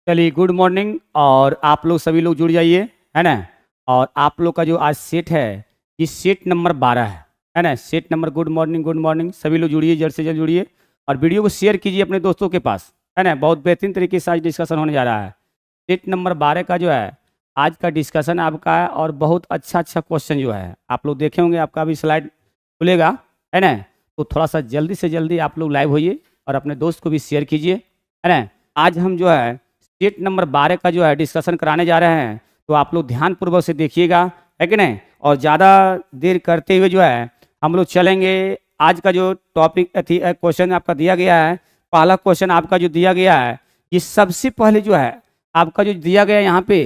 चलिए good morning. और आप लोग सभी लोग जुड़ जाइए, है ना। और आप लोग का जो आज सेट है ये सेट नंबर 12 है ना। सेट नंबर गुड मॉर्निंग सभी लोग जुड़िए, जल्द से जल्द जुड़िए और वीडियो को शेयर कीजिए अपने दोस्तों के पास, है ना। बहुत बेहतरीन तरीके से आज डिस्कशन होने जा रहा है। सेट नंबर 12 का जो है आज का डिस्कशन आपका है और बहुत अच्छा क्वेश्चन जो है आप लोग देखे होंगे, आपका भी स्लाइड खुलेगा, है ना। तो थोड़ा सा जल्दी से जल्दी आप लोग लाइव होइए और अपने दोस्त को भी शेयर कीजिए, है ना। आज हम जो है सेट नंबर 12 का जो है डिस्कशन कराने जा रहे हैं, तो आप लोग ध्यानपूर्वक से देखिएगा, है कि नहीं। और ज़्यादा देर करते हुए जो है हम लोग चलेंगे। आज का जो टॉपिक क्वेश्चन आपका दिया गया है, पहला क्वेश्चन आपका जो दिया गया है, ये सबसे पहले जो है आपका जो दिया गया है यहाँ पे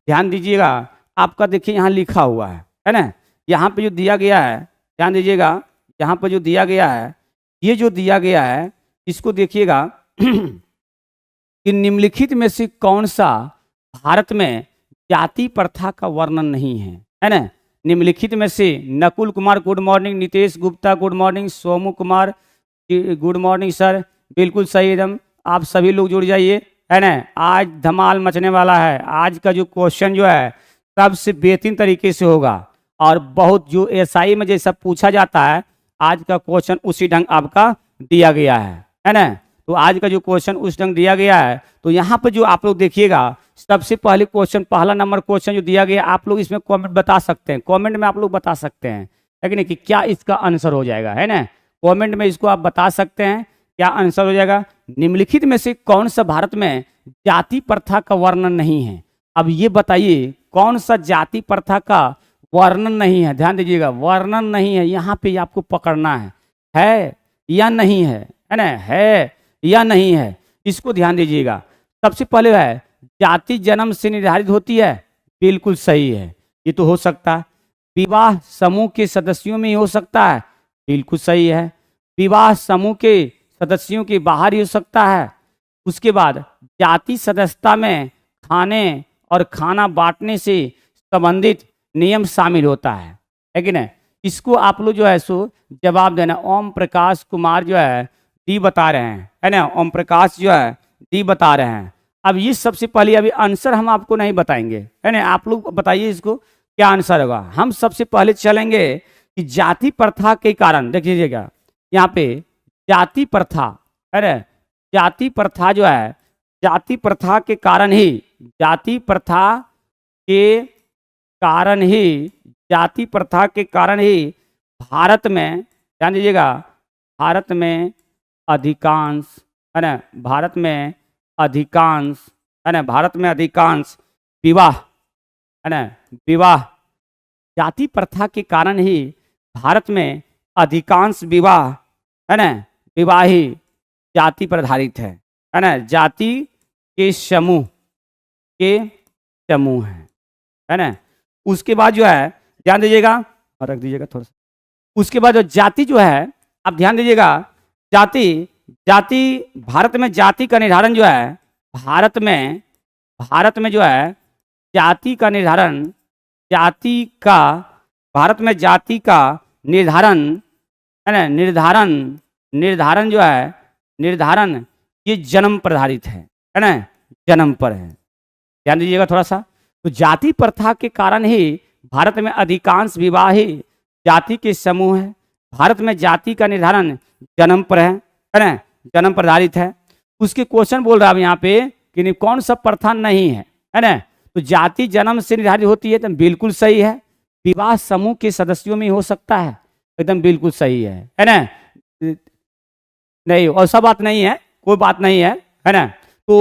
ध्यान दीजिएगा। आपका देखिए यहाँ लिखा हुआ है ना। यहाँ पे जो दिया गया है ध्यान दीजिएगा, यहाँ पर जो दिया गया है, ये जो दिया गया है इसको देखिएगा कि निम्नलिखित में से कौन सा भारत में जाति प्रथा का वर्णन नहीं है ना। निम्नलिखित में से Nakul Kumar good morning, Nitesh Gupta good morning, Somu Kumar good morning sir, बिल्कुल सही एकदम। आप सभी लोग जुड़ जाइए, है ना। आज धमाल मचने वाला है। आज का जो क्वेश्चन जो है सबसे बेहतरीन तरीके से होगा और बहुत जो एसआई में जैसा पूछा जाता है आज का क्वेश्चन उसी ढंग आपका दिया गया है ना। तो आज का जो क्वेश्चन उस ढंग दिया गया है, तो यहाँ पर जो आप लोग देखिएगा सबसे पहले क्वेश्चन, पहला नंबर क्वेश्चन जो दिया गया, आप लोग इसमें कमेंट बता सकते हैं, कमेंट में आप लोग बता सकते हैं, लेकिन नहीं कि क्या इसका आंसर हो जाएगा, है ना। कमेंट में इसको आप बता सकते हैं क्या आंसर हो जाएगा। निम्नलिखित में से कौन सा भारत में जाति प्रथा का वर्णन नहीं है। अब ये बताइए कौन सा जाति प्रथा का वर्णन नहीं है। ध्यान दीजिएगा, वर्णन नहीं है, यहाँ पे आपको पकड़ना है या नहीं है ना, है या नहीं है, इसको ध्यान दीजिएगा। सबसे पहले है जाति जन्म से निर्धारित होती है, बिल्कुल सही है, ये तो हो सकता है। विवाह समूह के सदस्यों में ही हो सकता है, बिल्कुल सही है। विवाह समूह के सदस्यों के बाहर ही हो सकता है। उसके बाद जाति सदस्यता में खाने और खाना बांटने से संबंधित नियम शामिल होता है कि नहीं। इसको आप लोग जो है सो जवाब देना। ओम प्रकाश कुमार जो है डी बता रहे हैं, है ना। ओम प्रकाश जो है डी बता रहे हैं। अब ये सबसे पहले अभी आंसर हम आपको नहीं बताएंगे, है ना। आप लोग बताइए इसको क्या आंसर होगा। हम सबसे पहले चलेंगे कि जाति प्रथा के कारण, देख लीजिएगा यहाँ पे जाति प्रथा, है ना। जाति प्रथा जो है, जाति प्रथा के कारण ही, जाति प्रथा के कारण ही, जाति प्रथा के कारण ही भारत में, ध्यान दीजिएगा, भारत में अधिकांश, है ना, भारत में अधिकांश, है ना, भारत में अधिकांश विवाह, है ना, विवाह, जाति प्रथा के कारण ही भारत में अधिकांश विवाह, है ना, विवाह ही जाति पर आधारित है ना। जाति के समूह है ना। उसके बाद जो है ध्यान दीजिएगा, और रख दीजिएगा थोड़ा सा। उसके बाद जो जाति जो है, आप ध्यान दीजिएगा, जाति भारत में जाति का निर्धारण जो है, भारत में जो है जाति का निर्धारण, भारत में जाति का निर्धारण, है ना, निर्धारण जो है, निर्धारण ये जन्म पर आधारित है ना, जन्म पर है। ध्यान दीजिएगा थोड़ा सा। तो जाति प्रथा के कारण ही भारत में अधिकांश विवाह ही जाति के समूह है। भारत में जाति का निर्धारण जन्म पर है ना, जन्म पर आधारित है। उसके क्वेश्चन बोल रहा है यहाँ पे कि कौन सा प्रथा नहीं है ना। तो जाति जन्म से निर्धारित होती है, तो बिल्कुल सही है। विवाह समूह के सदस्यों में हो सकता है, एकदम बिल्कुल सही है ना। नहीं ऐसा बात नहीं है, कोई बात नहीं है ना। तो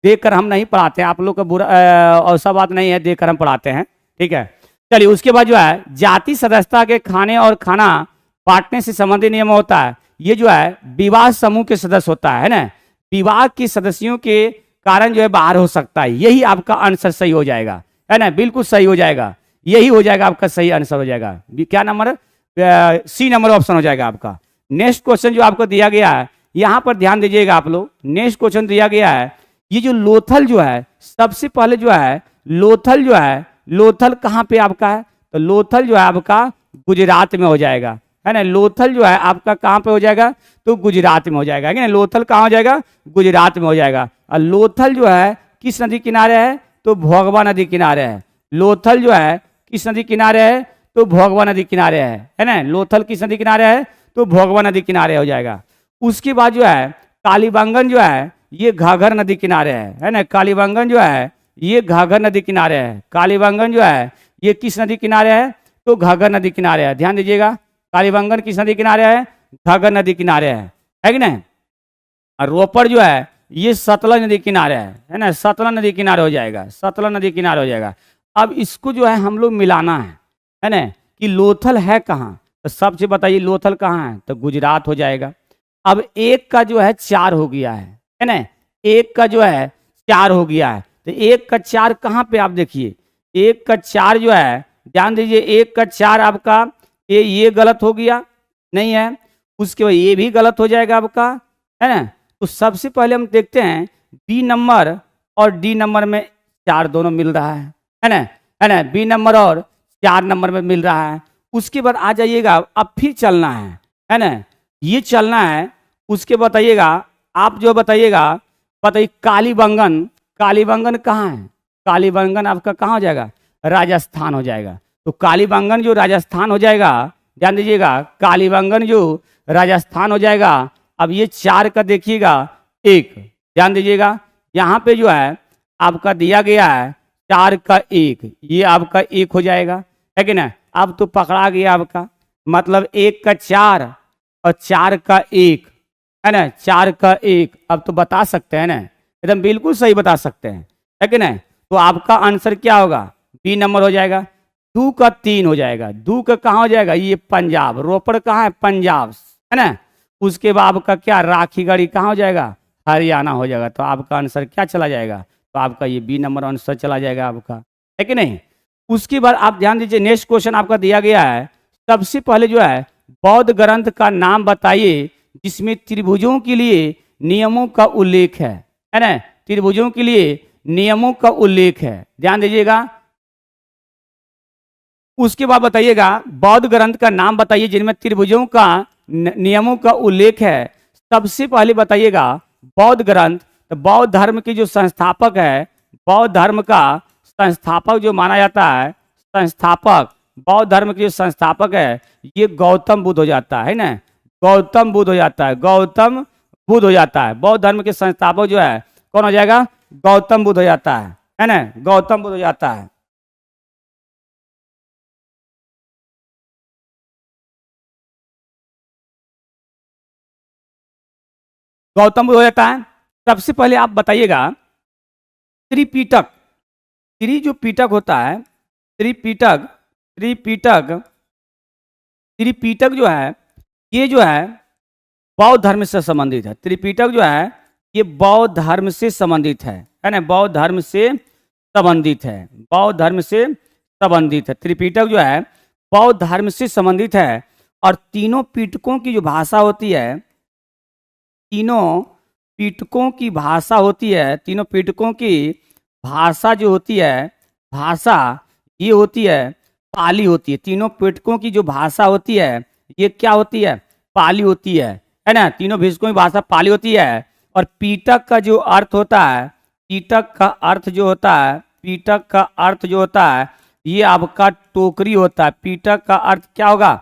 देखकर हम नहीं पढ़ाते हैं, आप लोग का बुरा ऐसा बात नहीं है, देखकर हम पढ़ाते हैं, ठीक है। चलिए उसके बाद जो है जाति सदस्यता के खाने और खाना बांटने से संबंधित नियम होता है। ये जो है विवाह समूह के सदस्य होता है ना, विवाह के सदस्यों के कारण जो है बाहर हो सकता है। यही आपका आंसर सही हो जाएगा, है ना, बिल्कुल सही हो जाएगा, यही हो जाएगा आपका सही आंसर हो जाएगा। क्या नंबर, सी नंबर ऑप्शन हो जाएगा आपका। नेक्स्ट क्वेश्चन जो आपको दिया गया है, यहाँ पर ध्यान दीजिएगा आप लोग। नेक्स्ट क्वेश्चन दिया गया है, ये जो लोथल जो है, सबसे पहले जो है लोथल जो है, लोथल कहाँ पे आपका है, तो लोथल जो है आपका गुजरात में हो जाएगा, है ना। लोथल जो है आपका कहाँ पे हो जाएगा, तो गुजरात में हो जाएगा, है ना। लोथल कहाँ हो जाएगा, गुजरात में हो जाएगा। और लोथल जो है किस नदी किनारे है, तो भोगवा नदी किनारे है। लोथल जो है किस नदी किनारे है, तो भोगवा नदी किनारे है ना। लोथल किस नदी किनारे है, तो भोगवा नदी किनारे हो जाएगा। उसके बाद जो है कालीबंगन जो है ये घाघर नदी किनारे है ना। कालीबंगन जो है ये घाघर नदी किनारे है। कालीबंगन जो है ये किस नदी किनारे है, तो घाघर नदी किनारे है। ध्यान दीजिएगा, कालीबंगन किस नदी किनारे है, घाघर नदी किनारे है कि नहीं। और रोपड़ जो है ये सतलज नदी किनारे है ना। सतलज नदी किनारे हो जाएगा, सतलज नदी किनारे हो जाएगा। अब इसको जो है हम लोग मिलाना है ना, कि लोथल है कहाँ, तो सबसे बताइए लोथल कहाँ है, तो गुजरात हो जाएगा। अब एक का जो है 4 हो गया है ना। एक का जो है 4 हो गया है, तो एक का 4 कहाँ पे आप देखिए, एक का 4 जो है ध्यान दीजिए, एक का 4 आपका ये गलत हो गया नहीं है, उसके बाद ये भी गलत हो जाएगा आपका, है ना। तो सबसे पहले हम देखते हैं बी नंबर और डी नंबर में 4 दोनों मिल रहा है ना, है ना। बी नंबर और 4 नंबर में मिल रहा है। उसके बाद आ जाइएगा, अब फिर चलना है ना, ये चलना है। उसके बताइएगा, आप जो बताइएगा, बताइए कालीबंगन, कालीबंगन कहाँ है, कालीबंगन आपका कहाँ हो जाएगा, राजस्थान हो जाएगा। तो कालीबंगन जो राजस्थान हो जाएगा, ध्यान दीजिएगा, कालीबंगन जो राजस्थान हो जाएगा। अब ये 4 का देखिएगा 1, ध्यान दीजिएगा, यहाँ पे जो है आपका दिया गया है 4 का 1, ये आपका 1 हो जाएगा, है कि ना। अब तो पकड़ा गया आपका, मतलब 1 का 4 और 4 का 1, है ना, 4 का 1। अब तो बता सकते हैं ना, एकदम बिल्कुल सही बता सकते हैं, है कि नहीं। तो आपका आंसर क्या होगा, बी नंबर हो जाएगा। 2 का 3 हो जाएगा। 2 का कहाँ हो जाएगा, ये पंजाब, रोपड़ कहाँ है, पंजाब, है ना। उसके बाद आपका क्या, राखीगढ़ी कहाँ हो जाएगा, हरियाणा हो जाएगा। तो आपका आंसर क्या चला जाएगा, तो आपका ये बी नंबर आंसर चला जाएगा आपका, है कि नहीं। उसके बाद आप ध्यान दीजिए, नेक्स्ट क्वेश्चन आपका दिया गया है। सबसे पहले जो है बौद्ध ग्रंथ का नाम बताइए जिसमें त्रिभुजों के लिए नियमों का उल्लेख है ना। त्रिभुजों के लिए नियमों का उल्लेख है, ध्यान दीजिएगा। उसके बाद बताइएगा बौद्ध ग्रंथ का नाम बताइए जिनमें त्रिभुजों का नियमों का उल्लेख है। सबसे पहले बताइएगा बौद्ध ग्रंथ, तो बौद्ध धर्म के जो संस्थापक है, बौद्ध धर्म का संस्थापक जो माना जाता है, संस्थापक, बौद्ध धर्म के जो संस्थापक है ये गौतम बुद्ध हो जाता है ना। गौतम बुद्ध हो जाता है, गौतम बुद्ध हो जाता है। बौद्ध धर्म के संस्थापक जो है कौन हो जाएगा, गौतम बुद्ध हो जाता है ना, गौतम बुद्ध हो जाता है। गौतम बुद्ध हो जाता है। सबसे पहले आप बताइएगा त्रिपिटक, त्रि जो पीटक होता है, त्रिपिटक, त्रिपिटक, त्रिपिटक जो है ये जो है बौद्ध धर्म से संबंधित है। त्रिपिटक जो है ये बौद्ध धर्म से संबंधित है ना, बौद्ध धर्म से संबंधित है, बौद्ध धर्म से संबंधित है। त्रिपिटक जो है बौद्ध धर्म से संबंधित है। और तीनों पीटकों की जो भाषा होती है, तीनों पीटकों की भाषा होती है, तीनों पीटकों की भाषा जो होती है, भाषा ये होती है पाली होती है। तीनों पीटकों की जो भाषा होती है ये क्या होती है, पाली होती है ना। तीनों भिषकों की भाषा पाली होती है। और पीटक का जो अर्थ होता है, पीटक का अर्थ जो होता है, पीटक का अर्थ जो होता है ये आपका टोकरी होता है। पीटक का अर्थ क्या होगा,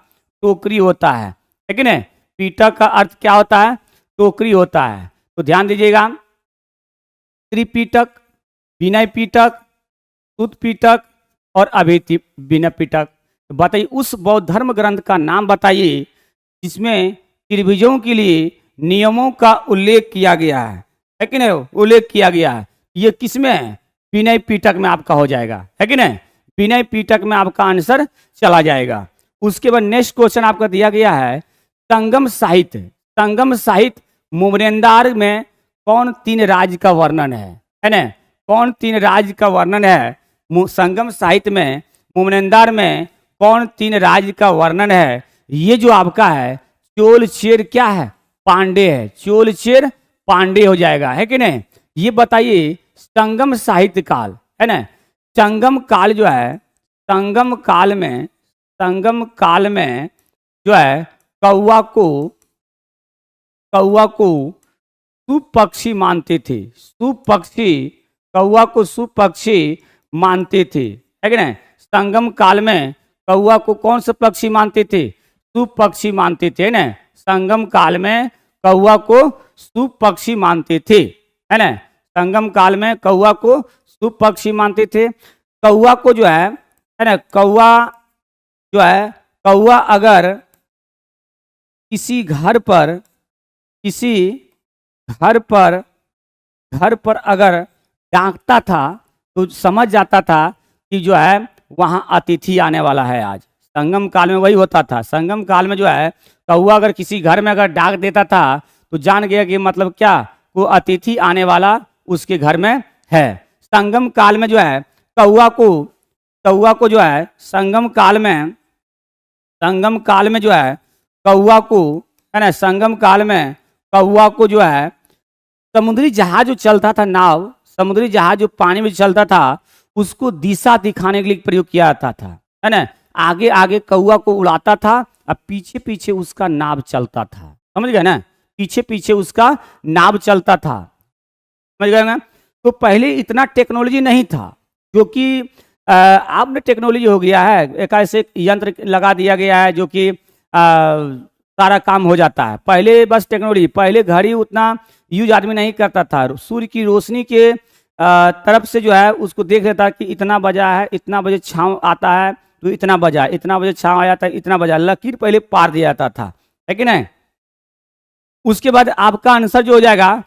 टोकरी होता है कि नहीं। पीटक का अर्थ क्या होता है, टोकरी होता है। तो ध्यान दीजिएगा, त्रिपीटक, विनय पीटक, सुत पीटक और अभिति विनय पीटक। तो बताइए उस बौद्ध धर्म ग्रंथ का नाम बताइए जिसमें त्रिभुजों के लिए नियमों का उल्लेख किया गया है कि नहीं, उल्लेख किया गया है। ये किसमें है, विनय पीटक में आपका हो जाएगा, है कि नहीं। विनय पीटक में आपका आंसर चला जाएगा। उसके बाद नेक्स्ट क्वेश्चन आपका दिया गया है संगम साहित्य। संगम साहित्य मोमरेंदार में कौन 3 राज्य का वर्णन है ना, कौन 3 राज्य का वर्णन है। संगम साहित्य में मोमरेंदार में कौन 3 राज्य का वर्णन है। ये जो आपका है चोल चेर क्या है, पांडे है। चोल चेर पांडे हो जाएगा, है कि नहीं। ये बताइए संगम साहित्य काल, है ना, संगम काल जो है, संगम काल में, संगम काल में जो है कौवा को शुभ पक्षी मानते थे। शुभ पक्षी कौवा को शुभ पक्षी मानते थे, है कि नहीं। संगम काल में कौवा को कौन सा पक्षी मानते थे, शुभ पक्षी मानते थे, है ना। संगम काल में कौवा को शुभ पक्षी मानते थे, है ना। संगम काल में कौवा को शुभ पक्षी मानते थे। कौवा को जो है ना, कौवा जो है, कौवा अगर किसी घर पर अगर डांकता था तो समझ जाता था कि जो है वहाँ अतिथि आने वाला है आज। संगम काल में वही होता था। संगम काल में जो है कौवा अगर किसी घर में अगर डाक देता था तो जान गया कि मतलब क्या, वो अतिथि आने वाला उसके घर में है। संगम काल में जो है कौवा को जो है संगम काल में जो है कौवा को, है ना, संगम काल में कौवा को जो है समुद्री जहाज जो चलता था, नाव, समुद्री जहाज जो पानी में चलता था, उसको दिशा दिखाने के लिए प्रयोग किया जाता था, है ना। आगे आगे कौवा को उड़ाता था और पीछे पीछे उसका नाव चलता था, समझ गए ना, पीछे पीछे उसका नाव चलता था, समझ गए ना। तो पहले इतना टेक्नोलॉजी नहीं था, जो कि अब में टेक्नोलॉजी हो गया है। एक ऐसे यंत्र लगा दिया गया है जो कि सारा काम हो जाता है। पहले बस टेक्नोलॉजी, पहले घड़ी उतना यूज आदमी नहीं करता था। सूर्य की रोशनी के तरफ से जो है उसको देख लेता कि इतना बजा है, इतना बजे छाँव आता है तो इतना बजा, इतना बजे छाँव आया था, इतना बजा, लकीर पहले पार दिया जाता था, है कि नहीं। उसके बाद आपका आंसर जो हो जाएगा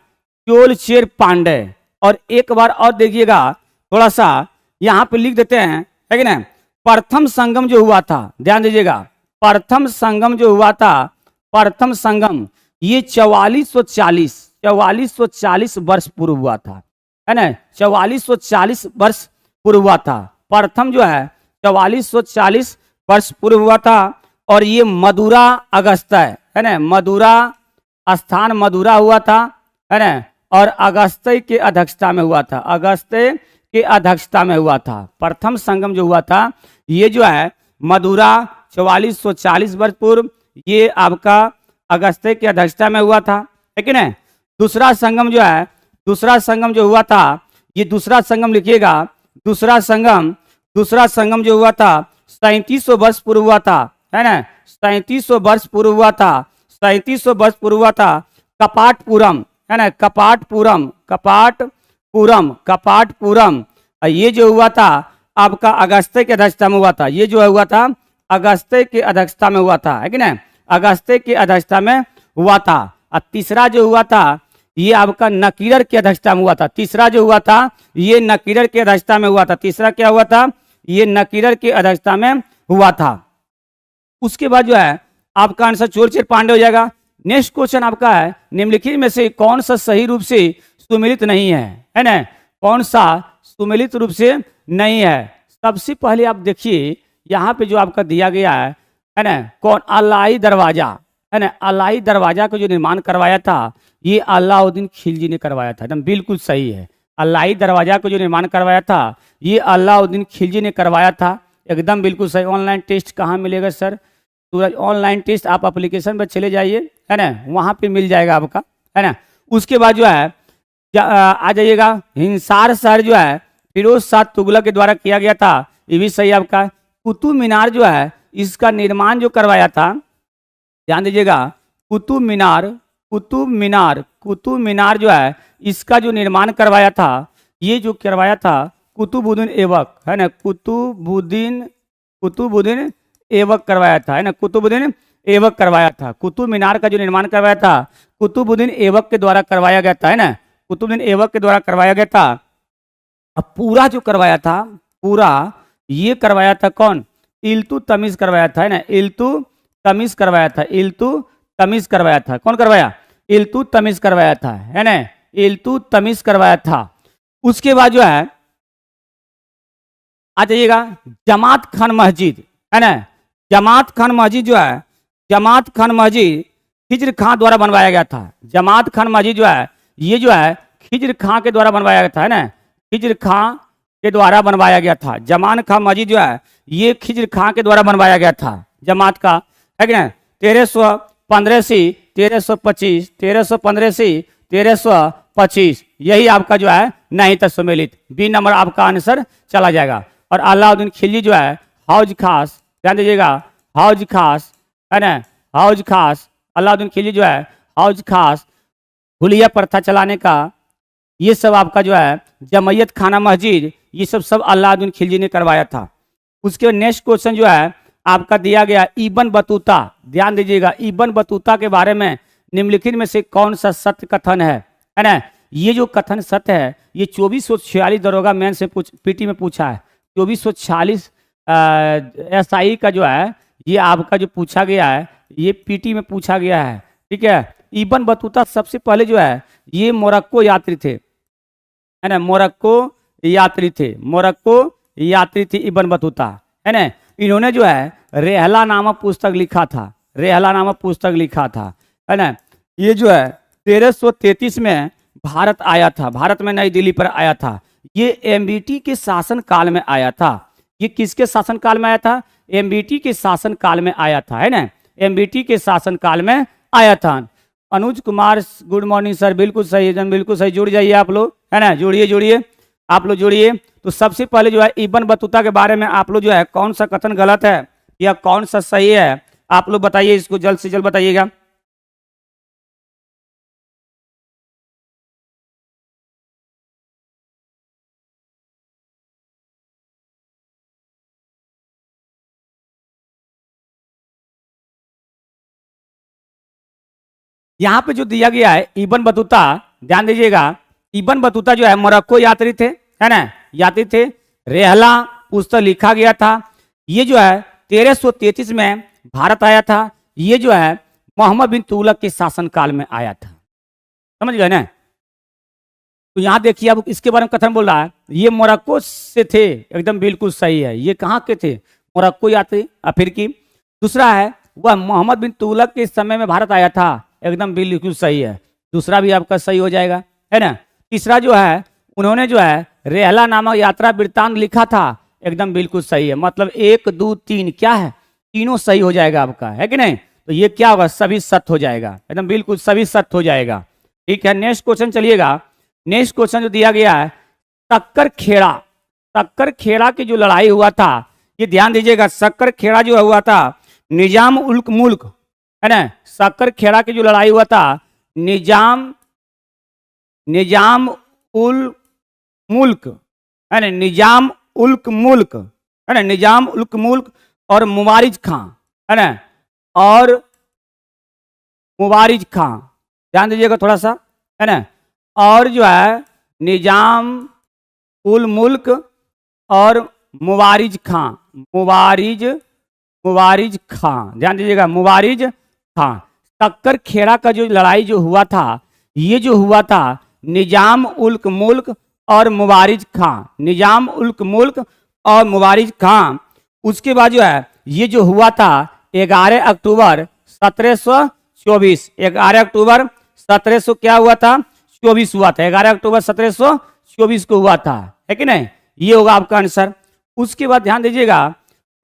चोल चेर पांडे। और एक बार और देखिएगा, थोड़ा सा यहाँ पे लिख देते हैं, है कि नहीं। प्रथम संगम जो हुआ था, ध्यान दीजिएगा, प्रथम संगम जो हुआ था, प्रथम संगम ये 4440 वर्ष पूर्व हुआ था, है ना। 4440 वर्ष पूर्व हुआ था। प्रथम जो है 4440 वर्ष पूर्व हुआ था। और ये मदुरा अगस्त्य, है ना, मदुरा स्थान मदुरा हुआ था, है ना। और अगस्त्य के अध्यक्षता में हुआ था, अगस्त्य के अध्यक्षता में हुआ था। प्रथम संगम जो हुआ था ये जो है मदुरा 4440 वर्ष पूर्व, ये आपका अगस्त्य की अध्यक्षता में हुआ था, है कि नहीं। दूसरा संगम जो है, दूसरा संगम जो हुआ था, ये दूसरा संगम लिखिएगा, दूसरा संगम जो हुआ था 3700 वर्ष पूर्व हुआ था, है ना। 3700 वर्ष पूर्व हुआ था, 3700 वर्ष पूर्व हुआ था। कपाटपुरम, है ना, कपाटपुरम ये जो हुआ था आपका अगस्त्य के अध्यक्षता में हुआ था। ये जो हुआ था अगस्त्य के अध्यक्षता में हुआ था, है कि नहीं, अगस्त्य के अध्यक्षता में हुआ था। और तीसरा जो हुआ था ये आपका नकीरर की अध्यक्षता में हुआ था। तीसरा जो हुआ था ये नकीरर की अध्यक्षता में हुआ था। तीसरा क्या हुआ था, ये नकीरर की अध्यक्षता में हुआ था। उसके बाद जो है आपका आंसर चोल चेर पांडे हो जाएगा। नेक्स्ट क्वेश्चन आपका है, निम्नलिखित में से कौन सा सही रूप से सुमेलित नहीं है ना, कौन सा सुमेलित रूप से नहीं है। सबसे पहले आप देखिए यहाँ पे जो आपका दिया गया है ना, कौन, अलाई दरवाजा, है ना, अलाई दरवाजा का जो निर्माण करवाया था ये अलाउद्दीन खिलजी ने करवाया था, एकदम बिल्कुल सही है। अलाई दरवाजा को जो निर्माण करवाया था ये अलाउद्दीन खिलजी ने करवाया था, एकदम बिल्कुल सही। ऑनलाइन टेस्ट कहाँ मिलेगा सर, सूरज ऑनलाइन टेस्ट आप एप्लीकेशन पर चले जाइए, है ना, वहाँ पे मिल जाएगा आपका, है ना। उसके बाद जो है आ जाइएगा, हिंसार शहर जो है फिरोज शाह तुगलक के द्वारा किया गया था, ये भी सही आपका। कुतुब मीनार जो है इसका निर्माण जो करवाया था, ध्यान दीजिएगा, कुतुब मीनार जो है इसका जो निर्माण करवाया था, ये जो करवाया था कुतुबुद्दीन ऐबक, है ना, कुतुबुद्दीन ऐबक करवाया था, है ना, कुतुबुद्दीन ऐबक करवाया था। कुतुब मीनार का जो निर्माण करवाया था कुतुबुद्दीन ऐबक के द्वारा करवाया गया था, है ना, कुतुबुद्दीन ऐबक के द्वारा करवाया गया था। अब पूरा जो करवाया था, पूरा ये करवाया था कौन, इल्तुतमिश करवाया था, है ना, इल्तुतमिश करवाया था, इल्तुतमिश करवाया था। कौन करवाया, इल्तुतमिश करवाया था, है ना, इल्तुतमिश करवाया था। उसके बाद जो है आ जाइएगा जमात खान मस्जिद, है ना, जमात खान मस्जिद जो है, जमात खान मस्जिद खिज्र खां द्वारा बनवाया गया था। जमात खान मस्जिद जो है ये जो है खिज्र खां के द्वारा बनवाया गया था, है ना, खिज्र खां के द्वारा बनवाया गया था। जमान खां मस्जिद जो है ये खिज्र खां के द्वारा बनवाया गया था, जमात का, है कि नहीं। 1315 से 1325, 1315 से 1325 यही आपका जो है नहीं था सुमेलित। बी नंबर आपका आंसर चला जाएगा। और अलाउद्दीन खिलजी जो है हौज खास, ध्यान दीजिएगा, हौज खास है ना, हौज खास, अलाउद्दीन खिलजी जो है हौज खास, हुलिया प्रथा चलाने का, ये सब आपका जो है जमैयत खाना मस्जिद, ये सब अलाउद्दीन खिलजी ने करवाया था। उसके नेक्स्ट क्वेश्चन जो है आपका दिया गया इब्न बतूता, ध्यान दीजिएगा, इब्न बतूता के बारे में निम्नलिखित में से कौन सा सत्य कथन है ना। ये जो कथन सत्य है ये 2446 दरोगा मैन से पीटी में पूछा है। 2446 एसआई का जो है ये आपका जो पूछा गया है ये पीटी में पूछा गया है, ठीक है। इब्न बतूता सबसे पहले जो है ये मोरक्को यात्री थे, है ना, मोरक्को यात्री थे, मोरक्को यात्री थे इब्न बतूता, है ना। इन्होंने जो है रेहला नामक पुस्तक लिखा था, रेहला नामक पुस्तक लिखा था, है ना। ये जो है 1333 में भारत आया था, भारत में नई दिल्ली पर आया था। ये एमबीटी के शासन काल में आया था। ये किसके शासन काल में आया था? एमबीटी के शासन काल में आया था, है ना, एमबीटी के शासन काल में आया था। Anuj Kumar good morning sir, बिल्कुल सही है, बिल्कुल सही, जुड़ जाइए आप लोग, है ना, जुड़िए जुड़िए, आप लोग जुड़िए। तो सबसे पहले जो है इब्न बतूता के बारे में आप लोग जो है कौन सा कथन गलत है या कौन सा सही है आप लोग बताइए, इसको जल्द से जल्द बताइएगा। यहाँ पे जो दिया गया है इब्न बतूता, ध्यान दीजिएगा, इब्न बतूता जो है मोरक्को यात्री थे, है ना, यात्री थे। रेहला पुस्तक लिखा गया था। ये जो है 1333 में भारत आया था। ये जो है मोहम्मद बिन तुगलक के शासन काल में आया था, समझ गए ना। तो यहाँ देखिए अब इसके बारे में कथन बोल रहा है ये मोरक्को से थे, एकदम बिल्कुल सही है। ये कहाँ के थे? मोरक्को यात्री अफ्रीकी। दूसरा है वह मोहम्मद बिन तुगलक के समय में भारत आया था, एकदम बिल्कुल सही है, दूसरा भी आपका सही हो जाएगा, है ना। तीसरा जो है उन्होंने जो है रेहला नामक यात्रा वृत्तांत लिखा था, एकदम बिल्कुल सही है। मतलब 1 2 3 क्या है, तीनों सही हो जाएगा आपका, है कि नहीं। तो ये क्या होगा, सभी सत्य हो जाएगा, एकदम बिल्कुल सभी सत्य हो जाएगा, ठीक है। नेक्स्ट क्वेश्चन चलिएगा। नेक्स्ट क्वेश्चन जो दिया गया है सक्कर खेड़ा, सक्कर खेड़ा की जो लड़ाई हुआ था, ये ध्यान दीजिएगा, सक्कर खेड़ा जो हुआ था निजाम उल मुल्क, है ना, सक्कर खेड़ा की जो लड़ाई हुआ था निजाम उल मुल्क, है ना, निजाम उल मुल्क, है ना, निजाम उल मुल्क और मुबारिज खां, है ना, और मुबारिज खां, ध्यान दीजिएगा थोड़ा सा, है ना, और जो है निजाम उल मुल्क और मुबारिज खां, मुबारिज खां, ध्यान दीजिएगा, मुबारिज खां। सक्कर खेड़ा का जो लड़ाई जो हुआ था ये जो हुआ था निजाम उल मुल्क और मुबारिज खां, निजाम उल मुल्क और मुबारिज खां। उसके बाद जो है ये जो हुआ था 11 अक्टूबर 1724, 11 अक्टूबर 1700 क्या हुआ था, 24 हुआ था, 11 अक्टूबर 1724 को हुआ था, है कि नहीं। ये होगा आपका आंसर। उसके बाद ध्यान दीजिएगा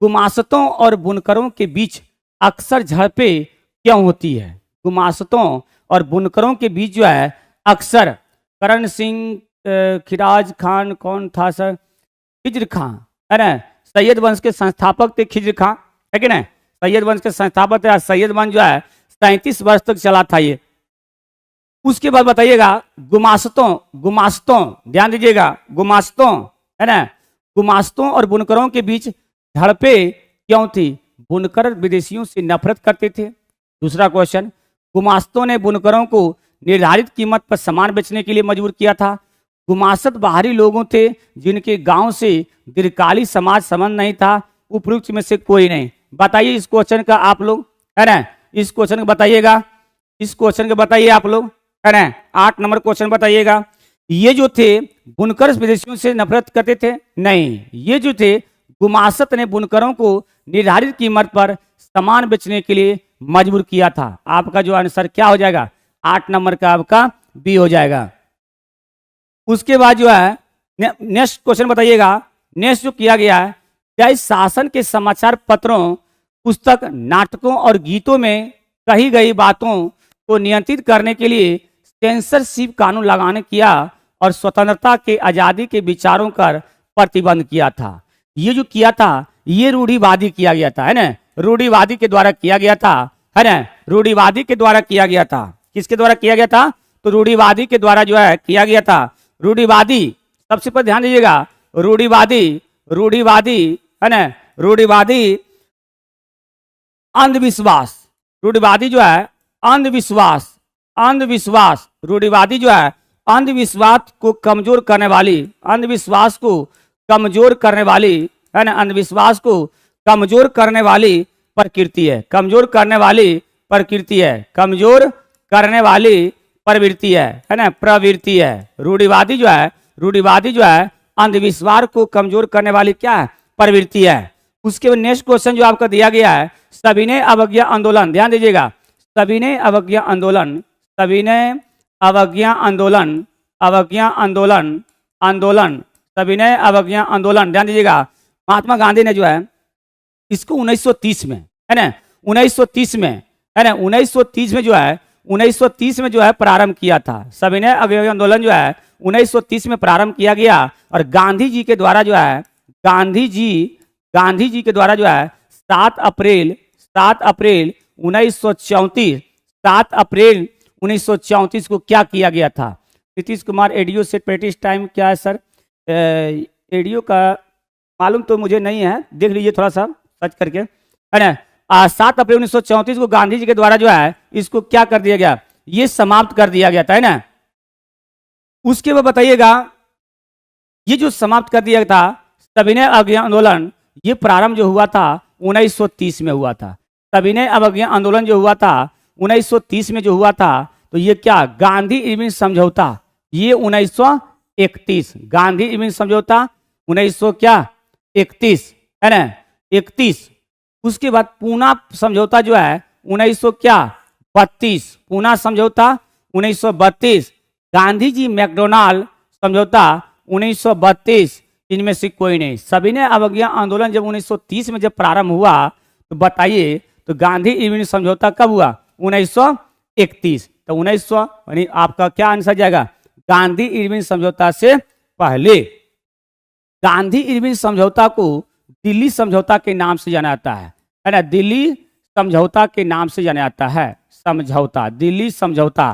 गुमास्तों और बुनकरों के बीच अक्सर झड़पें क्यों होती है? गुमास्तों और बुनकरों के बीच जो है अक्सर, करण सिंह खिराज खान कौन था सर? खिज्र खां, है ना, सैयद वंश के संस्थापक थे खिज्र खां, है कि नहीं, सैयद वंश के संस्थापक थे। सैयद वंश जो है 37 वर्ष तक चला था ये। उसके बाद बताइएगा गुमास्तों, ध्यान दीजिएगा, गुमास्तों, है ना, गुमास्तों और बुनकरों के बीच झड़पें क्यों थी? बुनकर विदेशियों से नफरत करते थे। दूसरा क्वेश्चन, गुमास्तों ने बुनकरों को निर्धारित कीमत पर सामान बेचने के लिए मजबूर किया था। गुमास्त बाहरी लोगों थे जिनके गांव से दीर्घकालिक समाज संबंध नहीं था। उपयुक्त में से कोई नहीं। बताइए इस क्वेश्चन का आप लोग, है ना, इस क्वेश्चन को बताइएगा, इस क्वेश्चन को बताइए आप लोग, है ना, 8 नंबर क्वेश्चन बताइएगा। ये जो थे बुनकर विदेशियों से नफरत करते थे? नहीं, ये जो थे गुमास्त ने बुनकरों को निर्धारित कीमत पर सामान बेचने के लिए मजबूर किया था। आपका जो आंसर क्या हो जाएगा, 8 नंबर का आपका बी हो जाएगा। उसके बाद जो है नेक्स्ट क्वेश्चन बताइएगा। नेक्स्ट जो किया गया है, क्या इस शासन के समाचार पत्रों, पुस्तक, नाटकों और गीतों में कही गई बातों को नियंत्रित करने के लिए सेंसरशिप कानून लगाने किया और स्वतंत्रता के आजादी के विचारों पर प्रतिबंध किया था। ये जो किया था ये रूढ़िवादी किया गया था, है ना, रूढ़िवादी के द्वारा किया गया था, है ना, रूढ़िवादी के द्वारा किया गया था। किसके द्वारा किया गया था? तो रूढ़िवादी के द्वारा जो है किया गया था। रूढ़िवादी, सबसे पर ध्यान दीजिएगा, रूढ़िवादी, रूढ़िवादी, है ना, रूढ़िवादी अंधविश्वास, रूढ़िवादी जो है अंधविश्वास, अंधविश्वास, रूढ़िवादी जो है अंधविश्वास को कमजोर करने वाली, अंधविश्वास को कमजोर करने वाली, है ना, अंधविश्वास को कमजोर करने वाली प्रकृति है, कमजोर करने वाली प्रकृति है, कमजोर करने वाली प्रवृत्ति है ना, प्रवृत्ति है। रूढ़िवादी जो है, रूढ़िवादी जो है अंधविश्वास को कमजोर करने वाली क्या है? प्रवृत्ति है। उसके बाद नेक्स्ट क्वेश्चन जो आपका दिया गया है, सविनय अवज्ञा आंदोलन, ध्यान दीजिएगा, सविनय अवज्ञा आंदोलन, सविनय अवज्ञा आंदोलन, अवज्ञा आंदोलन, आंदोलन, सविनय अवज्ञा आंदोलन, ध्यान दीजिएगा, महात्मा गांधी ने जो है इसको 1930 में, है ना, 1930 में, है ना, 1930 में जो है, 1930 में जो है प्रारंभ किया था। सविनय अवज्ञा आंदोलन जो है 1930 में प्रारंभ किया गया और गांधी जी के द्वारा जो है, गांधी जी के द्वारा जो है 7 अप्रैल 1934, 7 अप्रैल 1934 को क्या किया गया था? नीतीश कुमार एडीओ से पेटिस टाइम क्या है सर? एडीओ का मालूम तो मुझे नहीं है, देख लीजिए थोड़ा सा सर्च करके, है ना। 7 अप्रैल 1934 को गांधी जी के द्वारा जो है इसको क्या कर दिया गया? ये समाप्त कर दिया गया था, है ना। उसके बाद बताइएगा, ये जो समाप्त कर दिया था सविनय अवज्ञा आंदोलन, ये प्रारंभ जो हुआ था 1930 में हुआ था। सविनय अवज्ञा आंदोलन जो हुआ था 1930 में जो हुआ था, तो ये क्या? गांधी इरविन समझौता, ये 1931, गांधी इरविन समझौता 1931, है ना, 31। उसके बाद पूना समझौता जो है 1932, पूना समझौता 1932, गांधी जी मैकडोनाल्ड समझौता 1932, इनमें से कोई नहीं। सविनय अवज्ञा आंदोलन जब 1930 में जब प्रारंभ हुआ तो बताइए, तो गांधी इरविन समझौता कब हुआ? 1931। तो 1900 यानी आपका क्या आंसर जाएगा? गांधी इरविन समझौता से पहले। गांधी इरविन समझौता को दिल्ली समझौता के नाम से जाना जाता है ना, दिल्ली समझौता के नाम से जाना जाता है, समझौता, दिल्ली समझौता,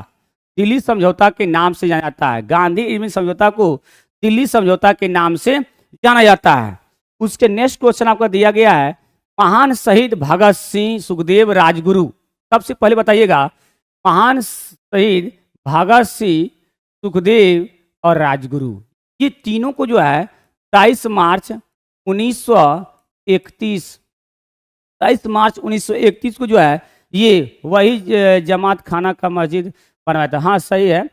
दिल्ली समझौता के नाम से जाना जाता है। गांधी इरविन समझौता को दिल्ली समझौता के नाम से जाना जाता है। उसके नेक्स्ट क्वेश्चन आपका दिया गया है, महान शहीद भगत सिंह, सुखदेव, राजगुरु। सबसे पहले बताइएगा, महान शहीद भगत सिंह, सुखदेव और राजगुरु, ये तीनों को जो है 23 मार्च 1931, 23 मार्च 1931 को जो है ये वही जमात खाना का मस्जिद बनवाया था। हाँ सही है।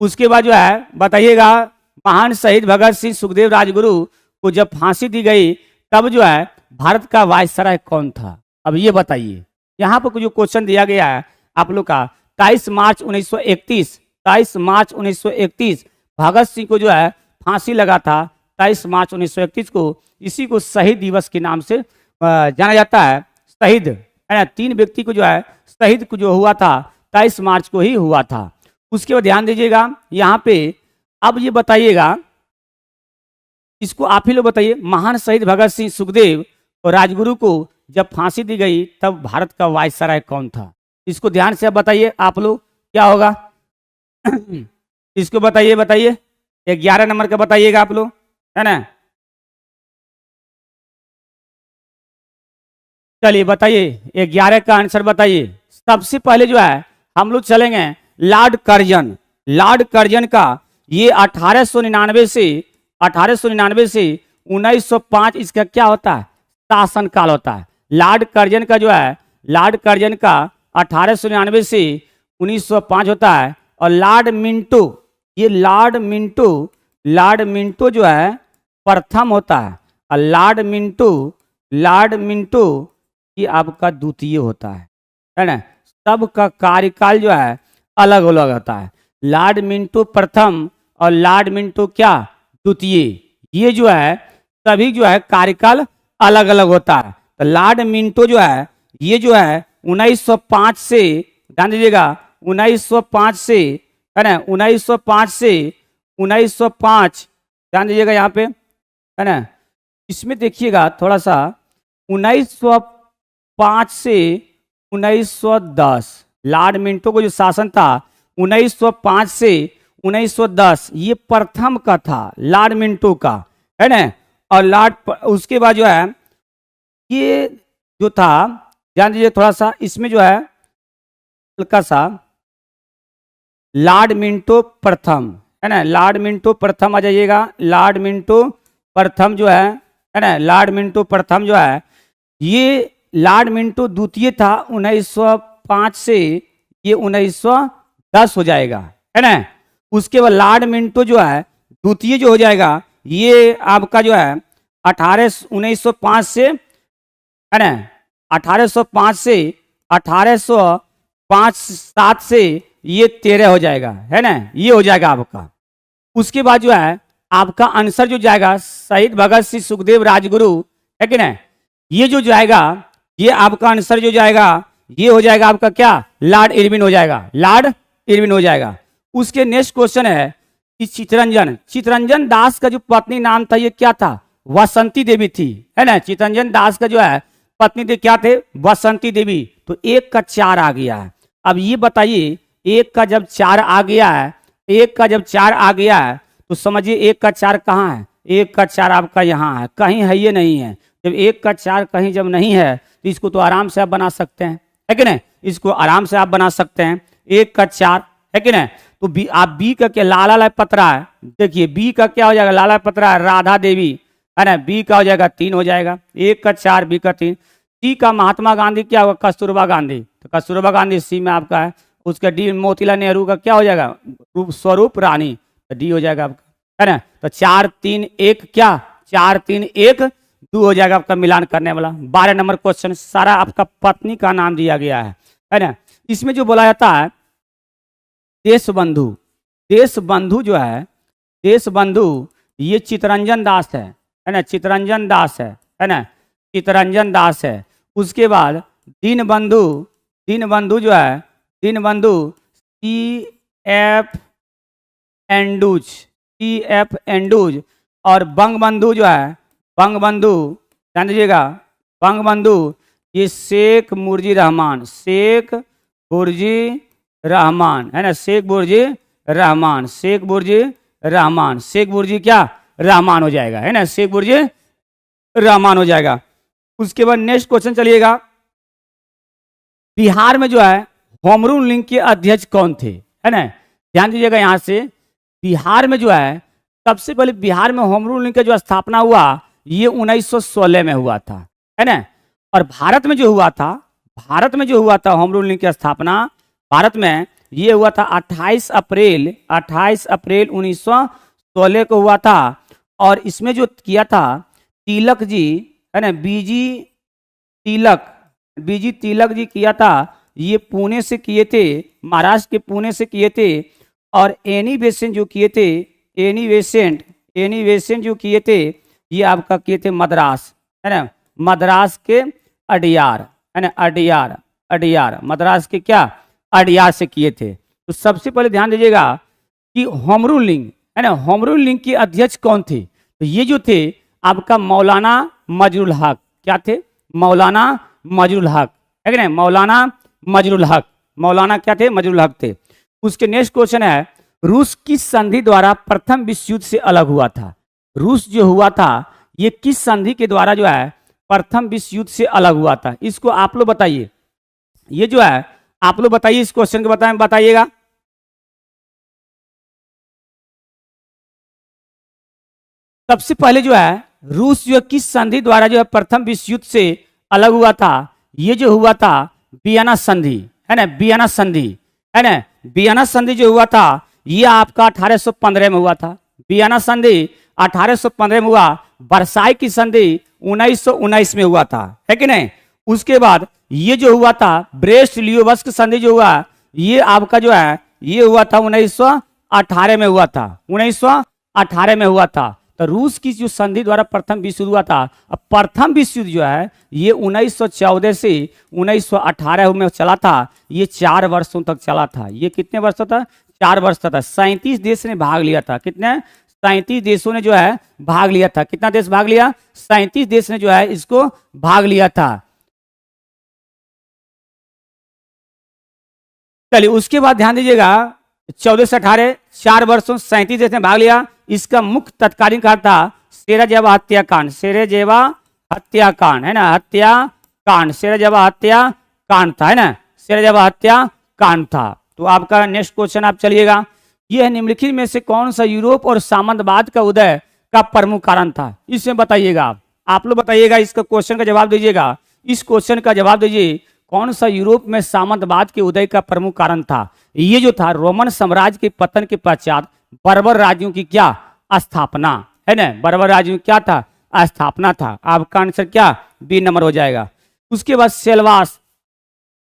उसके बाद जो है बताइएगा, महान शहीद भगत सिंह, सुखदेव, राजगुरु को जब फांसी दी गई तब जो है भारत का वायसराय कौन था? अब ये बताइए। यहाँ पर जो क्वेश्चन दिया गया है आप लोग का, 23 मार्च 1931, 23 मार्च 1931 भगत सिंह को जो है फांसी लगा था 23 मार्च 1931 को। इसी को शहीद दिवस के नाम से जाना जाता है। शहीद, है ना, 3 व्यक्ति को जो है शहीद को जो हुआ था 23 मार्च को ही हुआ था। उसके बाद ध्यान दीजिएगा यहाँ पे, अब ये बताइएगा, इसको आप ही लोग बताइए, महान शहीद भगत सिंह, सुखदेव और राजगुरु को जब फांसी दी गई तब भारत का वायसराय कौन था? इसको ध्यान से अब बताइए आप लोग, क्या होगा? इसको बताइए, बताइए 11 नंबर का बताइएगा आप लोग, है ना। चलिए बताइए 11 का आंसर बताइए। सबसे पहले जो है हम लोग चलेंगे लॉर्ड कर्जन। लॉर्ड कर्जन का ये 1899 से 1905 इसका क्या होता है? शासनकाल होता है। लॉर्ड कर्जन का जो है, लॉर्ड कर्जन का 1899 से 1905 होता है। और लॉर्ड मिंटो, ये लॉर्ड मिंटो जो है प्रथम होता है। और लॉर्ड मिंटो ये आपका द्वितीय होता है ना। सबका कार्यकाल जो है अलग अलग होता है। लॉर्ड मिंटो प्रथम और लॉर्ड मिंटो क्या? द्वितीय। ये जो है सभी जो है कार्यकाल अलग अलग होता है। तो लॉर्ड मिंटो जो है ये जो है 1905 से, ध्यान दीजिएगा, 1905 से, है ना, 1905 से 1905, ध्यान दीजिएगा यहाँ पे, है ना। इसमें देखिएगा थोड़ा सा, 1905 से 1910 लॉर्ड मिंटो को जो शासन था 1905 से 1910 ये प्रथम का था, लॉर्ड मिंटो का, है ना। और उसके बाद जो है ये जो था, ध्यान दीजिए थोड़ा सा, इसमें जो है हल्का सा लॉर्ड मिंटो प्रथम, है ना, लॉर्ड मिंटो प्रथम आ जाइएगा। लॉर्ड मिंटो प्रथम जो है ना, लॉर्ड मिंटो प्रथम जो है, ये लॉर्ड मिंटो द्वितीय था 1905 से ये 1910 हो जाएगा, है ना। उसके बाद लॉर्ड मिंटो जो है द्वितीय जो हो जाएगा ये आपका जो है 1905 से, है ना, 1805 से 1805-7 से ये 13 हो जाएगा, है ना, ये हो जाएगा आपका। उसके बाद जो है आपका आंसर जो जाएगा शहीद भगत सिंह सुखदेव राजगुरु, है कि नहीं, ये जो जाएगा ये आपका आंसर जो जाएगा ये हो जाएगा आपका क्या, लॉर्ड इरविन हो जाएगा, लॉर्ड इरविन हो जाएगा। उसके नेक्स्ट क्वेश्चन है कि चितरंजन दास का जो पत्नी नाम था ये क्या था, वसंती देवी थी, है ना। चितरंजन दास का जो है पत्नी थे क्या थे, वसंती देवी। तो 1 का 4 आ गया है। अब ये बताइए 1 का जब 4 आ गया है, 1 का जब 4 आ गया है तो समझिए 1 का 4 कहाँ है, 1 का 4 आपका यहाँ है, कहीं है ये नहीं है। जब 1 का 4 कहीं जब नहीं है तो इसको तो आराम से आप बना सकते हैं, है कि नहीं, इसको आराम से आप बना सकते हैं 1 का 4, है कि नहीं। तो आप बी का क्या, लाला लाल पत्रा है, देखिए बी का क्या हो जाएगा, लाला पत्रा है, राधा देवी, है ना, बी का हो जाएगा 3 हो जाएगा, 1 का 4 बी का 3। सी का महात्मा गांधी क्या होगा, कस्तूरबा गांधी, तो कस्तूरबा गांधी सी में आपका है। उसका डी मोतीलाल नेहरू का क्या हो जाएगा, स्वरूप रानी, तो डी हो जाएगा आपका, है ना। तो 4 3 1 क्या, 4 3 1 2 हो जाएगा आपका मिलान करने वाला। 12 नंबर क्वेश्चन सारा आपका पत्नी का नाम दिया गया है ना। इसमें जो बोला जाता है देशबंधु, देशबंधु जो है, देशबंधु ये चितरंजन दास है ना, चितरंजन दास है ना, चितरंजन दास है। उसके बाद दीनबंधु, दीनबंधु जो है, दीनबंधु CF एंडूज, CF एंडूज। और बंगबंधु जो है, बंगबंधु ध्यान दीजिएगा, बंगबंधु ये शेख मुर्जी रहमान, शेख बुर्जी रहमान, है ना, शेख बुर्जी रहमान, शेख बुर्जी रहमान, शेख बुर्जी क्या, रहमान हो जाएगा, है ना, शेख बुर्जी रहमान हो जाएगा। उसके बाद नेक्स्ट क्वेश्चन चलिएगा, बिहार में जो है होम रूल लीग के अध्यक्ष कौन थे, है ना। ध्यान दीजिएगा यहाँ से, बिहार में जो है सबसे पहले बिहार में होम रूल लीग का जो स्थापना हुआ ये 1916 में हुआ था, है ना। और भारत में जो हुआ था, भारत में जो हुआ था होम रूल लीग की स्थापना भारत में ये हुआ था 28 अप्रैल 1916 को हुआ था। और इसमें जो किया था तिलक जी, है ना, बीजी तिलक जी किया था, ये पुणे से किए थे, महाराष्ट्र के पुणे से किए थे। और एनी बेसेंट जो किए थे, एनी बेसेंट जो किए थे ये आपका किए थे मद्रास, है ना, मद्रास के अडियार, है ना, अडियार मद्रास के क्या, अडियार से किए थे। तो सबसे पहले ध्यान दीजिएगा कि होम रूल लीग, है ना, होम रूल लीग के अध्यक्ष कौन थे, तो ये जो थे आपका मौलाना मजरुल हक, क्या थे, मौलाना मजरुल हक, है कि नहीं, मौलाना मजरुल हक, मौलाना क्या थे, मजरुल हक थे। उसके नेक्स्ट क्वेश्चन है रूस किस संधि द्वारा प्रथम विश्व युद्ध से अलग हुआ था, रूस जो हुआ था ये किस संधि के द्वारा जो है प्रथम विश्व युद्ध से अलग हुआ था, इसको आप लोग बताइए, ये जो है आप लोग बताइए, इस क्वेश्चन को बताइएगा। सबसे पहले जो है रूस जो किस संधि द्वारा जो है प्रथम विश्व युद्ध से अलग हुआ था, ये जो हुआ था वियना संधि, है ना, वियना संधि, है ना, वियना संधि जो हुआ था ये आपका 1815 में हुआ था, वियना संधि 1815 में हुआ। वर्साई की संधि 1919 में हुआ था, है कि नहीं। उसके बाद ये जो हुआ था ब्रेस्ट लियोवस्क संधि जो हुआ ये आपका जो है ये हुआ था 1918 में हुआ था, 1918 में हुआ था। तो रूस की जो संधि द्वारा प्रथम विश्व युद्ध हुआ था, अब प्रथम विश्व युद्ध जो है ये 1914 से 1918 में चला था, ये 4 वर्षों तक चला था। ये कितने वर्षों तक, 4 वर्ष का था। 37 देश ने भाग लिया था। कितने? 37 देशों ने जो है भाग लिया था। कितना देश भाग लिया? 37 देश ने जो है इसको भाग लिया था। चलिए उसके बाद ध्यान दीजिएगा, 14 से 18 4 वर्षों 37 देश ने भाग लिया। इसका मुख्य तत्कालीन कारण था सेराजेवा हत्याकांड। सेराजेवा हत्याकांड है ना, हत्याकांड, सेराजेवा हत्याकांड था, है ना, सेराजेवा हत्याकांड था। तो आपका नेक्स्ट क्वेश्चन आप चलिएगा, यह निम्नलिखित में से कौन सा यूरोप और सामंतवाद का उदय का प्रमुख कारण था? इसमें बताइएगा, आप लोग बताइएगा, इसका क्वेश्चन का जवाब दीजिएगा। इस क्वेश्चन का जवाब दीजिए, कौन सा यूरोप में सामंतवाद के उदय का प्रमुख कारण था? ये जो था रोमन साम्राज्य के पतन के पश्चात बर्बर राज्यों की क्या? स्थापना, है ना, बर्बर राज्यों की क्या था? स्थापना था। आपका आंसर क्या? बी नंबर हो जाएगा। उसके बाद सेल्वास,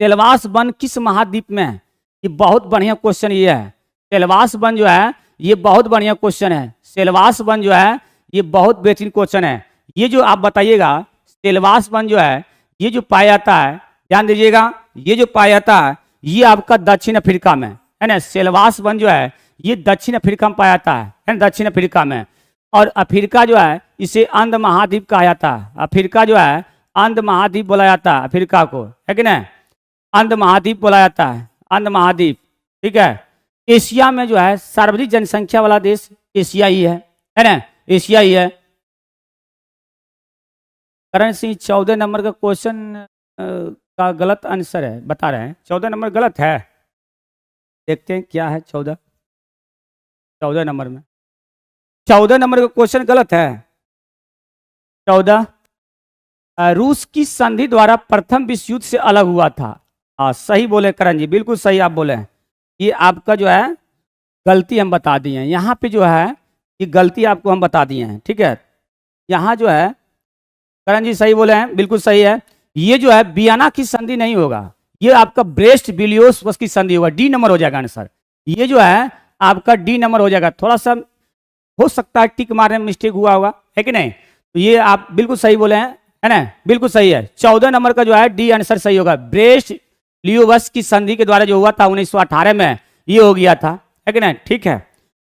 सेल्वास वन किस महाद्वीप में है? ये बहुत बढ़िया क्वेश्चन ये है। सेल्वास वन जो है ये बहुत बढ़िया क्वेश्चन है। सेल्वास वन जो है ये बहुत बेहतरीन क्वेश्चन है। ये जो आप बताइएगा, सेल्वास वन जो है ये जो पाया जाता है, ध्यान दीजिएगा, ये जो पाया जाता है ये आपका दक्षिण अफ्रीका में, है ना। सेल्वास वन जो है ये दक्षिण अफ्रीका में पाया जाता है ना, दक्षिण अफ्रीका में। और अफ्रीका जो है इसे अंध महाद्वीप कहा जाता है। अफ्रीका जो है अंध महाद्वीप बोला जाता है अफ्रीका को, है कि नहीं? अंध महाद्वीप बोला जाता है, अंध महाद्वीप, ठीक है। एशिया में जो है सर्वाधिक जनसंख्या वाला देश एशिया ही है ना, एशिया ही है। करण सिंह 14 नंबर का क्वेश्चन का गलत आंसर है बता रहे हैं। 14 नंबर गलत है, देखते हैं क्या है। 14 नंबर में 14 नंबर का क्वेश्चन गलत है। 14 रूस की संधि द्वारा प्रथम विश्व युद्ध से अलग हुआ था। सही बोले करण जी, बिल्कुल सही आप बोले। ये आपका जो है गलती हम बता दिए हैं यहाँ पे, जो है ये गलती आपको हम बता दिए हैं, ठीक है। यहाँ जो है करण जी सही बोले हैं, बिल्कुल सही है। ये जो है वियना की संधि नहीं होगा, ये आपका ब्रेस्ट बिलियोस की संधि होगा। डी नंबर हो जाएगा आंसर। ये जो है आपका डी नंबर हो जाएगा। थोड़ा सा हो सकता है टिक मारने में मिस्टेक हुआ होगा, है कि नहीं? तो ये आप बिल्कुल सही बोले हैं, है ना, बिल्कुल सही है। 14 नंबर का जो है डी आंसर सही होगा। ब्रेस्ट लियोवस की संधि के द्वारा जो हुआ था 1918 में, ये हो गया था, है कि नहीं? ठीक है।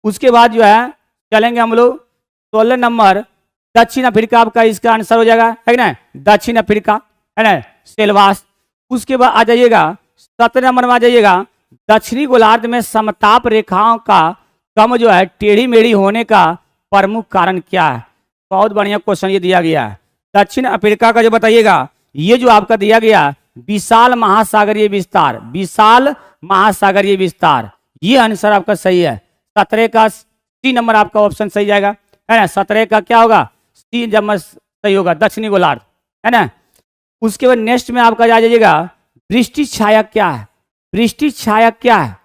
उसके बाद जो है चलेंगे हम लोग 16 नंबर, दक्षिण अफ्रीका आपका इसका आंसर हो जाएगा, है कि नहीं? दक्षिण अफ्रीका, है ना, सेल्वास। उसके बाद आ जाइएगा 17 नंबर में आ जाइएगा, दक्षिणी गोलार्ध में समताप रेखाओं का कम जो है टेढ़ी मेढ़ी होने का प्रमुख कारण क्या है? बहुत बढ़िया क्वेश्चन ये दिया गया है। दक्षिण अफ्रीका का जो बताइएगा, ये जो आपका दिया गया विशाल महासागरीय विस्तार, विशाल महासागरीय विस्तार, ये आंसर आपका सही है। 17 का सी नंबर आपका ऑप्शन सही जाएगा, है ना। 17 का क्या होगा? सी नंबर सही होगा, दक्षिणी गोलार्ध, है ना। उसके बाद नेक्स्ट में आपका जा जाइएगा, वृष्टि छाया क्या है? वृष्टि छाया क्या है?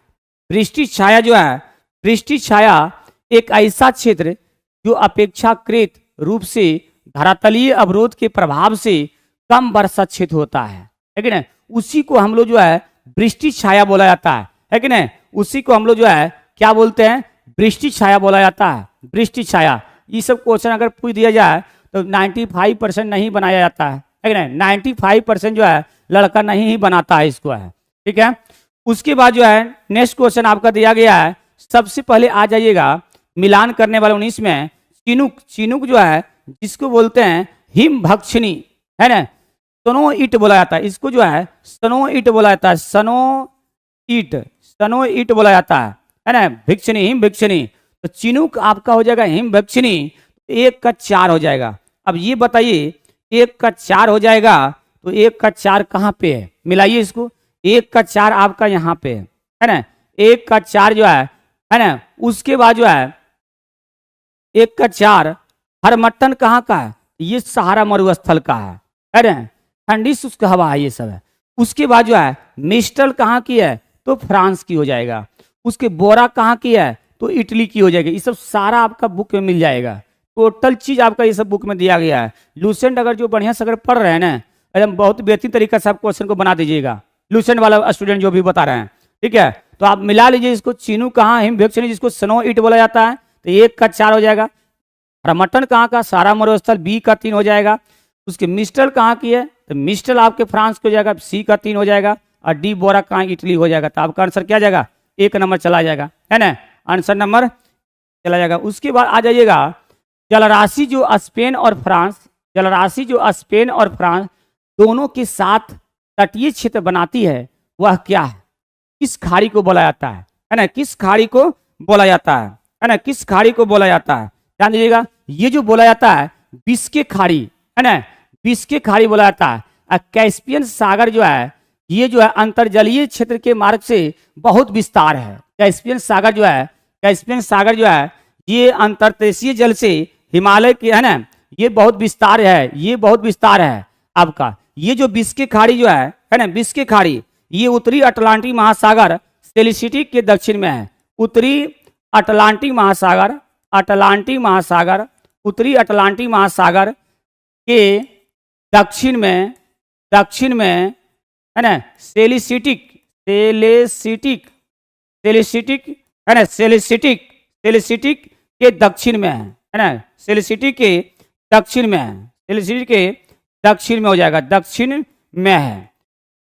वृष्टि छाया जो है, वृष्टि छाया एक ऐसा क्षेत्र जो अपेक्षाकृत रूप से धरातलीय अवरोध के प्रभाव से कम वर्षा क्षेत्र होता है कि नहीं? उसी को हम लोग जो है वृष्टि छाया बोला जाता है कि नहीं? उसी को हम लोग जो है क्या बोलते हैं? वृष्टि छाया बोला जाता है, वृष्टि छाया। ये सब क्वेश्चन अगर पूछ दिया जाए तो 95% नहीं बनाया जाता है कि नहीं? 95% जो है लड़का नहीं ही बनाता है इसको, है, ठीक है। उसके बाद जो है नेक्स्ट क्वेश्चन आपका दिया गया है, सबसे पहले आ जाइएगा मिलान करने वाले 19 में चिनुक, चिनुक जो है जिसको बोलते हैं हिम भक्षिणी, है ना, स्नो ईट बोला जाता है इसको, जो है स्नो ईट बोला जाता है, स्नो ईट, स्नो ईट बोला जाता है ना, भिक्षिणी, हिम भिक्षिणी। तो चिनुक आपका हो जाएगा हिम भिक्षिणी, 1 का 4 हो जाएगा। अब ये बताइए 1 का 4 हो जाएगा तो 1 का 4 कहाँ पे है? मिलाइए इसको, 1 का 4 आपका यहाँ पे है ना, 1 का 4 जो है ना। उसके बाद जो है 1 का 4 हरमट्टन कहाँ का है? ये सहारा मरुस्थल का है ना, ठंडी शुष्क हवा है ये सब है। उसके बाद जो है मिस्टल कहाँ की है? तो फ्रांस की हो जाएगा। उसके बोरा कहाँ की है? तो इटली की हो जाएगी। ये सब सारा आपका बुक में मिल जाएगा, टोटल चीज आपका ये सब बुक में दिया गया है। लूसेंट अगर जो बढ़िया से अगर पढ़ रहे हैं ना, एकदम बहुत बेहतरीन तरीका से आप क्वेश्चन को बना दीजिएगा, लूसेंट वाला स्टूडेंट जो भी बता रहे हैं, ठीक है। तो आप मिला लीजिए इसको, चीनू कहाँ, हिम भिक्षिणी जिसको स्नो ईट बोला जाता है, तो 1 का 4 हो जाएगा। हरमट्टन कहाँ का? सारा मरुस्थल, बी का 3 हो जाएगा। उसके मिस्टल कहाँ की है? तो मिस्टल आपके फ्रांस को हो जाएगा, सी का 3 हो जाएगा। और डी बोरा कहाँ? इटली हो जाएगा। तो आपका आंसर क्या जाएगा? 1 नंबर चला जाएगा, है ना, आंसर नंबर चला जाएगा। उसके बाद आ जाइएगा जलराशि जो स्पेन और फ्रांस, जलराशि जो स्पेन और फ्रांस दोनों के साथ तटीय क्षेत्र बनाती है वह क्या है? किस खाड़ी को बोला जाता है ना, किस खाड़ी को बोला जाता है ना, किस खाड़ी को बोला जाता है? ध्यान दीजिएगा, ये जो बोला जाता है बिस्के खाड़ी, है ना, बिस्के खाड़ी बोला जाता है। कैस्पियन सागर जो है ये जो है अंतर्जलीय क्षेत्र के मार्ग से बहुत विस्तार है। कैस्पियन सागर जो है, कैस्पियन सागर जो है ये अंतर्देशीय जल से हिमालय के, है ना, ये बहुत विस्तार है, ये बहुत विस्तार है आपका। ये जो बिस्के खाड़ी जो है ना, बिस्के खाड़ी ये उत्तरी अटलांटिक महासागर सेलिसिटिक के दक्षिण में है। उत्तरी अटलांटिक महासागर, अटलांटिक महासागर, उत्तरी अटलांटिक महासागर के दक्षिण में, दक्षिण में, है ना, सेलिसिटिक, सेलेसिटिक, सेलिसिटिक, है ना, सेलिसिटिक, सेलिसिटिक के दक्षिण में है ना, सेलिसिटिक के दक्षिण में है, सेलिसिटिक के दक्षिण में हो जाएगा, दक्षिण में है।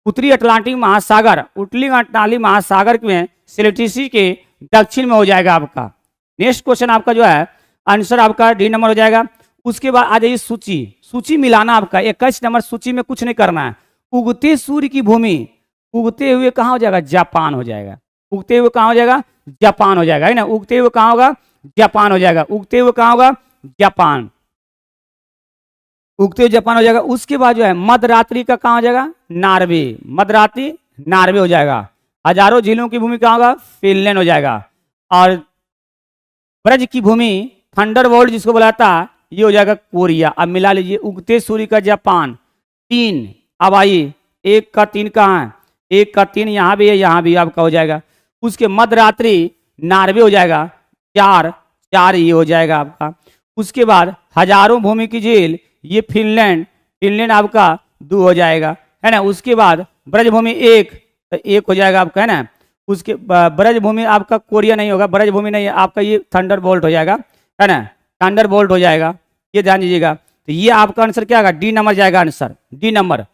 उत्तरी अटलांटिक महासागर, उत्तरी अटलांटिक महासागर में सेलिसिटिक के दक्षिण में हो जाएगा आपका। नेक्स्ट क्वेश्चन आपका जो है आंसर आपका डी नंबर हो जाएगा। उसके बाद आ जाइए सूची, सूची मिलाना आपका 21 नंबर। सूची में कुछ नहीं करना है। उगते सूर्य की भूमि, उगते हुए कहाँ हो जाएगा? जापान हो जाएगा। उगते हुए कहाँ हो जाएगा? जापान हो जाएगा, है ना। उगते हुए कहाँ होगा? जापान हो जाएगा। उगते हुए कहाँ होगा? जापान, उगते हुए जापान हो जाएगा। उसके बाद जो है मध्यरात्रि का कहाँ हो जाएगा? नॉर्वे, मध्यरात्रि नॉर्वे हो जाएगा। हजारों झीलों की भूमि कहाँ होगा? फिनलैंड हो जाएगा। और ब्रज की भूमि थंडरबोल्ट जिसको बुलाता है ये हो जाएगा कोरिया। अब मिला लीजिए, उगते सूर्य का जापान 3, अब आइए 1 का 3 कहाँ है? 1 का 3 यहाँ भी है, यहाँ भी आपका हो जाएगा। उसके मध्यरात्रि नॉर्वे हो जाएगा, 4 ये हो जाएगा आपका। उसके बाद हजारों भूमि की झील ये फिनलैंड, फिनलैंड आपका 2 हो जाएगा, है ना। उसके बाद ब्रजभूमि 1, तो 1 हो जाएगा आपका, है ना। उसके ब्रजभूमि आपका कोरिया नहीं होगा, ब्रजभूमि नहीं है आपका, ये थंडरबोल्ट हो जाएगा, है ना, थंडरबोल्ट हो जाएगा। ये ध्यान दीजिएगा। तो ये आपका आंसर क्या होगा? डी नंबर जाएगा आंसर, डी नंबर,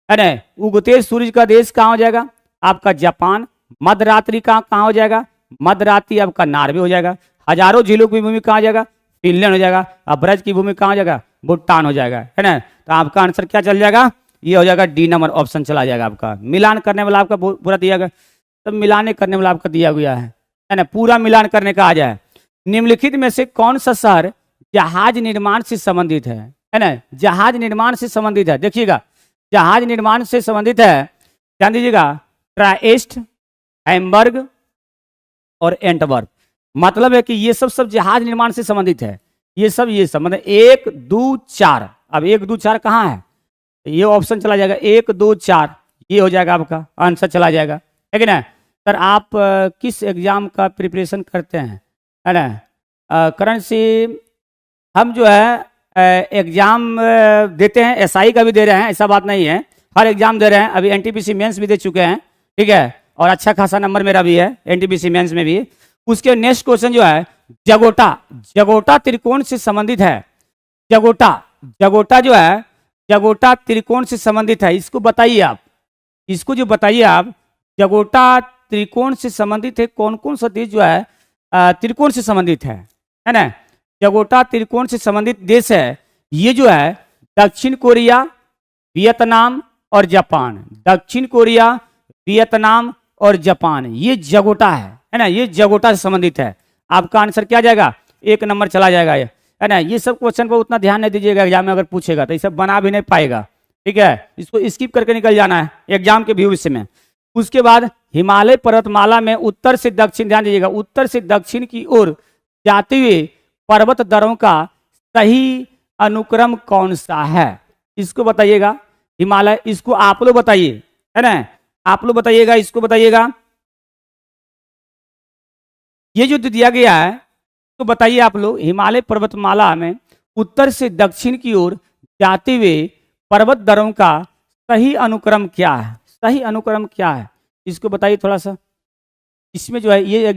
है ना। उगते सूरज का देश कहाँ हो जाएगा? आपका जापान। मध्यरात्रि कहाँ हो जाएगा? मध्यरात्रि आपका नॉर्वे हो जाएगा। हजारों झीलों की भूमि कहाँ हो जाएगा? फिनलैंड हो जाएगा। अब ब्रज की भूमि कहाँ हो जाएगा? भूटान हो जाएगा, है ना। तो आपका आंसर क्या चल जाएगा? ये हो जाएगा डी नंबर ऑप्शन चला जाएगा आपका। मिलान करने वाला आपका पूरा दिया गया, तब मिलाने करने वाला आपका दिया गया है ना। पूरा मिलान करने का आ जाए। निम्नलिखित में से कौन सा शहर जहाज निर्माण से संबंधित है ना? जहाज निर्माण से संबंधित है, देखिएगा, जहाज निर्माण से संबंधित है, ध्यान दीजिएगा। ट्राएस्ट, हैम्बर्ग और एंटवर्प। मतलब है कि ये सब जहाज निर्माण से संबंधित है। ये सब मतलब 1, 2, 4। अब 1, 2, 4 कहाँ है? ये ऑप्शन चला जाएगा 1, 2, 4, ये हो जाएगा आपका आंसर चला जाएगा, है कि ना। सर आप किस एग्जाम का प्रिपरेशन करते हैं, है ना? करंट से हम जो है एग्जाम देते हैं, एसआई का भी दे रहे हैं, ऐसा बात नहीं है, हर एग्जाम दे रहे हैं। अभी एनटीपीसी मेंस भी दे चुके हैं, ठीक है, और अच्छा खासा नंबर मेरा भी है एनटीपीसी मेंस में भी। उसके नेक्स्ट क्वेश्चन जो है जगोटा, जगोटा त्रिकोण से संबंधित है। जगोटा, जगोटा जो है जगोटा त्रिकोण से संबंधित है, इसको बताइए आप, इसको जो बताइए आप, जगोटा त्रिकोण से संबंधित है। कौन कौन सा देश जो है त्रिकोण से संबंधित है ना? जगोटा त्रिकोण से संबंधित देश है ये जो है दक्षिण कोरिया, वियतनाम और जापान। दक्षिण कोरिया, वियतनाम और जापान, ये जगोटा है ना, ये जगोटा से संबंधित है। आपका आंसर क्या जाएगा? 1 नंबर चला जाएगा, ये है ना। ये सब क्वेश्चन पर उतना ध्यान नहीं दीजिएगा, एग्जाम में अगर पूछेगा तो ये सब बना भी नहीं पाएगा, ठीक है, इसको स्किप करके निकल जाना है एग्जाम के भविष्य में। उसके बाद हिमालय पर्वतमाला में उत्तर से दक्षिण, ध्यान दीजिएगा, उत्तर से दक्षिण की ओर जाते हुए पर्वत दरों का सही अनुक्रम कौन सा है? इसको बताइएगा। हिमालय, इसको आप लोग बताइए, है ना, आप लोग बताइएगा, इसको बताइएगा। ये जो दिया गया है तो बताइए आप लोग, हिमालय पर्वतमाला में उत्तर से दक्षिण की ओर जाते हुए पर्वत दरों का सही अनुक्रम क्या है? सही अनुक्रम क्या है, इसको बताइए थोड़ा सा। इसमें जो है ये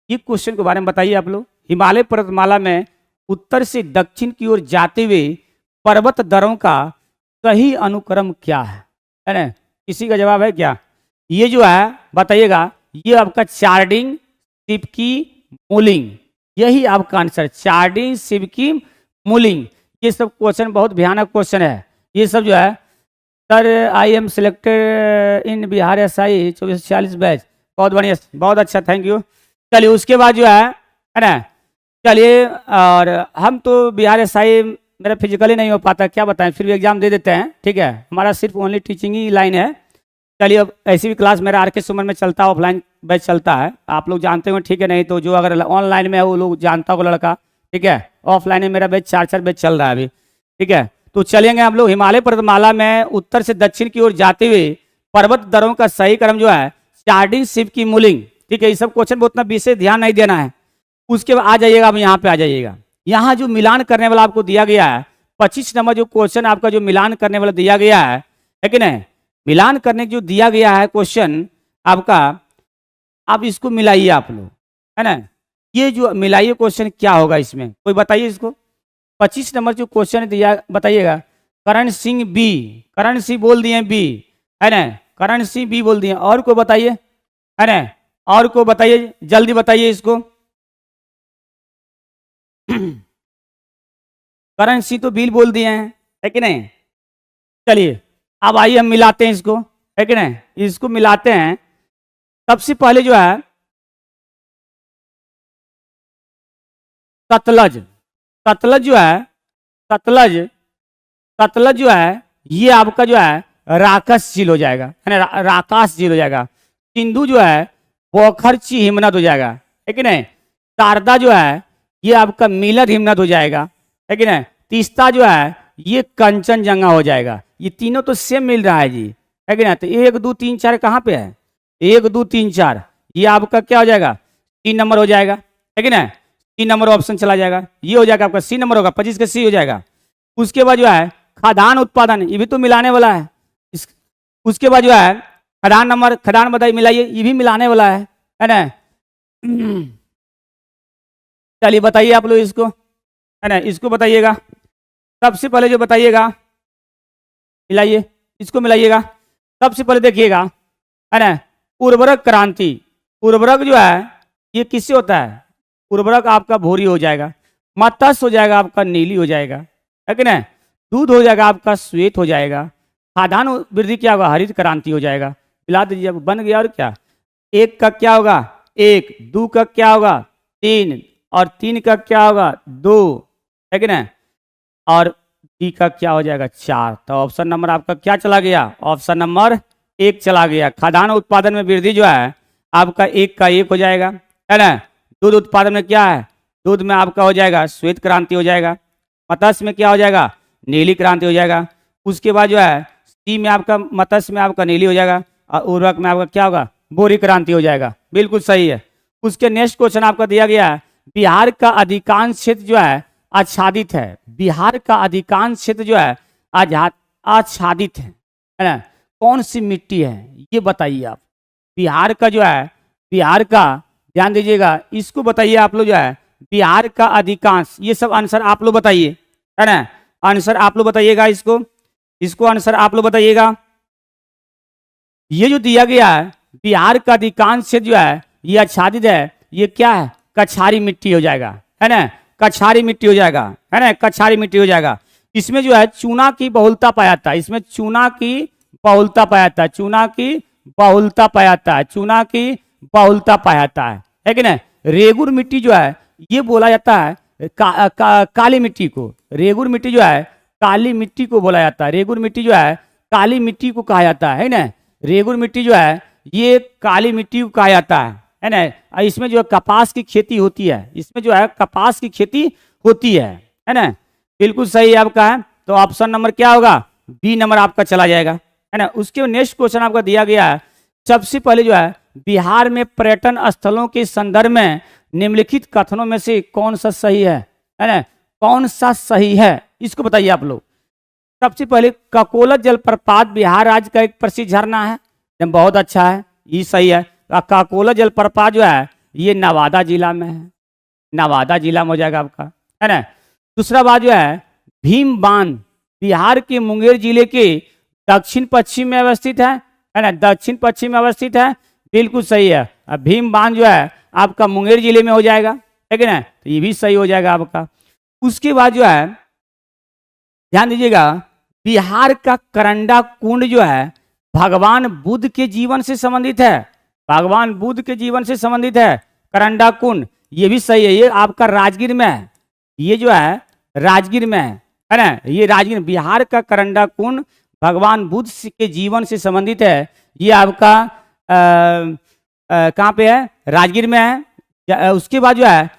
क्वेश्चन के बारे में बताइए आप लोग। हिमालय पर्वतमाला में उत्तर से दक्षिण की ओर जाते हुए पर्वत दरों का सही अनुक्रम क्या है ना? किसी का जवाब है क्या? ये जो है बताइएगा, ये आपका चार्डिंग शिप की मूलिंग, यही आपका आंसर, चार्डिन शिप की मूलिंग। ये सब क्वेश्चन बहुत भयानक क्वेश्चन है, ये सब जो है। Sir I am selected in Bihar SI 2440 batch, बहुत बढ़िया, बहुत अच्छा, थैंक यू। चलिए उसके बाद जो है ना, चलिए, और हम तो बिहार SI मेरा फिजिकली नहीं हो पाता, क्या बताएं, फिर भी एग्जाम दे देते हैं, ठीक है, हमारा सिर्फ ओनली टीचिंग ही लाइन है। चलिए, अब ऐसी भी क्लास मेरा RK सुमन में चलता है, ऑफलाइन बैच चलता है, आप लोग जानते हो, ठीक है, नहीं तो जो अगर ऑनलाइन में है वो लोग जानता होगा लड़का, ठीक है। ऑफलाइन में मेरा बैच 4 बैच चल रहा है अभी, ठीक है। तो चलेंगे हम लोग हिमालय पर्वतमाला में उत्तर से दक्षिण की ओर जाते हुए पर्वत दरों का सही क्रम जो है, चार्डिन शिप की मूलिंग, ठीक है। ये सब क्वेश्चन बहुत उतना विशेष ध्यान नहीं देना है। उसके बाद आ जाइएगा, अब यहाँ पे आ जाइएगा, यहाँ जो मिलान करने वाला आपको दिया गया है 25 नंबर जो क्वेश्चन आपका जो मिलान करने वाला दिया गया है कि नहीं, मिलान करने जो दिया गया है क्वेश्चन आपका, आप इसको मिलाइए आप लोग, है ना। ये जो मिलाइए क्वेश्चन क्या होगा इसमें, कोई बताइए इसको। 25 नंबर जो क्वेश्चन दिया बताइएगा। करण सिंह बी, करण सिंह बोल दिए बी, है ना, करण सिंह बी बोल दिए, और को बताइए, है ना, और को बताइए, जल्दी बताइए इसको। करण सिंह तो बिल बोल दिए हैं, है कि नहीं। चलिए अब आइए हम मिलाते हैं इसको, है कि नहीं, इसको मिलाते हैं। सबसे पहले जो है सतलज, सतलज जो है, सतलज, सतलज जो है ये आपका जो है राकस झील हो जाएगा, है ना, राकास झील हो जाएगा। सिंधु जो है पोखरची हिमनद हो जाएगा, है कि नहीं। शारदा जो है ये आपका मिलद हिमनद हो जाएगा, है कि नहीं। तीस्ता जो है ये कंचनजंगा हो जाएगा। ये तीनों तो सेम मिल रहा है जी, है कि नहीं। तो 1 2 3 4 कहाँ पे है, 1 2 3 4, ये आपका क्या हो जाएगा, 3 नंबर हो जाएगा, है कि नहीं। 3 नंबर ऑप्शन चला जाएगा, ये हो जाएगा आपका C नंबर होगा, 25 का C हो जाएगा। उसके बाद जो है खाद्यान्न उत्पादन, ये भी तो मिलाने वाला है। उसके बाद जो है खदान नंबर, खदान बताइए मिलाइए, ये भी मिलाने वाला है ना। चलिए बताइए आप लोग इसको, है ना, इसको बताइएगा। सबसे पहले जो बताइएगा मिलाइए, इसको मिलाइएगा। सबसे पहले देखिएगा, है ना, उर्वरक क्रांति, उर्वरक जो है ये किससे होता है, उर्वरक आपका भूरी हो जाएगा, मत्स्य हो जाएगा आपका नीली हो जाएगा, है कि नहीं। दूध हो जाएगा आपका श्वेत हो जाएगा। खाद्यान्न वृद्धि क्या होगा, हरित क्रांति हो जाएगा। मिला दीजिए, बन गया। और क्या, 1 का क्या होगा 1, 2 का क्या होगा 3, और 3 का क्या होगा 2, है कि नहीं। और डी का क्या हो जाएगा 4। तो ऑप्शन नंबर आपका क्या चला गया, ऑप्शन नंबर 1 चला गया। खाद्यान्न उत्पादन में वृद्धि जो है आपका 1 का 1 हो जाएगा, है ना। दूध उत्पादन में क्या है, दूध में आपका हो जाएगा श्वेत क्रांति हो जाएगा। मत्स्य में क्या हो जाएगा, नीली क्रांति हो जाएगा। उसके बाद जो है सी में आपका, मत्स्य में आपका नीली हो जाएगा, और उर्वरक में आपका क्या होगा, बोरी क्रांति हो जाएगा। बिल्कुल सही है। उसके नेक्स्ट क्वेश्चन आपका दिया गया है, बिहार का अधिकांश क्षेत्र जो है आच्छादित है। बिहार का अधिकांश क्षेत्र जो है आच्छादित है ना। कौन सी मिट्टी है ये बताइए आप। बिहार का जो है, बिहार का ध्यान दीजिएगा, इसको बताइए आप लोग जो है, बिहार का अधिकांश, ये सब आंसर आप लोग बताइए, है ना, आंसर आप लोग बताइएगा। इसको इसको आंसर आप लोग बताइएगा। ये जो दिया गया है बिहार का अधिकांश क्षेत्र जो है ये आच्छादित है, ये क्या है, कछारी मिट्टी हो जाएगा, है ना, कछारी मिट्टी हो जाएगा, है ना, कछारी मिट्टी हो जाएगा। इसमें जो है चूना की बहुलता पाया जाता है, इसमें चूना की बहुलता पाया जाता है, चूना की बहुलता पाया जाता है, चूना की बहुलता पाया जाता है कि नहीं। रेगुर मिट्टी जो है ये बोला जाता है काली मिट्टी को, रेगुर मिट्टी जो है काली मिट्टी को बोला जाता है, रेगुर मिट्टी जो है काली मिट्टी को कहा जाता है ना। रेगुर मिट्टी जो है ये काली मिट्टी को कहा जाता है ना। इसमें जो है कपास की खेती होती है, इसमें जो है कपास की खेती होती है ना। बिल्कुल सही आपका है। तो ऑप्शन नंबर क्या होगा, बी नंबर आपका चला जाएगा, है ना। उसके नेक्स्ट क्वेश्चन आपका दिया गया है, सबसे पहले जो है बिहार में पर्यटन स्थलों के संदर्भ में निम्नलिखित कथनों में से कौन सा सही है ना, कौन सा सही है, इसको बताइए आप लोग। सबसे पहले ककोलत जलप्रपात बिहार राज्य का एक प्रसिद्ध झरना है, बहुत अच्छा है, ये सही है। ककोलत जलप्रपात जो है ये नवादा जिला में है, नवादा जिला में हो जाएगा आपका, है ना। दूसरा बात जो है भीम बांध बिहार के मुंगेर जिले के दक्षिण पश्चिम में अवस्थित है ना, दक्षिण पश्चिम में अवस्थित है, बिल्कुल सही है। भीम बांध जो है आपका मुंगेर जिले में हो जाएगा, है कि ना, तो ये भी सही हो जाएगा आपका। उसके बाद जो है ध्यान दीजिएगा, बिहार का करंडा कुंड जो है भगवान बुद्ध के जीवन से संबंधित है, भगवान बुद्ध के जीवन से संबंधित है करंडा कुंड, ये भी सही है। ये आपका राजगीर में है, ये जो है राजगीर में है ना, ये राजगीर, बिहार का करंडा कुंड भगवान बुद्ध के जीवन से संबंधित है। ये आपका कहाँ पे है, राजगीर में है। उसके बाद जो है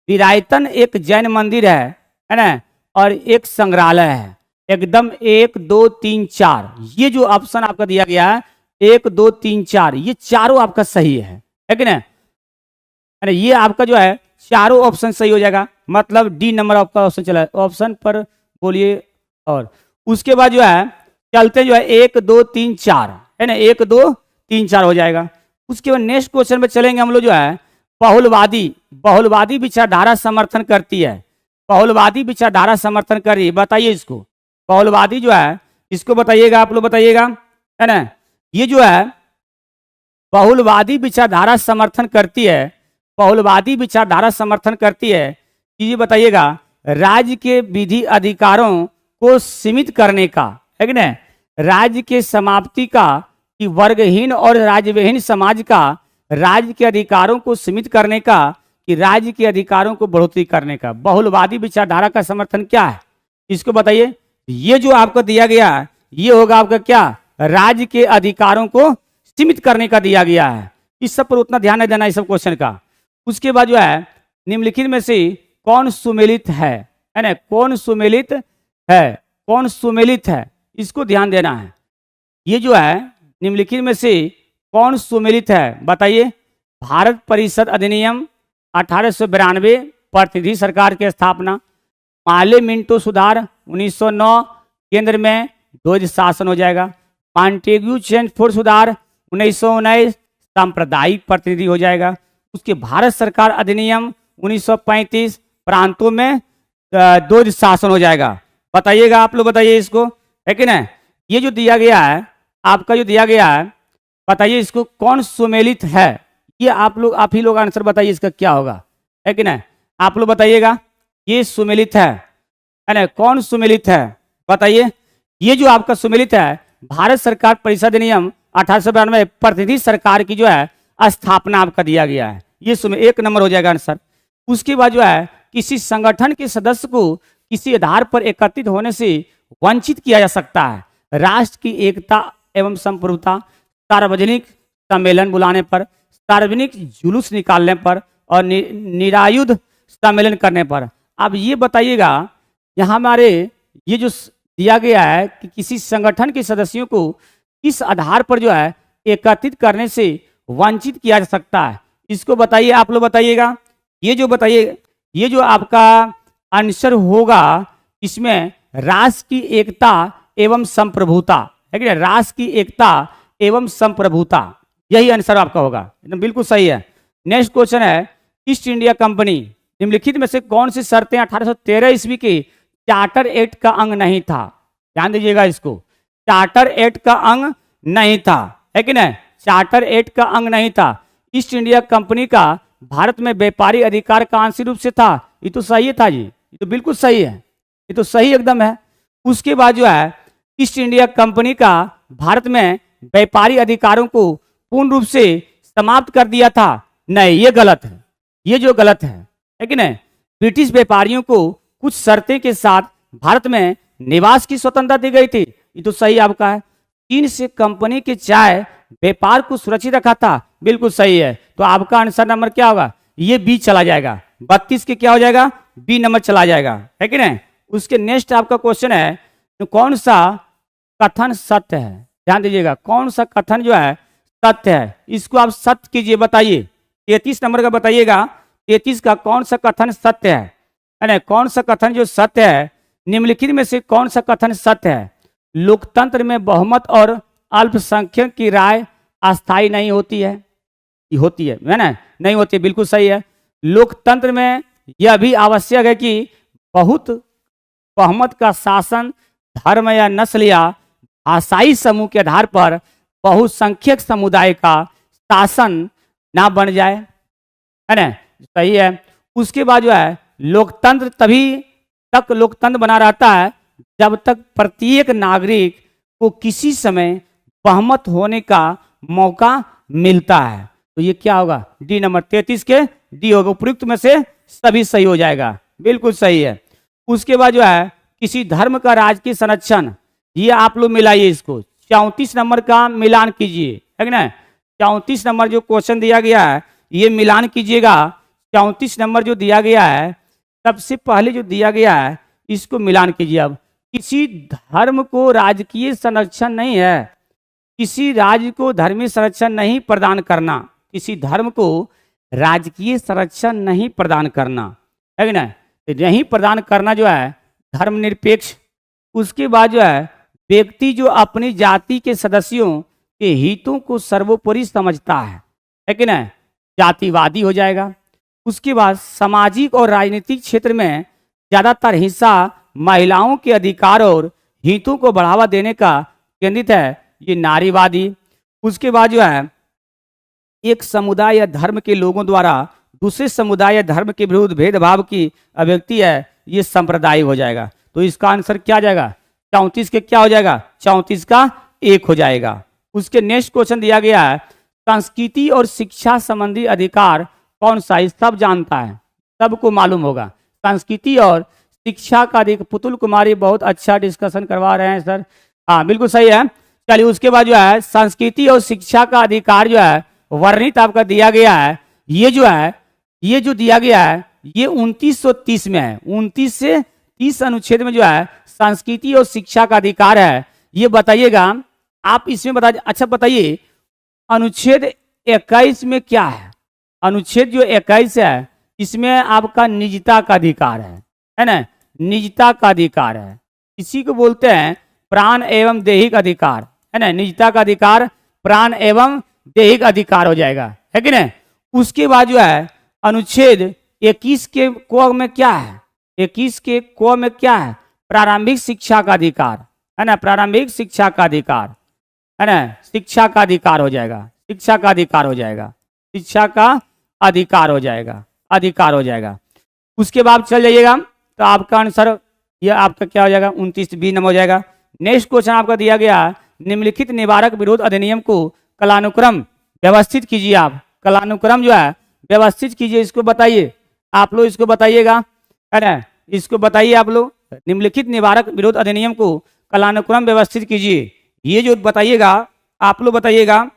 विरायतन एक जैन मंदिर है ना, और एक संग्रहालय है। एकदम 1 2 3 4 ये जो ऑप्शन आपका दिया गया है 1 2 3 4 ये चारों आपका सही है कि ना, अरे ये आपका जो है चारों ऑप्शन सही हो जाएगा, मतलब डी नंबर आपका ऑप्शन चला ऑप्शन पर बोलिए। और उसके बाद जो है चलते जो है 1 2 3 4 है ना, 1 2 3 4 हो जाएगा। उसके बाद नेक्स्ट क्वेश्चन में चलेंगे हम लोग, जो है बहुलवादी विचारधारा समर्थन करती है, बहुलवादी विचारधारा समर्थन कर रही है, बताइए इसको। बहुलवादी जो है इसको बताइएगा, आप लोग बताइएगा, है ना। ये जो है बहुलवादी विचारधारा समर्थन करती है, बहुलवादी विचारधारा समर्थन करती है कि ये बताइएगा राज्य के विधि अधिकारों को सीमित करने का, है कि ना, राज्य के समाप्ति का, कि वर्गहीन और राज्यविहीन समाज का, राज्य के अधिकारों को सीमित करने का, कि राज्य के अधिकारों को बढ़ोतरी करने का। बहुलवादी विचारधारा का समर्थन क्या है, इसको बताइए। ये जो आपको दिया गया है ये होगा आपका क्या, राज्य के अधिकारों को सीमित करने का दिया गया है। इस सब पर उतना ध्यान नहीं देना इस सब क्वेश्चन का। उसके बाद जो है निम्नलिखित में से कौन सुमेलित है ना, कौन सुमेलित है, कौन सुमेलित है, इसको ध्यान देना है। ये जो है निम्नलिखित में से कौन सुमेलित है, बताइए। भारत परिषद अधिनियम 1892, प्रतिनिधि सरकार की स्थापना, पार्लियामेंटो सुधार 1909, केंद्र में द्वैध शासन हो जाएगा, मॉन्टेग्यू चेम्सफोर्ड सुधार 1919, सांप्रदायिक प्रतिनिधि हो जाएगा। उसके भारत सरकार अधिनियम 1935, प्रांतों में द्वैध शासन हो जाएगा। बताइएगा आप लोग, बताइए इसको, है कि ना। ये जो दिया गया है आपका, जो दिया गया है, बताइए इसको कौन सुमेलित है, ये आप ही लोग आंसर बताइए इसका क्या होगा, है कि ना। आप लोग बताइएगा ये सुमेलित है ना, कौन सुमेलित है बताइए। ये जो आपका सुमेलित है भारत सरकार परिषद अधिनियम 1892, प्रतिनिधि सरकार की जो है स्थापना आपका दिया गया है, ये 1 नंबर हो जाएगा आंसर। उसके बाद जो है किसी संगठन के सदस्य को किसी आधार पर एकत्रित होने से वंचित किया जा सकता है, राष्ट्र की एकता एवं संप्रभुता, सार्वजनिक सम्मेलन बुलाने पर, सार्वजनिक जुलूस निकालने पर, और निरायुध सम्मेलन करने पर। अब ये बताइएगा यहाँ हमारे ये जो दिया गया है कि किसी संगठन के सदस्यों को इस आधार पर जो है एकत्रित करने से वंचित किया जा सकता है, इसको बताइए, आप लोग बताइएगा। ये जो बताइए, ये जो आपका आंसर होगा इसमें राष्ट्र की एकता एवं संप्रभुता, है कि राष्ट्र की एकता एवं संप्रभुता, यही आंसर आपका होगा, एकदम बिल्कुल सही है। नेक्स्ट क्वेश्चन है, ईस्ट इंडिया कंपनी निम्नलिखित में से कौन सी शर्तें 1813 ईस्वी के चार्टर एक्ट का अंग नहीं था, ध्यान दीजिएगा इसको, चार्टर एक्ट का अंग नहीं था, है कि नहीं, चार्टर एक्ट का अंग नहीं था। ईस्ट इंडिया कंपनी का भारत में व्यापारी अधिकार का आंशिक रूप से था, ये तो सही था जी, ये तो बिल्कुल सही है, ये तो सही एकदम है। उसके बाद जो है ईस्ट इंडिया कंपनी का भारत में व्यापारी अधिकारों को पूर्ण रूप से समाप्त कर दिया था, नहीं ये गलत है, ये जो गलत है कि नहीं। ब्रिटिश व्यापारियों को कुछ शर्तें के साथ भारत में निवास की स्वतंत्रता दी गई थी, ये तो सही आपका है। चीन से कंपनी के चाय व्यापार को सुरक्षित रखा था, बिल्कुल सही है। तो आपका आंसर नंबर क्या होगा, ये बी चला जाएगा, 32 के क्या हो जाएगा, बी नंबर चला जाएगा, है कि नहीं। उसके नेक्स्ट आपका क्वेश्चन है, तो कौन सा कथन सत्य है, ध्यान दीजिएगा, कौन सा कथन जो है सत्य है, इसको आप सत्य कीजिए, बताइए। 33 नंबर का बताइएगा, 33 का कौन सा कथन सत्य है ना, कौन सा कथन जो सत्य है, निम्नलिखित में से कौन सा कथन सत्य है। लोकतंत्र में बहुमत और अल्पसंख्यक की राय अस्थायी नहीं होती है, होती है ना, नहीं होती है, बिल्कुल सही है। लोकतंत्र में यह भी आवश्यक है कि बहुत बहुमत का शासन धर्म या नस्ल या भाषाई समूह के आधार पर बहुसंख्यक समुदाय का शासन ना बन जाए, है ना, सही है। उसके बाद जो है लोकतंत्र तभी तक लोकतंत्र बना रहता है जब तक प्रत्येक नागरिक को किसी समय बहुमत होने का मौका मिलता है। तो ये क्या होगा, डी नंबर 33 के डी होगा। उपयुक्त में से सभी सही हो जाएगा, बिल्कुल सही है। उसके बाद जो है किसी धर्म का राजकीय संरक्षण, ये आप लोग मिलाइए इसको, 34 नंबर का मिलान कीजिए, है ना। 34 नंबर जो क्वेश्चन दिया गया है ये मिलान कीजिएगा। 34 नंबर जो दिया गया है, सबसे पहले जो दिया गया है इसको मिलान कीजिए। अब किसी धर्म को राजकीय संरक्षण नहीं है, किसी राज्य को धर्मीय संरक्षण नहीं प्रदान करना, किसी धर्म को राजकीय संरक्षण नहीं प्रदान करना, है ना, नहीं प्रदान करना जो है धर्मनिरपेक्ष। उसके बाद जो है व्यक्ति जो अपनी जाति के सदस्यों के हितों को सर्वोपरि समझता है कि ना, जातिवादी हो जाएगा। उसके बाद सामाजिक और राजनीतिक क्षेत्र में ज़्यादातर हिस्सा महिलाओं के अधिकार और हितों को बढ़ावा देने का केंद्रित है, ये नारीवादी। उसके बाद जो है एक समुदाय या धर्म के लोगों द्वारा दूसरे समुदाय या धर्म के विरुद्ध भेदभाव की अभिव्यक्ति है, ये सांप्रदायिक हो जाएगा। तो इसका आंसर क्या आ जाएगा, 34 के क्या हो जाएगा, 34 का 1 हो जाएगा। उसके नेक्स्ट क्वेश्चन दिया गया है संस्कृति और शिक्षा संबंधी अधिकार कौन सा है, सब जानता है, सबको मालूम होगा। संस्कृति और शिक्षा का अधिकार, पुतुल कुमारी बहुत अच्छा डिस्कशन करवा रहे हैं सर, हाँ बिल्कुल सही है। चलिए उसके बाद जो है संस्कृति और शिक्षा का अधिकार जो है वर्णित आपका दिया गया है, ये जो है ये जो दिया गया है ये 2930 में है, 29 से 30 अनुच्छेद में जो है संस्कृति और शिक्षा का अधिकार है। ये बताइएगा आप, इसमें बता, अच्छा बताइए अनुच्छेद 21 में क्या है। अनुच्छेद जो 21 है इसमें आपका निजता का अधिकार है ना, निजता का अधिकार है, इसी को बोलते हैं प्राण एवं दैहिक अधिकार, है ना, निजता का अधिकार प्राण एवं दैहिक अधिकार हो जाएगा, है कि नहीं। उसके बाद जो है अनुच्छेद 21 के क में क्या है, 21 के क में क्या है, प्रारंभिक शिक्षा का अधिकार, है ना, प्रारंभिक शिक्षा का अधिकार, है ना, शिक्षा का अधिकार हो जाएगा, शिक्षा का अधिकार हो जाएगा, शिक्षा का अधिकार हो जाएगा, अधिकार हो जाएगा। उसके बाद चल जाइएगा तो आपका आंसर यह आपका क्या हो जाएगा, 29 बी नंबर हो जाएगा। नेक्स्ट क्वेश्चन आपका दिया गया निम्नलिखित निवारक विरोध अधिनियम को कालानुक्रम व्यवस्थित कीजिए। आप कालानुक्रम जो है व्यवस्थित कीजिए, इसको बताइए आप लोग, इसको बताइएगा, है ना, इसको बताइए आप लोग। निम्नलिखित निवारक विरोध अधिनियम को कालानुक्रम व्यवस्थित कीजिए, ये जो बताइएगा आप लोग बताइएगा,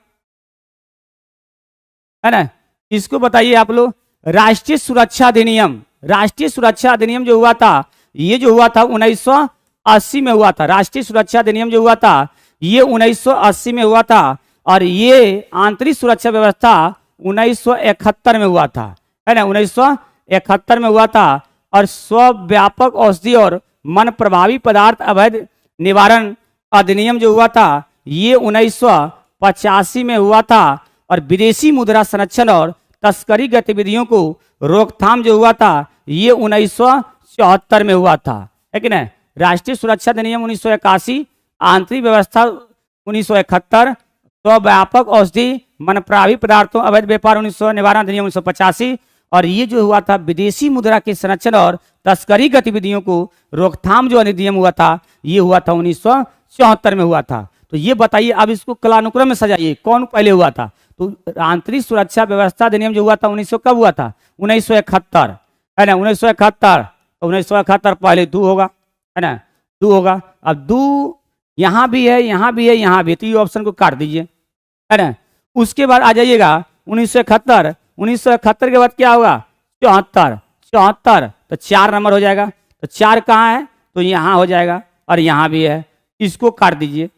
है ना, इसको बताइए आप लोग। राष्ट्रीय सुरक्षा अधिनियम, राष्ट्रीय सुरक्षा अधिनियम जो हुआ था ये जो हुआ था 1980 में हुआ था। राष्ट्रीय सुरक्षा अधिनियम जो हुआ था ये 1980 में हुआ था और ये आंतरिक सुरक्षा व्यवस्था 1971 में हुआ था, है ना, 1971 में हुआ था। और स्वव्यापक औषधि और मन प्रभावी पदार्थ अवैध निवारण अधिनियम जो हुआ था ये 1985 में हुआ था। और विदेशी मुद्रा संरक्षण और तस्करी गतिविधियों को रोकथाम जो हुआ था ये 1974 में हुआ था, है कि नहीं। राष्ट्रीय सुरक्षा अधिनियम 1981, आंतरिक व्यवस्था 1971, स्वव्यापक औषधि मन प्रभावी पदार्थों अवैध व्यापार 1900 निवारण अधिनियम 1985, और ये जो हुआ था विदेशी मुद्रा के संरक्षण और तस्करी गतिविधियों को रोकथाम जो अधिनियम हुआ था ये हुआ था 1974 में हुआ था। तो ये बताइए अब इसको कालानुक्रम में सजाइए, कौन पहले हुआ था। तो आंतरिक सुरक्षा व्यवस्था अधिनियम जो हुआ था 1900 कब हुआ था, 1971, है ना, 1971, 1971 पहले 2 होगा, है ना, 2 होगा। अब 2 यहाँ भी है, यहाँ भी है, यहाँ भी है, तो ये ऑप्शन को काट दीजिए, है ना। उसके बाद आ जाइएगा 1971, 1971 के बाद क्या होगा, 74, 74 तो 4 नंबर हो जाएगा। तो 4 कहाँ है, तो यहाँ हो जाएगा और यहाँ भी है, इसको काट दीजिए।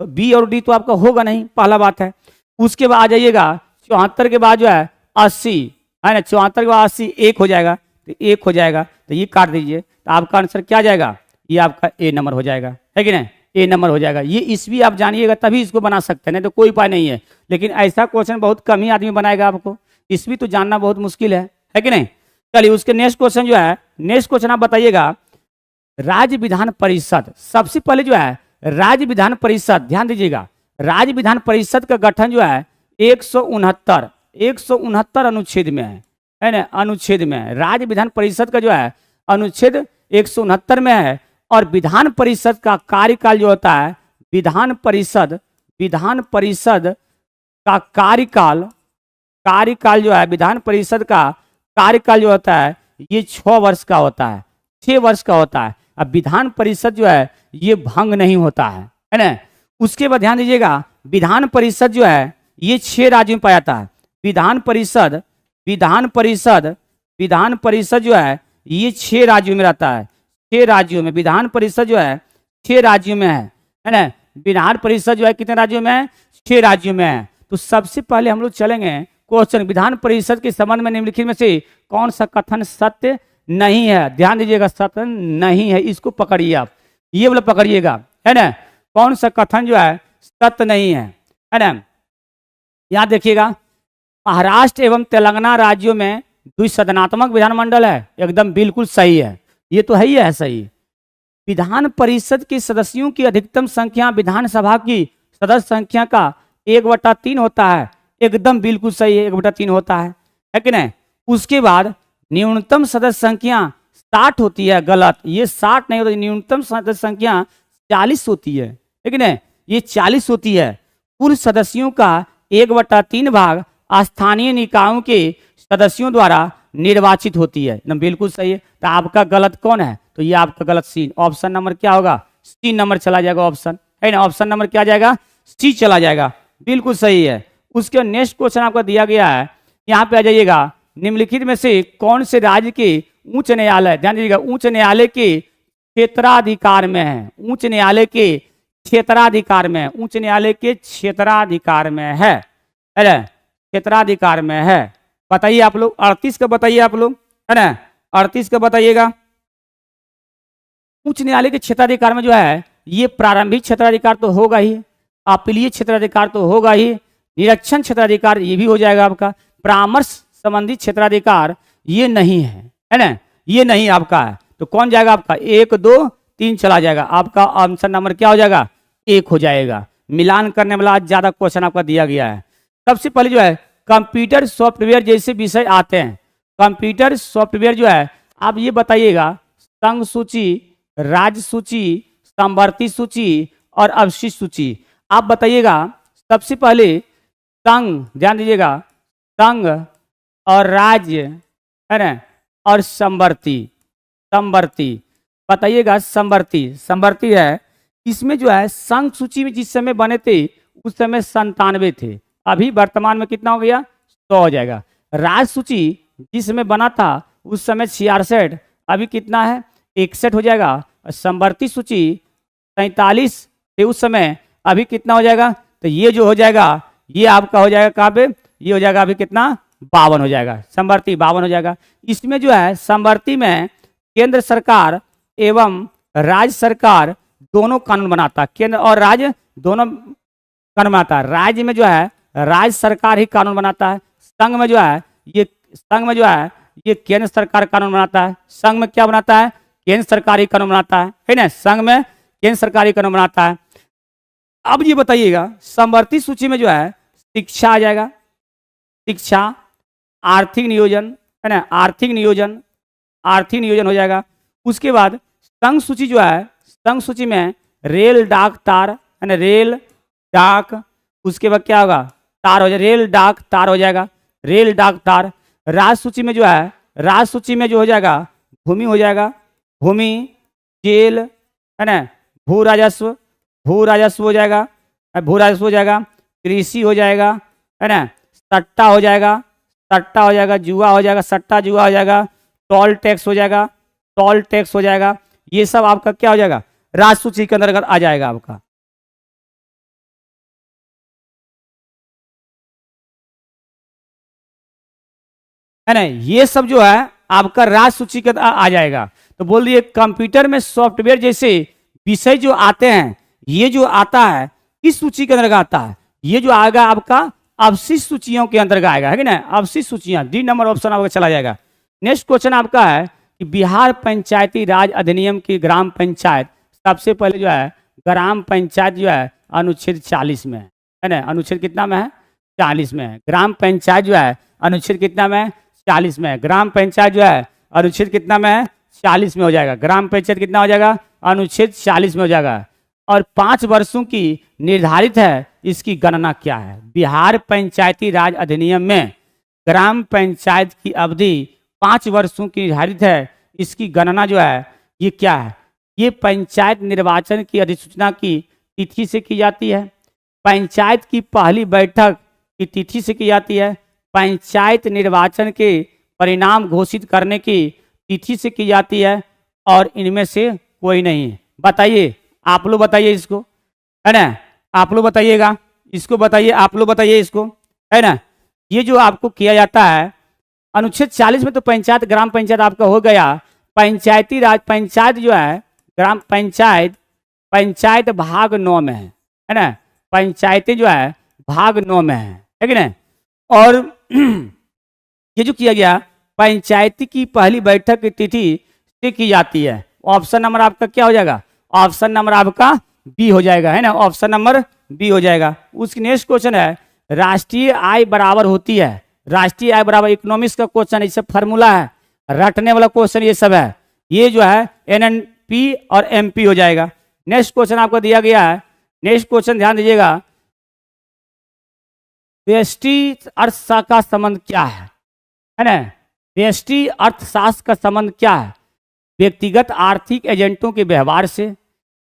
तो बी और डी तो आपका होगा नहीं, पहला बात है। उसके बाद आ जाइएगा 74 के बाद जो है 80, है ना, 74 के बाद 80 1 हो जाएगा, तो 1 हो जाएगा, तो ये काट दीजिए। तो आपका आंसर क्या जाएगा, ये आपका ए नंबर हो जाएगा, है कि नहीं, ए नंबर हो जाएगा। ये ईस्वी आप जानिएगा तभी इसको बना सकते हैं, नहीं तो कोई उपाय नहीं है। लेकिन ऐसा क्वेश्चन बहुत कम ही आदमी बनाएगा, आपको ईस्वी तो जानना बहुत मुश्किल है कि नहीं। चलिए उसके नेक्स्ट क्वेश्चन जो है, नेक्स्ट क्वेश्चन आप बताइएगा राज्य विधान परिषद। सबसे पहले जो है राज्य विधान परिषद, ध्यान दीजिएगा, राज्य विधान परिषद का गठन जो है 169 अनुच्छेद में है, है ना, अनुच्छेद में है। राज्य विधान परिषद का जो है अनुच्छेद 169 में है। और विधान परिषद का कार्यकाल जो होता है, विधान परिषद का कार्यकाल जो है, विधान परिषद का कार्यकाल जो होता है ये 6 वर्ष का होता है, 6 वर्ष का होता है। अब विधान परिषद जो है ये भंग नहीं होता है ना। उसके बाद ध्यान दीजिएगा, विधान परिषद जो है ये 6 राज्यों में पाया जाता है। विधान परिषद जो है ये 6 राज्यों में रहता है, 6 राज्यों में। विधान परिषद जो है 6 राज्यों में है ना। विधान परिषद जो है कितने राज्यों में है? 6 राज्यों में है। तो सबसे पहले हम लोग चलेंगे क्वेश्चन, विधान परिषद के संबंध में निम्नलिखित में से कौन सा कथन सत्य नहीं है? ध्यान दीजिएगा, सत्य नहीं है, इसको पकड़िए आप, ये वाला पकड़िएगा, है ना। कौन सा कथन जो है सत्य नहीं है ना। यहाँ देखिएगा, महाराष्ट्र एवं तेलंगाना राज्यों में द्विसदनात्मक विधानमंडल है, एकदम बिल्कुल सही है, ये तो है ही है सही। विधान परिषद के सदस्यों की अधिकतम संख्या विधानसभा की सदस्य संख्या का 1/3 होता है, एकदम बिल्कुल सही है, 1/3 होता है कि नहीं। उसके बाद न्यूनतम सदस्य संख्या 60 होती है, गलत, ये 60 नहीं होती, न्यूनतम सदस्य संख्या 40 होती है कि नहीं, ये 40 होती है। कुल सदस्यों का 1/3 भाग स्थानीय निकायों के सदस्यों द्वारा निर्वाचित होती है, एकदम बिल्कुल सही है। तो आपका गलत कौन है? तो ये आपका गलत सी, ऑप्शन नंबर क्या होगा? सी नंबर चला जाएगा ऑप्शन, है ना। ऑप्शन नंबर क्या जाएगा? सी चला जाएगा, बिल्कुल सही है। उसके नेक्स्ट क्वेश्चन आपका दिया गया है, यहाँ पे आ जाइएगा, निम्नलिखित में से कौन से राज्य के उच्च न्यायालय, ध्यान दीजिएगा, उच्च न्यायालय के क्षेत्राधिकार में है, उच्च न्यायालय के क्षेत्राधिकार में, उच्च न्यायालय के क्षेत्राधिकार में है ना, क्षेत्राधिकार में है। बताइए आप लोग, 38 का बताइए आप लोग, है ना, 38 का बताइएगा। उच्च न्यायालय के क्षेत्राधिकार में जो है ये प्रारंभिक क्षेत्राधिकार तो होगा ही, अपीलीय क्षेत्राधिकार तो होगा ही, निरीक्षण क्षेत्राधिकार ये भी हो जाएगा आपका, परामर्श संबंधी क्षेत्राधिकार ये नहीं है ना, ये नहीं आपका है। तो कौन जाएगा आपका? 1 2 3 चला जाएगा, आपका ऑप्शन नंबर क्या हो जाएगा? 1 हो जाएगा। मिलान करने वाला ज्यादा क्वेश्चन आपका दिया गया है। सबसे पहले जो है कंप्यूटर सॉफ्टवेयर जैसे विषय आते हैं। कंप्यूटर सॉफ्टवेयर जो है आप ये बताइएगा, संघ सूची, राज्य सूची, समवर्ती सूची और अवशिष्ट सूची, आप बताइएगा। सबसे पहले संघ, ध्यान दीजिएगा, संघ और राज्य, है ना, और समवर्ती, बताइएगा। समवर्ती है, इसमें जो है संघ सूची में जिस समय बने थे उस समय 97 थे, अभी वर्तमान में कितना हो गया? 100 हो जाएगा। राज्य सूची जिस समय बना था उस समय 66, अभी कितना है? 61 हो जाएगा। और समवर्ती सूची 43 थे उस समय, अभी कितना हो जाएगा? तो ये जो हो जाएगा ये आपका हो जाएगा कहाँ पे? ये हो जाएगा अभी कितना? 52 हो जाएगा, समवर्ती 52 हो जाएगा। इसमें जो है समवर्ती में केंद्र सरकार एवं राज्य सरकार दोनों कानून बनाता है, केंद्र और राज्य दोनों कानून बनाता है। राज्य में जो है राज्य सरकार ही कानून बनाता है, संघ में जो है ये केंद्र सरकार कानून बनाता है। संघ में क्या बनाता है? केंद्र सरकार ही कानून बनाता है ना, संघ में केंद्र सरकार ही कानून बनाता है। अब ये बताइएगा, समवर्ती सूची में जो है शिक्षा आ जाएगा, शिक्षा, आर्थिक नियोजन, है ना, आर्थिक नियोजन हो जाएगा। उसके बाद संघ सूची जो है, संघ सूची में रेल, डाक, तार, है ना, रेल, डाक, उसके बाद क्या होगा? तार हो जाएगा, रेल, डाक, तार हो जाएगा, रेल, डाक, तार। राज्य सूची में जो है, राज्य सूची में जो हो जाएगा भूमि हो जाएगा, भूमि, जेल, है ना, भू राजस्व हो जाएगा, कृषि हो जाएगा, है ना, सट्टा हो जाएगा, जुआ हो जाएगा, सट्टा जुआ हो जाएगा, टोल टैक्स हो जाएगा, ये सब आपका क्या हो जाएगा? राज्य सूची के अंतर्गत आ जाएगा आपका। है ना, ये सब जो है आपका राज्य सूची के आ जाएगा। तो बोल दिए कंप्यूटर में सॉफ्टवेयर जैसे विषय जो आते हैं, ये जो आता है किस सूची के अंतर्गत आता है? ये जो आएगा आपका अवशिष्ट सूचियों के अंतर्गत आएगा, है कि ना, अवशिष्ट सूचियां, डी नंबर ऑप्शन आपका चला जाएगा। नेक्स्ट क्वेश्चन आपका है कि बिहार पंचायती राज अधिनियम की ग्राम पंचायत, सबसे पहले जो है ग्राम पंचायत जो है अनुच्छेद 40 में है ना, अनुच्छेद कितना में है? 40 में है। ग्राम पंचायत जो है अनुच्छेद कितना में है? 40 में है। ग्राम पंचायत जो है अनुच्छेद कितना में है? 40 में हो जाएगा। ग्राम पंचायत कितना हो जाएगा? अनुच्छेद 40 में हो जाएगा। और 5 वर्षों की निर्धारित है, इसकी गणना क्या है? बिहार पंचायती राज अधिनियम में ग्राम पंचायत की अवधि 5 वर्षों की निर्धारित है। इसकी गणना जो है ये क्या है? ये पंचायत निर्वाचन की अधिसूचना की तिथि से की जाती है, पंचायत की पहली बैठक की तिथि से की जाती है, पंचायत निर्वाचन के परिणाम घोषित करने की तिथि से की जाती है, और इनमें से कोई नहीं है। बताइए, आप लोग बताइए इसको, है ना? आप लोग बताइएगा, इसको बताइए, आप लोग बताइए इसको, है ना? ये जो आपको किया जाता है अनुच्छेद 40 में तो पंचायत ग्राम पंचायत आपका हो गया। पंचायती राज पंचायत जो है ग्राम पंचायत, पंचायत भाग 9 में है ना? पंचायतें जो है भाग 9 में है कि नहीं? और ये जो किया गया पंचायती की पहली बैठक की तिथि से की जाती है। ऑप्शन नंबर आपका क्या हो जाएगा? ऑप्शन नंबर आपका बी हो जाएगा, है ना? ऑप्शन नंबर बी हो जाएगा। उसकी नेक्स्ट क्वेश्चन है, राष्ट्रीय आय बराबर होती है। राष्ट्रीय आय बराबर इकोनॉमिक्स का क्वेश्चन, इससे फार्मूला है, रटने वाला क्वेश्चन ये सब है। ये जो है एनएनपी और एमपी हो जाएगा। नेक्स्ट क्वेश्चन आपको दिया गया है, नेक्स्ट क्वेश्चन ध्यान दीजिएगा, व्यष्टि अर्थशास्त्र का संबंध क्या है ना? व्यष्टि अर्थशास्त्र का संबंध क्या है? व्यक्तिगत आर्थिक एजेंटों के व्यवहार से,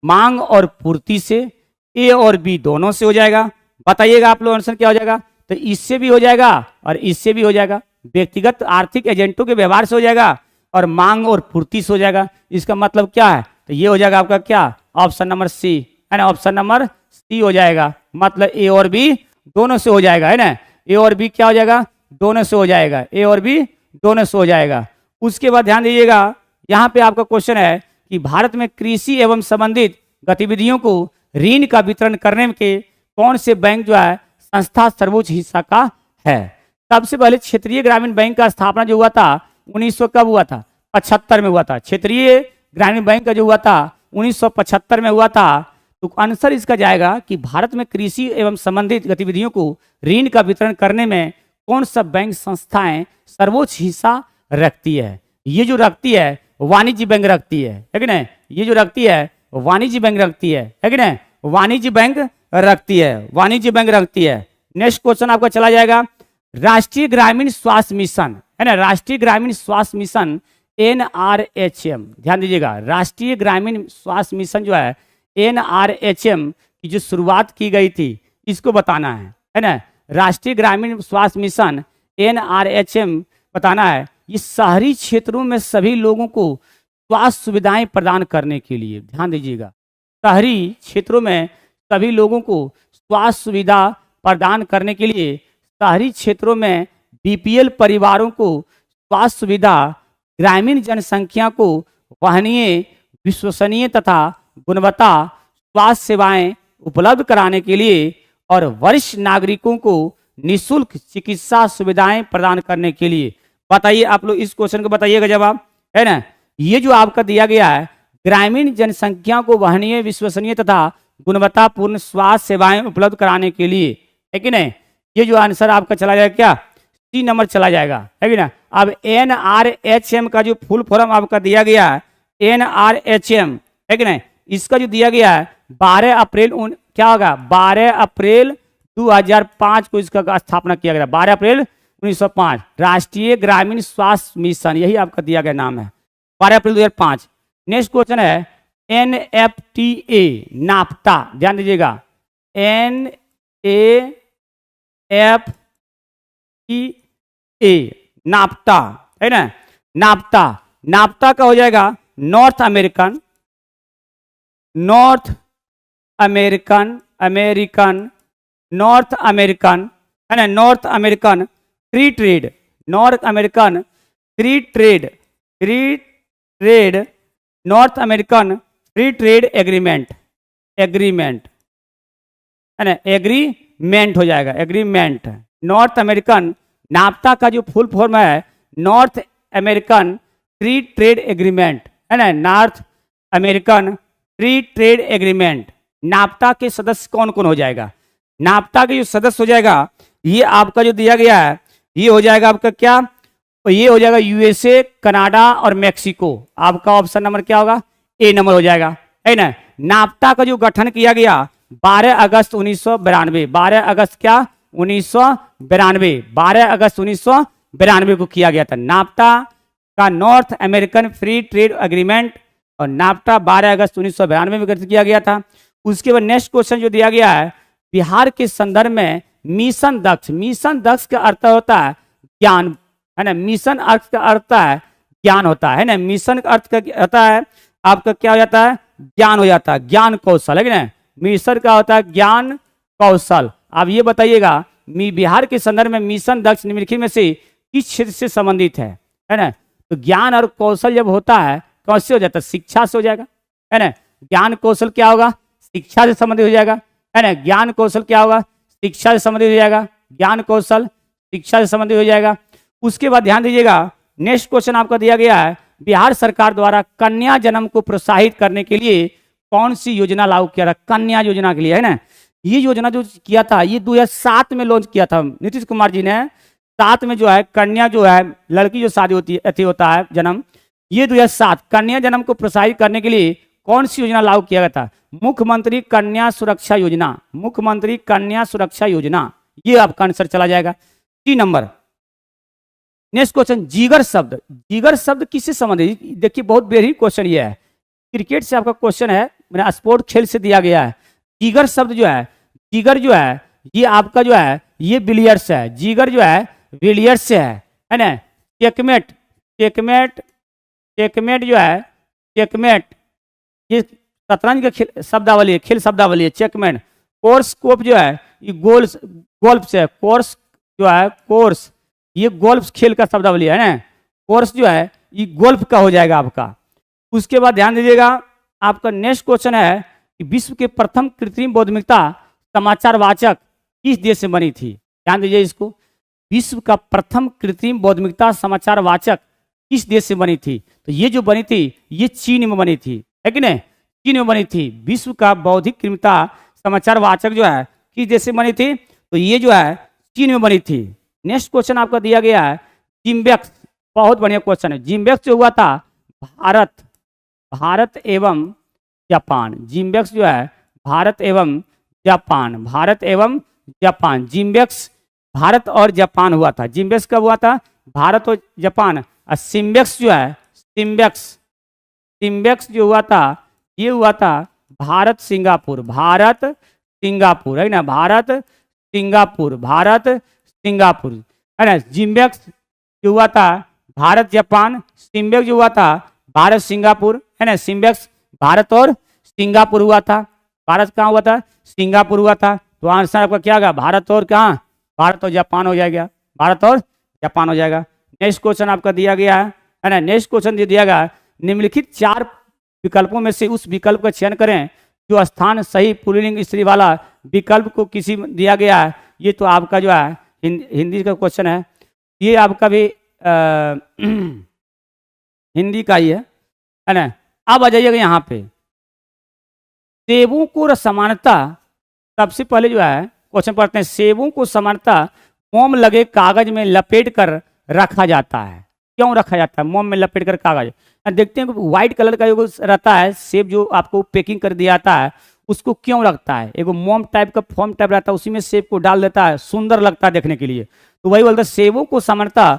मांग और पूर्ति से, ए और बी दोनों से हो जाएगा। बताइएगा आप लोग आंसर क्या हो जाएगा? तो इससे भी हो जाएगा और इससे भी हो जाएगा। व्यक्तिगत आर्थिक एजेंटों के व्यवहार से हो जाएगा और मांग और पूर्ति से हो जाएगा। इसका मतलब क्या है? तो ये हो जाएगा आपका क्या? ऑप्शन नंबर सी, है ना? ऑप्शन नंबर सी हो जाएगा। मतलब ए और बी दोनों से हो जाएगा, है ना? ए और बी क्या हो जाएगा? दोनों से हो जाएगा। ए और बी दोनों से हो जाएगा। उसके बाद ध्यान दीजिएगा, यहाँ पे आपका क्वेश्चन है कि भारत में कृषि एवं संबंधित गतिविधियों को ऋण का वितरण करने के कौन से बैंक जो है संस्था सर्वोच्च हिस्सा का है? सबसे पहले क्षेत्रीय ग्रामीण बैंक का स्थापना जो हुआ था 1900 कब हुआ था? 75 में हुआ था। क्षेत्रीय ग्रामीण बैंक का जो हुआ था 1975 में हुआ था। तो आंसर इसका जाएगा कि भारत में कृषि एवं संबंधित गतिविधियों को ऋण का वितरण करने में कौन सा बैंक संस्थाएं सर्वोच्च हिस्सा रखती है? ये जो रखती है वाणिज्य बैंक रखती है कि नहीं? ये जो रखती है वाणिज्य बैंक रखती है कि नहीं? वाणिज्य बैंक रखती है, वाणिज्य बैंक रखती है। नेक्स्ट क्वेश्चन आपका चला जाएगा, राष्ट्रीय ग्रामीण स्वास्थ्य मिशन, है ना? राष्ट्रीय ग्रामीण स्वास्थ्य मिशन NRHM, ध्यान दीजिएगा, राष्ट्रीय ग्रामीण स्वास्थ्य मिशन जो है NRHM की जो शुरुआत की गई थी इसको बताना है ना? राष्ट्रीय ग्रामीण स्वास्थ्य मिशन NRHM बताना है। ये शहरी क्षेत्रों में सभी लोगों को स्वास्थ्य सुविधाएं प्रदान करने के लिए, ध्यान दीजिएगा, शहरी क्षेत्रों में सभी लोगों को स्वास्थ्य सुविधा प्रदान करने के लिए शहरी क्षेत्रों में BPL परिवारों को स्वास्थ्य सुविधा, ग्रामीण जनसंख्या को वहनीय, विश्वसनीय तथा गुणवत्ता स्वास्थ्य सेवाएं उपलब्ध कराने के लिए और वरिष्ठ नागरिकों को निःशुल्क चिकित्सा सुविधाएं प्रदान करने के लिए। बताइए आप लोग इस क्वेश्चन को बताइएगा जवाब, है ना? ये जो आपका दिया गया है ग्रामीण जनसंख्या को वहनीय, विश्वसनीय तथा गुणवत्तापूर्ण स्वास्थ्य सेवाएं उपलब्ध कराने के लिए, है कि नहीं? ये जो आंसर आपका चला जाएगा क्या? सी नंबर चला जाएगा, है कि ना? अब NRHM का जो फुल फॉर्म आपका दिया गया है NRHM, है कि नहीं? इसका जो दिया गया है 12 अप्रैल क्या होगा? 12 अप्रैल 2005 को इसका स्थापना किया गया। 12 अप्रैल 1905 राष्ट्रीय ग्रामीण स्वास्थ्य मिशन, यही आपका दिया गया नाम है, 12 अप्रैल 2005। नेक्स्ट क्वेश्चन है NFTA, नाफ्ता, ध्यान दीजिएगा, NAFTA, नाफ्ता, है ना? नाफ्ता, नाफ्ता का हो जाएगा north American, north American, north American, है ना? North American free trade, north American free trade, north American free trade agreement, है ना? एग्रीमेंट हो जाएगा, एग्रीमेंट। नॉर्थ अमेरिकन, नाफ्ता का जो फुल फॉर्म है North American free trade agreement, है ना? North American free trade agreement. नाफ्ता के सदस्य कौन कौन हो जाएगा? नाफ्ता के जो सदस्य हो जाएगा ये आपका जो दिया गया है ये हो जाएगा आपका क्या? तो ये हो जाएगा यूएसए, कनाडा और मेक्सिको। आपका ऑप्शन नंबर क्या होगा? ए नंबर हो जाएगा, है ना। नाफ्ता का जो गठन किया गया 12 अगस्त 1992, 12 अगस्त क्या 1992, 12 अगस्त 1992 को किया गया था। नाफ्ता का north American free trade agreement और नाफ्ता 12 अगस्त 1992 में गठित किया गया था। उसके बाद नेक्स्ट क्वेश्चन जो दिया गया है, बिहार के संदर्भ में मिशन दक्ष, मिशन दक्ष का अर्थ होता है ज्ञान, है ना। मिशन अर्थ का अर्थ है ज्ञान होता है ना। मिशन का अर्थ का होता है आपका क्या हो जाता है? ज्ञान हो जाता है, ज्ञान कौशल, है ना। मिशन का होता है ज्ञान कौशल। आप ये बताइएगा बिहार के संदर्भ में मिशन दक्ष निम्नलिखित में से किस क्षेत्र से संबंधित है ना। तो ज्ञान और कौशल जब होता है कैसे हो जाता है? शिक्षा से हो जाएगा, है ना। ज्ञान कौशल क्या होगा? शिक्षा से संबंधित हो जाएगा, है ना। ज्ञान कौशल क्या होगा? शिक्षा से संबंधित हो जाएगा, ज्ञान कौशल शिक्षा से संबंधित हो जाएगा। उसके बाद ध्यान दीजिएगा, नेक्स्ट क्वेश्चन आपका दिया गया है, बिहार सरकार द्वारा कन्या जन्म को प्रोत्साहित करने के लिए कौन सी योजना लागू किया था? कन्या योजना के लिए, है ना। ये योजना जो किया था ये 2007 में लॉन्च किया था नीतीश कुमार जी ने। 7 में जो है कन्या जो है लड़की जो शादी होती है होता है जन्म, ये 2007 कन्या जन्म को प्रोत्साहित करने के लिए कौन सी योजना लागू किया गया था? मुख्यमंत्री कन्या सुरक्षा योजना, मुख्यमंत्री कन्या सुरक्षा योजना। ये आपका आंसर चला जाएगा 3 नंबर। नेक्स्ट क्वेश्चन, जिगर शब्द, जिगर शब्द किससे संबंधित? देखिए बहुत बेहतरीन क्वेश्चन ये है, क्रिकेट से आपका क्वेश्चन है, मैंने स्पोर्ट खेल से दिया गया है। जिगर शब्द जो है, जिगर जो है ये आपका जो है ये बिलियर्ड्स है, जिगर जो है बिलियर्ड्स से है ना। चेकमेट, चेकमेट, चेकमेट जो है चेकमेट ये शतरंज का खेल शब्दावली है, खेल शब्दावली है चेकमेट। कोर्स कोप जो है ये गोल्फ, गोल्फ से, कोर्स जो है कोर्स ये गोल्फ खेल का शब्दावली है ना। कोर्स जो है ये गोल्फ का हो जाएगा आपका। उसके बाद ध्यान दीजिएगा, आपका नेक्स्ट क्वेश्चन है कि विश्व के प्रथम कृत्रिम बौद्धिकता समाचार वाचक किस देश से बनी थी? ध्यान दीजिए इसको, विश्व का प्रथम कृत्रिम बौद्धिकता समाचार वाचक किस देश से बनी थी? तो ये जो बनी थी ये चीन में बनी थी, है कि नहीं? चीन में बनी थी। विश्व का बौद्धिक कृत्रिमता समाचार वाचक जो है किस देश से बनी थी? तो ये जो है चीन में बनी थी। नेक्स्ट क्वेश्चन आपका दिया गया है जिम्बैक्स, बहुत बढ़िया क्वेश्चन है। जिम्बैक्स जो हुआ था भारत, भारत एवं जापान, जिम्बैक्स जो है भारत एवं जापान, भारत एवं जापान, जिम्बैक्स भारत और जापान हुआ था। जिम्बैक्स कब हुआ था? भारत और जापान। और सिम्बैक्स जो है सिम्बैक्स, सिम्बैक्स जो हुआ था ये हुआ था भारत सिंगापुर, भारत सिंगापुर, है ना। भारत सिंगापुर, भारत सिंगापुर, है ना। जिम्बैक्स जो हुआ था भारत जापान, सिम्बैक्स जो हुआ था भारत सिंगापुर, है ना। सिम्बैक्स भारत और सिंगापुर हुआ था। भारत कहाँ हुआ था? सिंगापुर हुआ था। तो आंसर आपका क्या होगा? भारत और कहाँ? भारत और जापान हो जाएगा, भारत और जापान हो जाएगा। नेक्स्ट क्वेश्चन आपका दिया गया है ना। नेक्स्ट क्वेश्चन दिया गया, निम्नलिखित 4 विकल्पों में से उस विकल्प का चयन करें जो स्थान सही पुल्लिंग स्त्री वाला विकल्प को किसी दिया गया है। ये तो आपका जो है हिंदी का क्वेश्चन है, ये आपका भी हिंदी का ही है ना। अब आ जाइएगा यहाँ पे, सेबों को समानता, सबसे पहले जो है क्वेश्चन पढ़ते हैं। सेबों को समानता मोम लगे कागज में लपेट कर रखा जाता है, क्यों रखा जाता है मोम में लपेट कर कागज? देखते हैं व्हाइट कलर का जो रहता है सेब जो आपको पैकिंग कर दिया जाता है उसको क्यों रखता है? एक मोम टाइप का फॉर्म टाइप रहता है, उसी में सेब को डाल देता है, सुंदर लगता है देखने के लिए। तो वही बोलता है सेबों को समानता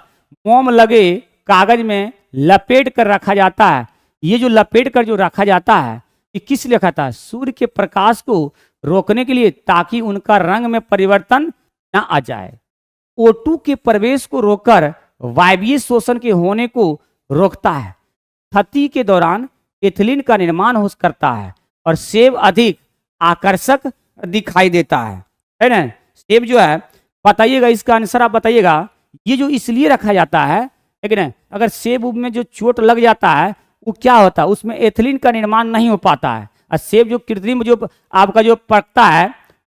मोम लगे कागज में लपेट कर रखा जाता है। ये जो लपेट कर जो रखा जाता है ये किस लिए रखा था? सूर्य के प्रकाश को रोकने के लिए, ताकि उनका रंग में परिवर्तन न आ जाए। O2 के प्रवेश को रोककर वायवीय शोषण के होने को रोकता है। क्षति के दौरान एथिलीन का निर्माण हो करता है और सेब अधिक आकर्षक दिखाई देता है ना। सेब जो है बताइएगा, इसका आंसर आप बताइएगा। ये जो इसलिए रखा जाता है लेकिन अगर सेब में जो चोट लग जाता है वो क्या होता है, उसमें एथिलीन का निर्माण नहीं हो पाता है। और सेब जो कृत्रिम जो आपका जो पकता है,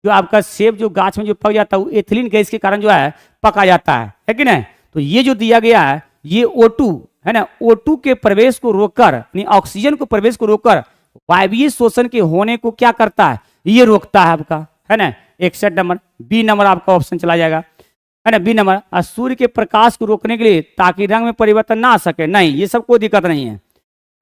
जो आपका सेब जो गाछ में जो पक जाता है वो एथिलीन गैस के कारण जो है पका जाता है कि नहीं? तो ये जो दिया गया है ये O2 है ना, O2 के प्रवेश को रोककर, यानी ऑक्सीजन को प्रवेश को रोककर वायवीय शोषण के होने को क्या करता है? ये रोकता है आपका, है ना। 61 नंबर, बी नंबर आपका ऑप्शन चला जाएगा। है ना, बी नंबर। और सूर्य के प्रकाश को रोकने के लिए ताकि रंग में परिवर्तन ना आ सके, नहीं, ये सब कोई दिक्कत नहीं है।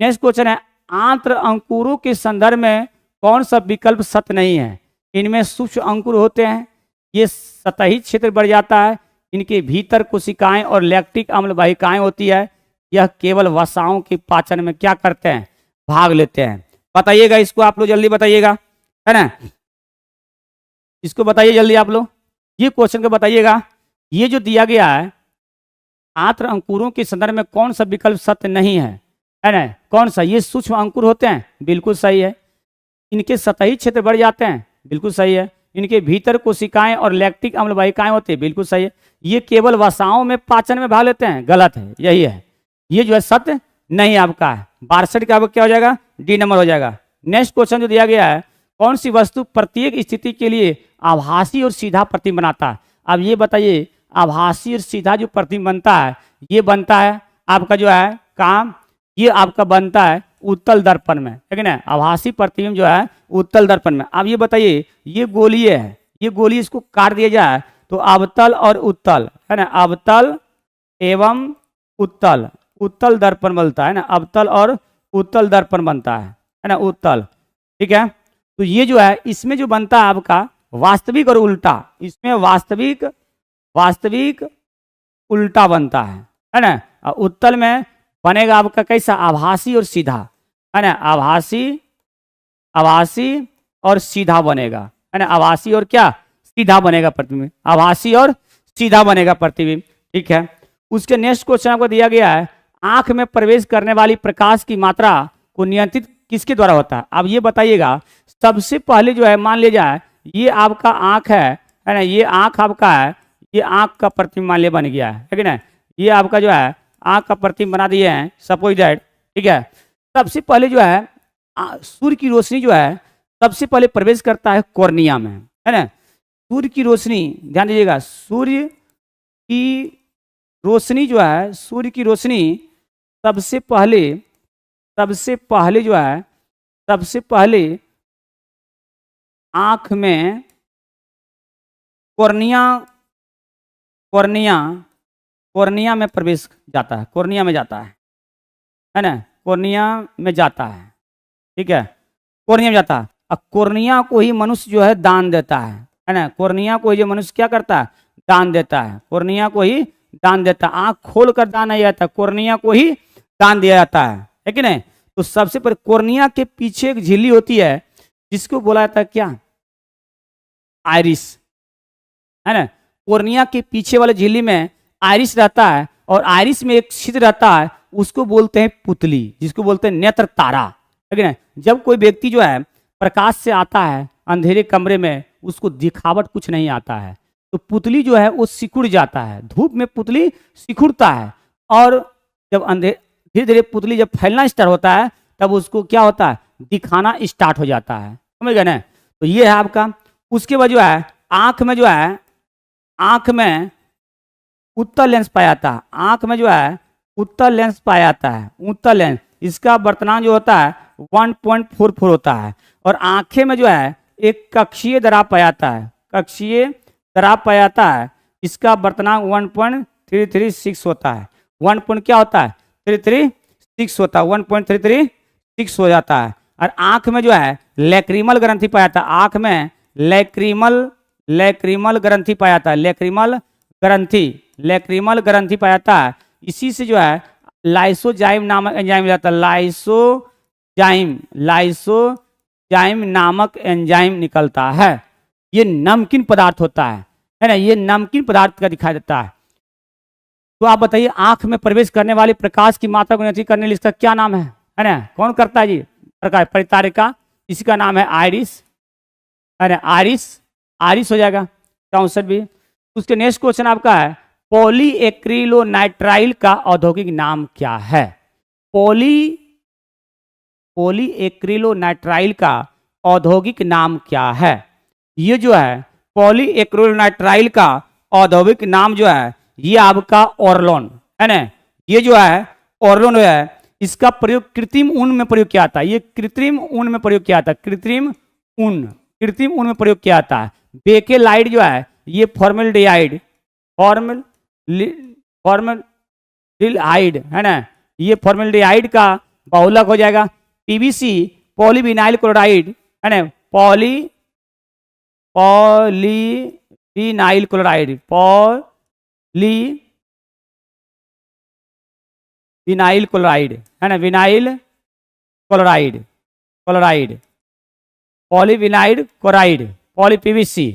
नेक्स्ट क्वेश्चन है, आंत्र अंकुरों के संदर्भ में कौन सा विकल्प सत्य नहीं है? इनमें सूक्ष्म अंकुर होते हैं, ये सतही क्षेत्र बढ़ जाता है, इनके भीतर कोशिकाएं और लैक्टिक अम्ल वाहिकाएं होती है, यह केवल वसाओं के पाचन में क्या करते हैं? भाग लेते हैं। बताइएगा इसको, आप लोग जल्दी बताइएगा, है ना, इसको बताइए जल्दी आप लोग, ये क्वेश्चन को बताइएगा। ये जो दिया गया है, आंत्र अंकुरों के संदर्भ में कौन सा विकल्प सत्य नहीं है ना, कौन सा? ये सूक्ष्म अंकुर होते हैं, बिल्कुल सही है। इनके सतही क्षेत्र बढ़ जाते हैं, बिल्कुल सही है। इनके भीतर कोशिकाएं और लैक्टिक अम्ल वाहिकाएं होती है, बिल्कुल सही है। ये केवल वसाओं में पाचन में भाग लेते हैं, गलत है, यही है, ये जो है सत्य नहीं आपका है। 62 का क्या हो जाएगा? डी नंबर हो जाएगा। नेक्स्ट क्वेश्चन जो दिया गया है, कौन सी वस्तु प्रत्येक स्थिति के लिए आभासी और सीधा प्रतिबिंब बनाता है? अब ये बताइए, आभासी और सीधा जो प्रतिबिंब बनता है, ये बनता है आपका जो है काम, ये आपका बनता है उत्तल दर्पण में, ठीक है ना, आभासी प्रतिबिंब जो है उत्तल दर्पण में। अब ये बताइए, ये गोलीय है, ये गोली इसको काट दिया जाए तो अवतल और उत्तल, है ना, अवतल एवं उत्तल, उत्तल दर्पण बनता है ना, अवतल और उत्तल दर्पण बनता है ना, उत्तल, ठीक है। तो ये जो है, इसमें जो बनता है आपका वास्तविक और उल्टा, इसमें वास्तविक उल्टा बनता है ना। उत्तल में बनेगा आपका कैसा? आभासी और सीधा, है ना, आभासी और सीधा बनेगा, है ना, आभासी और क्या? सीधा बनेगा प्रतिबिंब, आभासी और सीधा बनेगा प्रतिबिंब, ठीक है। उसके नेक्स्ट क्वेश्चन आपको दिया गया है, आंख में प्रवेश करने वाली प्रकाश की मात्रा को नियंत्रित किसके द्वारा होता है? अब ये बताइएगा, सबसे पहले जो है, मान लिया जाए ये आपका आंख है ना, ये आंख आपका है, ये आंख का प्रतिबिंब मान लिया बन गया है ना, ये आपका जो है आंख का प्रतिबिंब बना दिए हैं, सपोज दैट, ठीक है। सबसे पहले जो है सूर्य की रोशनी जो है सबसे पहले प्रवेश करता है कॉर्निया में, है ना। सूर्य की रोशनी, ध्यान दीजिएगा, सूर्य की रोशनी जो है, सूर्य की रोशनी सबसे पहले जो है, सबसे पहले आंख में कॉर्निया में प्रवेश जाता है, कॉर्निया में जाता है ना, कॉर्निया में जाता है, ठीक है, कॉर्निया में जाता है। अब कॉर्निया को ही मनुष्य जो है दान देता है ना, कॉर्निया को ही जो मनुष्य क्या करता है? दान देता है, कॉर्निया को ही दान देता है, आंख खोल कर दान नहीं जाता, कॉर्निया को ही दान दिया जाता है कि नहीं। तो सबसे पहले कॉर्निया के पीछे एक झिल्ली होती है जिसको बोला जाता है क्या? आइरिस, है ना। कॉर्निया के पीछे वाले झिल्ली में आइरिस रहता है, और आइरिस में एक छिद्र रहता है, उसको बोलते हैं पुतली, जिसको बोलते हैं नेत्र तारा, है ना। जब कोई व्यक्ति जो है प्रकाश से आता है अंधेरे कमरे में, उसको दिखावट कुछ नहीं आता है, तो पुतली जो है वो सिकुड़ जाता है, धूप में पुतली सिकुड़ता है, और जब धीरे धीरे पुतली जब फैलना स्टार्ट होता है, तब उसको क्या होता है? दिखाना स्टार्ट हो जाता है, समझ गए ना। तो ये है आपका। उसके बाद जो है आंख में जो है, आंख में उत्तल लेंस पाया जाता है, आंख में जो है उत्तल लेंस पाया जाता है, उत्तल लेंस, इसका वर्तनांक जो होता है 1.44 होता है, और आंखें में जो है एक कक्षीय दरार पाया जाता है, कक्षीय दरार पाया जाता है, इसका वर्तनांक 1.336 होता है, 1 क्या होता है? 336 होता है, 1.336 हो जाता है। और आंख में जो है लैक्रिमल ग्रंथि पाया जाता है, आंख में लैक्रिमल ग्रंथि पाया जाता है, लैक्रिमल ग्रंथि पाया जाता है। इसी से जो है लाइसोजाइम नामक एंजाइम जाता है, लाइसोजाइम नामक एंजाइम निकलता है। ये नमकीन पदार्थ होता है ना, ये नमकीन पदार्थ का दिखाई देता है। तो आप बताइए, आंख में प्रवेश करने वाले प्रकाश की मात्रा को नियंत्रित करने लिए इसका क्या नाम है ना, कौन करता है जी? प्रकाश परितारिका, इसका नाम है आइरिस, है ना, आइरिस हो जाएगा 64 भी। उसके नेक्स्ट क्वेश्चन आपका है, पॉलीएक्रिलोनाइट्राइल का औद्योगिक नाम क्या है? पॉलीएक्रिलोनाइट्राइल का औद्योगिक नाम क्या है? ये जो है पॉलीएक्रिलोनाइट्राइल का औद्योगिक नाम जो है, ये आपका ओरलोन, है ना। ये जो है ओरलोन है, इसका प्रयोग कृत्रिम ऊन में प्रयोग किया जाता है, ये कृत्रिम ऊन में प्रयोग किया जाता है, कृत्रिम ऊन में प्रयोग किया जाता है। बेकेलाइट जो है ये फॉर्मल्डिहाइड, फॉर्मल्डिहाइड, है ना, ये फॉर्मल्डिहाइड का बहुलक हो जाएगा। पीवीसी पॉलीविनाइल क्लोराइड, है ना, पॉलीविनाइल क्लोराइड, पॉलीविनाइल क्लोराइड, है ना, विनाइल क्लोराइड, पॉलीविनाइल क्लोराइड, पॉलीपीवीसी,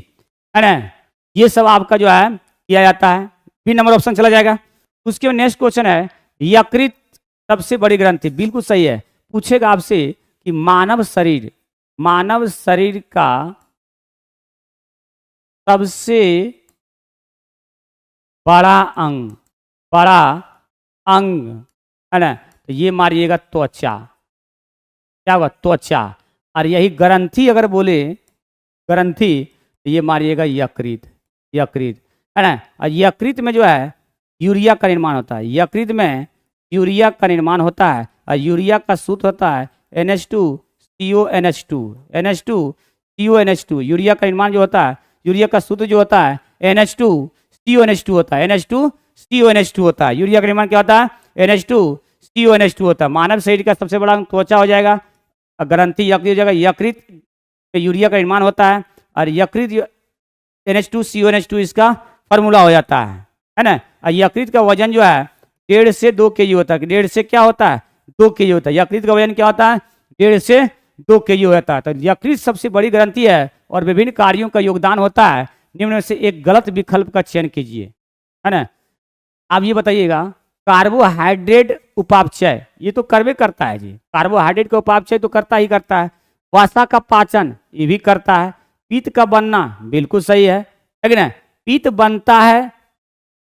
है ना, ये सब आपका जो है किया जाता है। बी नंबर ऑप्शन चला जाएगा। उसके बाद नेक्स्ट क्वेश्चन है, यकृत सबसे बड़ी ग्रंथि, बिल्कुल सही है। पूछेगा आपसे कि मानव शरीर का सबसे बड़ा अंग, है ना, तो ये मारिएगा त्वचा, क्या होगा, त्वचा। और यही ग्रंथि अगर बोले ग्रंथि, तो ये मारिएगा यकृत, है ना। और यकृत में जो है यूरिया का निर्माण होता है, यकृत में यूरिया का निर्माण होता है। और यूरिया का सूत्र होता है NH2CONH2। यूरिया का निर्माण जो होता है, यूरिया का सूत्र जो होता है NH2CONH2 होता है, NH2CONH2 होता है। यूरिया का निर्माण क्या होता है, NH2CONH2 होता है। मानव शरीर का सबसे बड़ा अंग त्वचा हो जाएगा, ग्रंथि यकृत हो जाएगा। यकृत में यूरिया का निर्माण होता है और यकृत NH2CONH2 इसका फॉर्मूला हो जाता है ना। और यकृत का वजन जो है 1.5 से 2 kg होता है। 1.5 से क्या होता है, 2 kg होता है। यकृत का वजन क्या होता है, 1.5 से 2 kg होता है। तो यकृत सबसे बड़ी ग्रंथि है और विभिन्न कार्यों का योगदान होता है। निम्न में से एक गलत विकल्प का चयन कीजिए, है ना। आप ये बताइएगा, कार्बोहाइड्रेट उपापचय, ये तो करवे करता है जी, कार्बोहाइड्रेट का उपापचय तो करता ही करता है। वसा का पाचन, ये भी करता है। पित्त का बनना, बिल्कुल सही है, लेकिन पित्त बनता है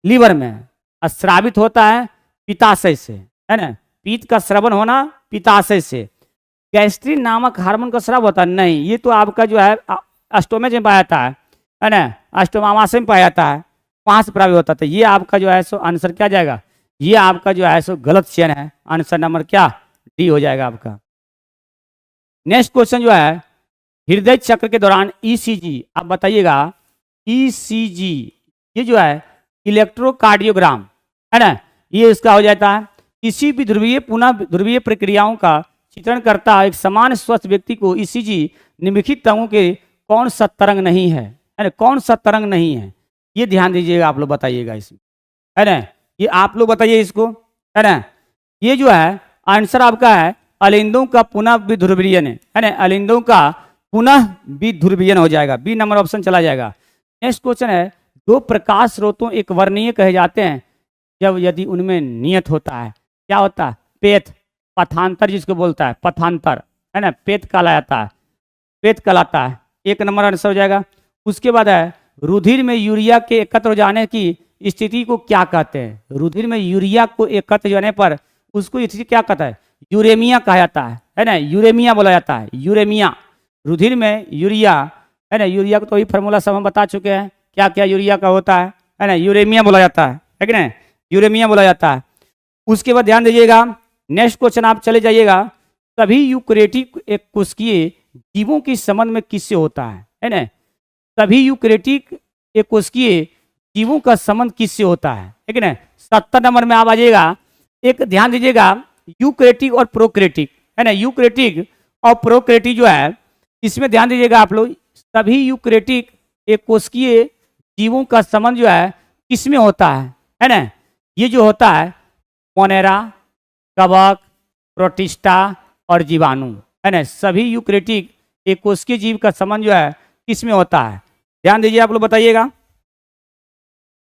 लीवर में, स्रावित होता है पित्ताशय से, है ना। पित्त का स्रवन होना पित्ताशय से। गैस्ट्रिन नामक हार्मोन का स्राव होता है, नहीं, ये तो आपका जो है स्टोमेज में पाया जाता है ना, स्टोमाशय में पाया जाता है, वहां से प्राप्त होता था। ये आपका जो है सो आंसर क्या जाएगा, ये आपका जो है सो गलत चयन है। आंसर नंबर क्या, डी हो जाएगा आपका। नेक्स्ट क्वेश्चन जो है, हृदय चक्र के दौरान ईसीजी, आप बताइएगा ईसीजी, ये जो है इलेक्ट्रोकार्डियोग्राम, है ना, ये इसका हो जाता है। किसी भी ध्रुवीय पुनः ध्रुवीय प्रक्रियाओं का चित्रण करता है। एक समान स्वस्थ व्यक्ति को ईसीजी निम्नलिखित अंगों के कौन सा तरंग नहीं है ना, कौन सा तरंग नहीं है, ये ध्यान दीजिएगा, आप लोग बताइएगा इसमें, है ना, ये आप लोग बताइए इसको, है ना। ये जो है आंसर आपका है अलिंदों का पुनः विध्रुवीयन, है ना, अलिंदों का पुनः विध्रुवीयन हो जाएगा। बी नंबर ऑप्शन चला जाएगा। नेक्स्ट क्वेश्चन है, दो प्रकाश स्रोतों एक वर्णीय कहे जाते हैं जब यदि उनमें नियत होता है, क्या होता है, पेथ, पथांतर जिसको बोलता है, पथांतर, है ना, पेथ कहलाता है, पेथ कहलाता है। एक नंबर आंसर हो जाएगा। उसके बाद है, रुधिर में यूरिया के एकत्र हो जाने की स्थिति को क्या कहते हैं। रुधिर में यूरिया को एकत्र होने पर उसको स्थिति क्या कहता है, यूरेमिया कहा जाता है ना, यूरेमिया बोला जाता है, यूरेमिया। रुधिर में यूरिया, है ना, यूरिया को तो वही फार्मूला सब हम बता चुके हैं, क्या क्या यूरिया का होता है ना, यूरेमिया बोला जाता है कि नहीं, यूरेमिया बोला जाता है। उसके बाद ध्यान दीजिएगा, नेक्स्ट क्वेश्चन आप चले जाइएगा, सभी यूकैरियोटिक एक कोशिकीय जीवों के संबंध में किससे होता है ना, सभी यूकैरियोटिक एक कोशिकीय जीवों का संबंध किससे होता है कि नहीं। 70 नंबर में आप आ जाइएगा। एक ध्यान दीजिएगा, यूकैरियोटिक और प्रोकैरियोटिक, है ना, यूकैरियोटिक और प्रोकैरियोटिक जो है, इसमें ध्यान दीजिएगा आप लोग, सभी यूकैरियोटिक एक कोशिकीय जीवों का संबंध जो है किसमें होता है ना, ये जो होता है मोनेरा, कवक, प्रोटिस्टा और जीवाणु, है ना। सभी यूकैरियोटिक एक कोशिकीय जीव का संबंध जो है किसमें होता है, ध्यान दीजिए आप लोग बताइएगा।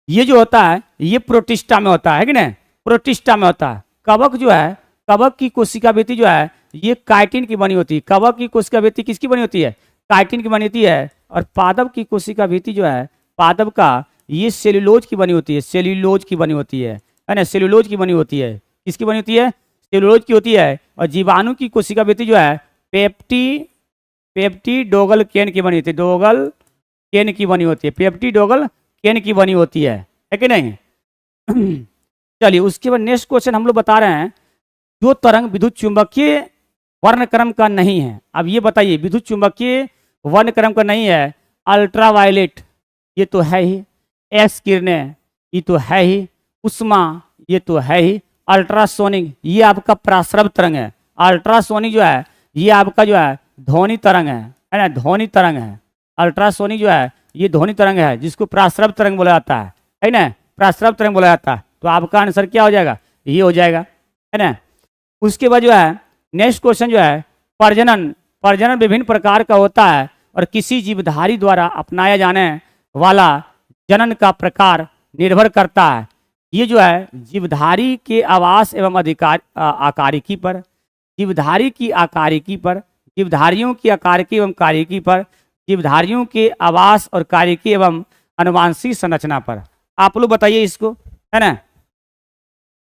ये जो होता है ये प्रोटिस्टा में होता है कि नहीं, प्रोटिस्टा में होता है। कवक जो है, कवक की कोशिका भित्ति जो है ये काइटिन की बनी होती है। कवक की कोशिका भित्ति किसकी बनी होती है, काइटिन की बनी होती है। और पादप की कोशिका भित्ति जो है, पादप का ये सेल्यूलोज की बनी होती है, सेल्यूलोज की बनी होती है ना, सेल्यूलोज की बनी होती है। किसकी बनी होती है, सेल्यूलोज की होती है। और जीवाणु की कोशिका भित्ति जो है पेप्टिडोगल केन की बनी होती है, डोगल केन की बनी होती है, पेप्टिडोगल केन की बनी होती है कि नहीं। चलिए उसके बाद नेक्स्ट क्वेश्चन हम लोग बता रहे हैं, जो तरंग विद्युत चुंबकीय वर्णक्रम का नहीं है। अब ये बताइए, विद्युत चुंबकीय वर्णक्रम का नहीं है, अल्ट्रावायलेट, ये तो है ही, एक्स किरणें, ये तो है ही। उष्मा, ये तो है ही। अल्ट्रासोनिक, ये आपका प्रासरव तरंग है। अल्ट्रासोनिक जो है ये आपका जो है ध्वनि तरंग है ना, ध्वनि तरंग है। अल्ट्रासोनिक जो है ये ध्वनि तरंग है, जिसको प्रासरव तरंग बोला जाता है ना, प्रासरव तरंग बोला जाता है। तो आपका आंसर क्या हो जाएगा, ये हो जाएगा, है ना। उसके बाद जो है नेक्स्ट क्वेश्चन जो है प्रजनन। प्रजनन विभिन्न प्रकार का होता है और किसी जीवधारी द्वारा अपनाया जाने वाला जनन का प्रकार निर्भर करता है। ये जो है जीवधारी के आवास एवं अधिकार आकारिकी पर, जीवधारी की आकारिकी पर, जीवधारियों की आकारिकी एवं कार्यकी पर, जीवधारियों के आवास और कार्यकी एवं अनुवांशिक संरचना पर। आप लोग बताइए इसको, है ना।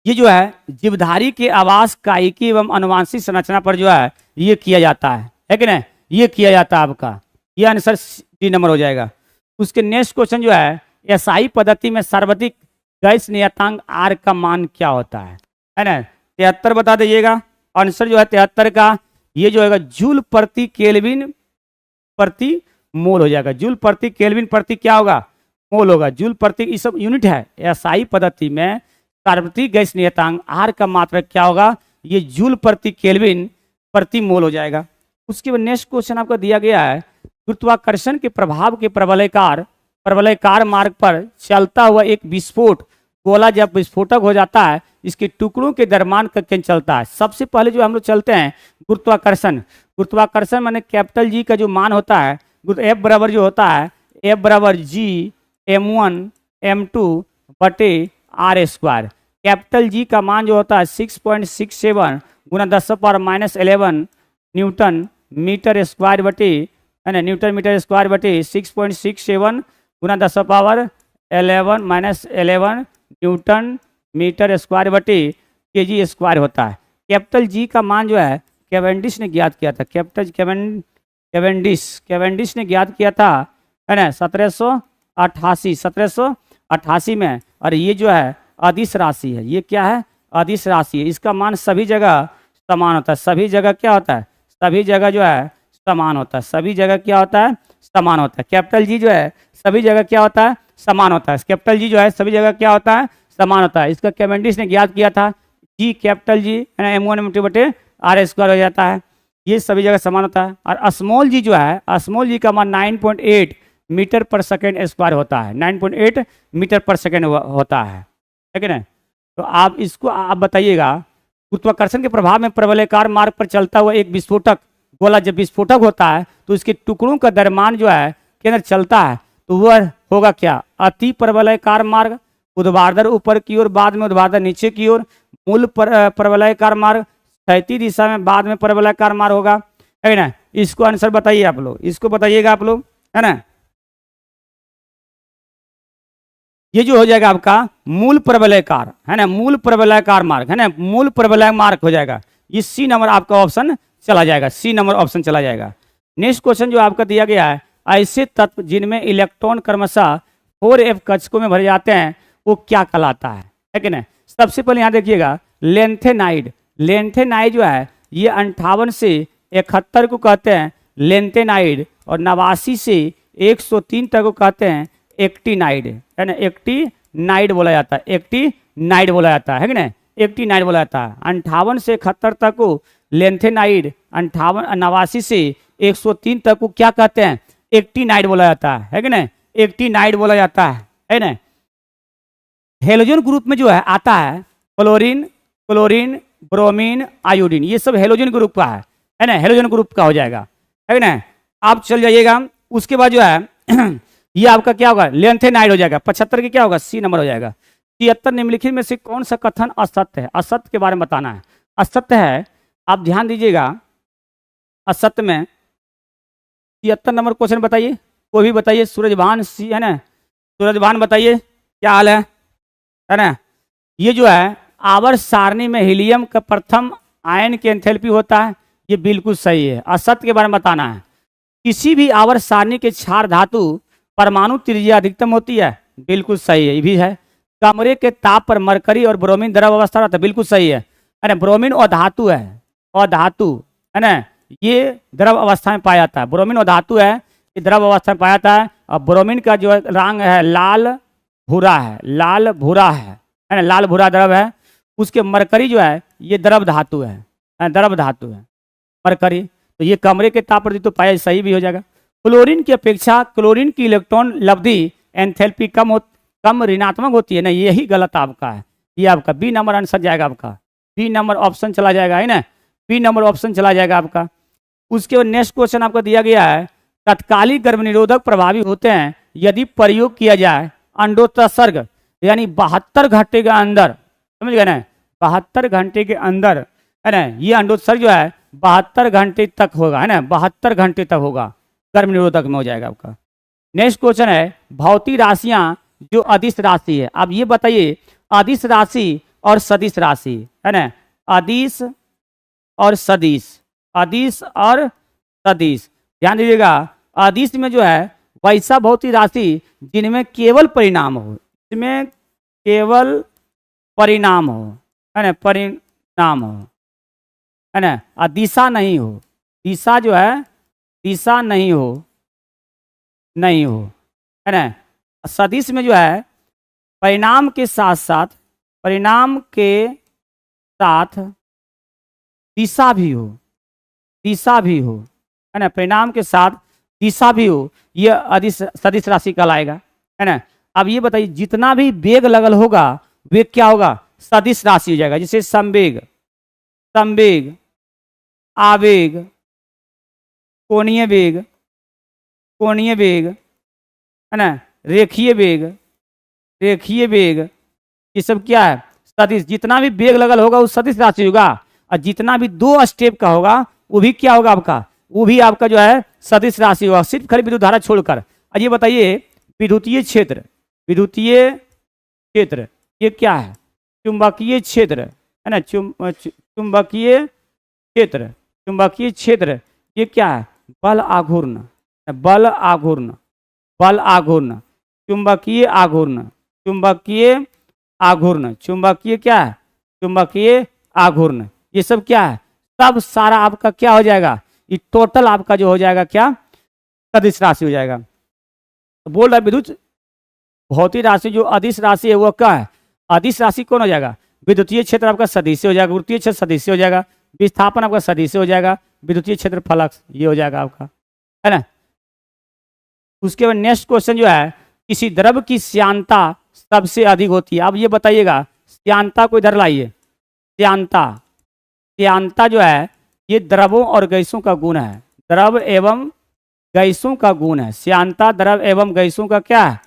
ये जो है जीवधारी के आवास, कायिकी एवं अनुवांशिक संरचना पर जो है ये किया जाता है कि नहीं, ये किया जाता है आपका। ये आंसर डी नंबर हो जाएगा। उसके नेक्स्ट क्वेश्चन जो है एसआई पद्धति में सर्वाधिक गैस नियतांक आर का मान क्या होता है ना। 73 बता दीजिएगा। आंसर जो है 73 का ये जो है जूल प्रति केल्विन प्रति मोल हो जाएगा। जूल प्रति केल्विन प्रति क्या होगा, मोल होगा। जूल प्रति, ये सब यूनिट है। एसआई पद्धति में सार्वत्रिक गैस नियतांक आर का मात्रक क्या होगा, ये जूल प्रति केल्विन प्रति मोल हो जाएगा। उसके बाद नेक्स्ट क्वेश्चन आपको दिया गया है गुरुत्वाकर्षण के प्रभाव के प्रबलयकार मार्ग पर चलता हुआ एक विस्फोट गोला जब विस्फोटक हो जाता है इसके टुकड़ों के दरम्यान कब चलता है। सबसे पहले जो हम लोग चलते हैं गुरुत्वाकर्षण। गुरुत्वाकर्षण माने कैपिटल जी का जो मान होता है, एफ बराबर जो होता है एफ बराबर जी m1 m2 बटे आर स्क्वायर। कैपिटल जी का मान जो होता है 6.67 गुना 10⁻11 न्यूटन मीटर स्क्वायर बटे, है ना, न्यूटन मीटर स्क्वायर बटे 6.67 गुना 10⁻11 न्यूटन मीटर स्क्वायर बटे केजी स्क्वायर होता है। कैपिटल जी का मान जो है कैवेंडिश ने ज्ञात किया था। कैवेंडिश ने ज्ञात किया था, है ना, 1788 में। और ये जो है अदिश राशि है। ये क्या है, अदिश राशि है। इसका मान सभी जगह समान होता है। सभी जगह क्या होता है, सभी जगह जो है समान होता है। सभी जगह क्या होता है, समान होता है। कैपिटल जी जो है सभी जगह क्या होता है, समान होता है। कैपिटल जी जो है सभी जगह क्या होता है, समान होता है। इसका कैवेंडिश ने ज्ञात किया था। जी कैपिटल जी, है ना, m1 m2 बटे आर स्क्वायर हो जाता है। ये सभी जगह समान होता है। और स्मॉल जी जो है, स्मॉल जी का मान 9.8 मीटर पर सेकेंड स्क्वायर होता है। 9.8 मीटर पर सेकेंड होता है कि नहीं। तो आप इसको आप बताइएगा, गुरुत्वाकर्षण के प्रभाव में प्रबलयकार मार्ग पर चलता हुआ एक विस्फोटक गोला जब विस्फोटक होता है तो इसके टुकड़ों का द्रव्यमान जो है के अंदर चलता है, तो वह होगा क्या, अति प्रबलयकार मार्ग। ऊर्ध्वाधर ऊपर की ओर, बाद में ऊर्ध्वाधर नीचे की ओर। मूल प्रबलयकार मार्ग क्षैतिज दिशा में, बाद में प्रबलयकार मार्ग होगा, है ना। इसको आंसर बताइए आप लोग, इसको बताइएगा आप लोग, है ना। ये जो हो जाएगा आपका मूल प्रबलयकार, है ना, मूल प्रबलयकार मार्ग, है ना, मूल प्रबलय मार्ग हो जाएगा। ये सी नंबर आपका ऑप्शन चला जाएगा, सी नंबर ऑप्शन चला जाएगा। नेक्स्ट क्वेश्चन जो आपका दिया गया है, ऐसे तत्व जिनमें इलेक्ट्रॉन क्रमशः 4f कक्षकों में भरे जाते हैं वो क्या कहलाता है कि नहीं। सबसे पहले यहाँ देखिएगा लेंथेनाइड। लेंथेनाइड जो है ये 58 से 71 को कहते हैं लेंथेनाइड, और 89 से 103 तक को कहते हैं एक्टिनाइड, है ना। एक्टिनाइड बोला जाता है, एक्टिनाइड बोला जाता है कि नहीं, एक्टिनाइड बोला जाता है। 58 से 71 तक को लेंथेनाइड, 89 से 103 तक को क्या कहते हैं, एक्टिनाइड बोला जाता है कि नहीं, एक्टिनाइड बोला जाता है ना। हेलोजन ग्रुप में जो है आता है क्लोरीन ब्रोमीन आयोडीन, ये सब हेलोजन ग्रुप का है ना, हेलोजन ग्रुप का हो जाएगा, है ना। आप चल जाइएगा। उसके बाद जो है ये आपका क्या होगा, लेंथेनाइड हो जाएगा। 75 की क्या होगा, सी नंबर हो जाएगा। 73 निम्नलिखित में से कौन सा कथन असत्य है, असत्य के बारे में बताना है। असत्य है, आप ध्यान दीजिएगा, असत्य में 73 नंबर क्वेश्चन बताइए, कोई भी बताइए। सूरजभान सी, है ना, सूरजभान बताइए क्या हाल है ना। ये जो है आवर्त सारणी में हीलियम का प्रथम आयन की एंथैल्पी होता है, ये बिल्कुल सही है। असत्य के बारे में बताना है। किसी भी आवर्त सारणी के क्षार धातु परमाणु त्रिज्या अधिकतम होती है, बिल्कुल सही है, ये भी है। कमरे के ताप पर मरकरी और ब्रोमीन द्रव अवस्था रहता है, बिल्कुल सही है ना। ब्रोमीन और धातु है, और धातु, है ना, ये द्रव अवस्था में पाया जाता है। ब्रोमीन और धातु है, ये द्रव अवस्था में पाया जाता है। और ब्रोमीन का जो रंग है लाल, भूरा है, लाल भूरा है ना, लाल भूरा द्रव है। उसके मरकरी जो है ये द्रव धातु है, द्रव धातु है मरकरी। तो ये कमरे के ताप पर तो पाया सही भी हो जाएगा। क्लोरीन की अपेक्षा क्लोरीन की इलेक्ट्रॉन लब्धि एंथैल्पी कम ऋणात्मक होती है ना, यही गलत आपका है। ये आपका बी नंबर आंसर जाएगा आपका, बी नंबर ऑप्शन चला जाएगा, है ना, बी नंबर ऑप्शन चला जाएगा आपका। उसके बाद नेक्स्ट क्वेश्चन आपको दिया गया है, तत्कालिक गर्भनिरोधक प्रभावी होते हैं यदि प्रयोग किया जाए अंडोत्सर्ग यानी 72 घंटे के अंदर, समझ गए ना, 72 घंटे के अंदर, है ना। ये अंडोत्सर्ग जो है 72 घंटे तक होगा, है ना, 72 घंटे तक होगा, गर्भनिरोधक में हो जाएगा आपका। नेक्स्ट क्वेश्चन है, भौतिक राशियां जो अदिश राशि है, अब ये बताइए अदिश राशि और सदिश राशि, है ना, अदिश और सदिश, अदिश और सदिश। ध्यान दीजिएगा, अदिश में जो है वैसा भौतिक राशि जिनमें केवल परिणाम हो, इसमें केवल परिणाम हो, है ना, परिणाम हो, है ना, और दिशा नहीं हो, दिशा जो है दिशा नहीं हो, नहीं हो, है ना। सदिश में जो है परिणाम के साथ साथ, परिणाम के साथ दिशा भी हो, दिशा भी हो, है ना, परिणाम के साथ दिशा भी हो, यह अदिश सदिश राशि कहलाएगा, है ना। अब ये बताइए जितना भी वेग लगल होगा वेग क्या होगा, सदिश राशि हो जाएगा। जैसे संवेग, संवेग, आवेग, कोणीय वेग, कोणीय वेग, है ना, रेखीय वेग, रेखीय वेग, ये सब क्या है, सदिश। जितना भी वेग लगल होगा वो सदिश राशि होगा, और जितना भी 2 स्टेप का होगा वो भी क्या होगा आपका, वो भी आपका जो है सदिश राशि होगा, सिर्फ खाली विद्युत धारा छोड़कर। और ये बताइए विद्युतीय क्षेत्र, विद्युतीय क्षेत्र ये क्या है, चुंबकीय क्षेत्र, है ना, चुंबकीय क्षेत्र, चुंबकीय क्षेत्र ये क्या है, बल आघूर्ण, बल आघूर्ण, बल आघूर्ण, चुंबकीय आघूर्ण, चुंबकीय आघूर्ण, चुंबकीय क्या है, चुंबकीय आघूर्ण, ये सब क्या है, सब सारा आपका क्या हो जाएगा, ये टोटल आपका जो हो जाएगा क्या, सदिश राशि हो जाएगा। तो बोल रहा विद्युत भौतिक राशि जो अदिश राशि है वो क्या है, अदिश राशि कौन हो जाएगा, विद्युतीय क्षेत्र आपका सदिश हो जाएगा, गुरुत्वीय क्षेत्र सदिश हो जाएगा, विस्थापन आपका सदिश हो जाएगा, विद्युतीय क्षेत्र फ्लक्स ये हो जाएगा आपका, है ना। उसके बाद नेक्स्ट क्वेश्चन जो है, किसी द्रव की श्यानता सबसे अधिक होती है। अब ये बताइएगा श्यानता को इधर लाइए, श्यानता, श्यानता जो है ये द्रवों और गैसों का गुण है, द्रव एवं गैसों का गुण है, श्यानता द्रव एवं गैसों का क्या है,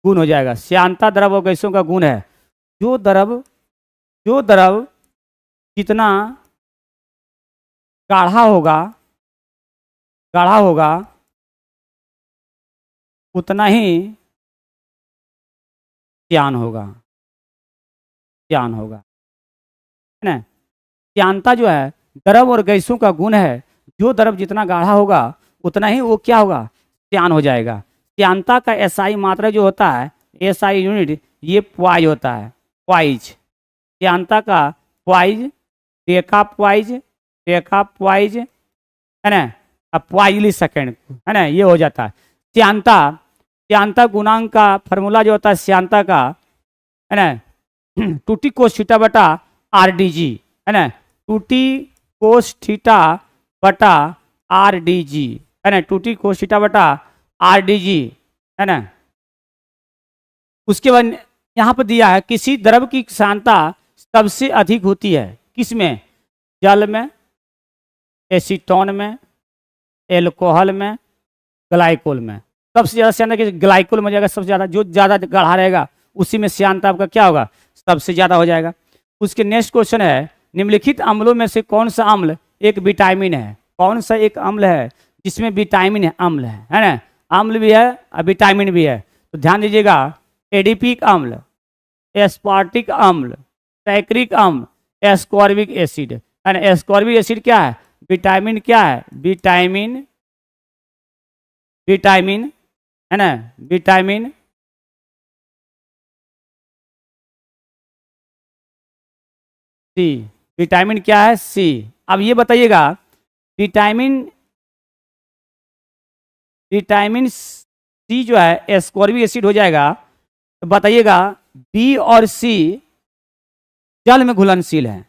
गुण हो जाएगा। श्यानता द्रव और गैसों का गुण है। जो द्रव जितना गाढ़ा होगा, गाढ़ा होगा उतना ही श्यान होगा, श्यान होगा, है ना। श्यानता जो है द्रव और गैसों का गुण है, जो द्रव जितना गाढ़ा होगा उतना ही वो क्या होगा, श्यान हो जाएगा। श्यानता का एसआई मात्रा जो होता है, एसआई यूनिट ये पॉइज होता है, पॉइज। श्यानता का poise, deca poise, deca poise, है ना, अब पॉइजली सेकेंड, है ना, ये हो जाता है श्यानता। श्यानता गुणांक का फॉर्मूला जो होता है श्यानता का, है ना, 2t cos थीटा बटा RdG, है ना, 2t cos थीटा बटा RdG, है ना, 2t cos थीटा बटा RdG, है ना। उसके बाद यहाँ पर दिया है किसी द्रव की श्यानता सबसे अधिक होती है, किसमें, जल में, एसीटोन में, एल्कोहल में, ग्लाइकोल में। सबसे ज़्यादा श्यानता ग्लाइकोल में जाएगा, सबसे ज़्यादा, जो ज़्यादा गाढ़ा रहेगा उसी में श्यानता आपका क्या होगा, सबसे ज़्यादा हो जाएगा। उसके नेक्स्ट क्वेश्चन है, निम्नलिखित अम्लों में से कौन सा अम्ल एक विटामिन है, कौन सा एक अम्ल है जिसमें विटामिन है, अम्ल है ना, अम्ल भी है और विटामिन भी है। तो ध्यान दीजिएगा, एडिपिक अम्ल, एस्पार्टिक अम्ल, सैक्रिक अम्ल, एस्कॉर्बिक एसिड, है ना। एस्कॉर्बिक एसिड क्या है, विटामिन क्या है, विटामिन, विटामिन, है ना, विटामिन सी, विटामिन क्या है, सी। अब ये बताइएगा विटामिन, विटामिन सी जो है एस्कॉर्बिक एसिड हो जाएगा, तो बताइएगा बी और सी जल में घुलनशील है।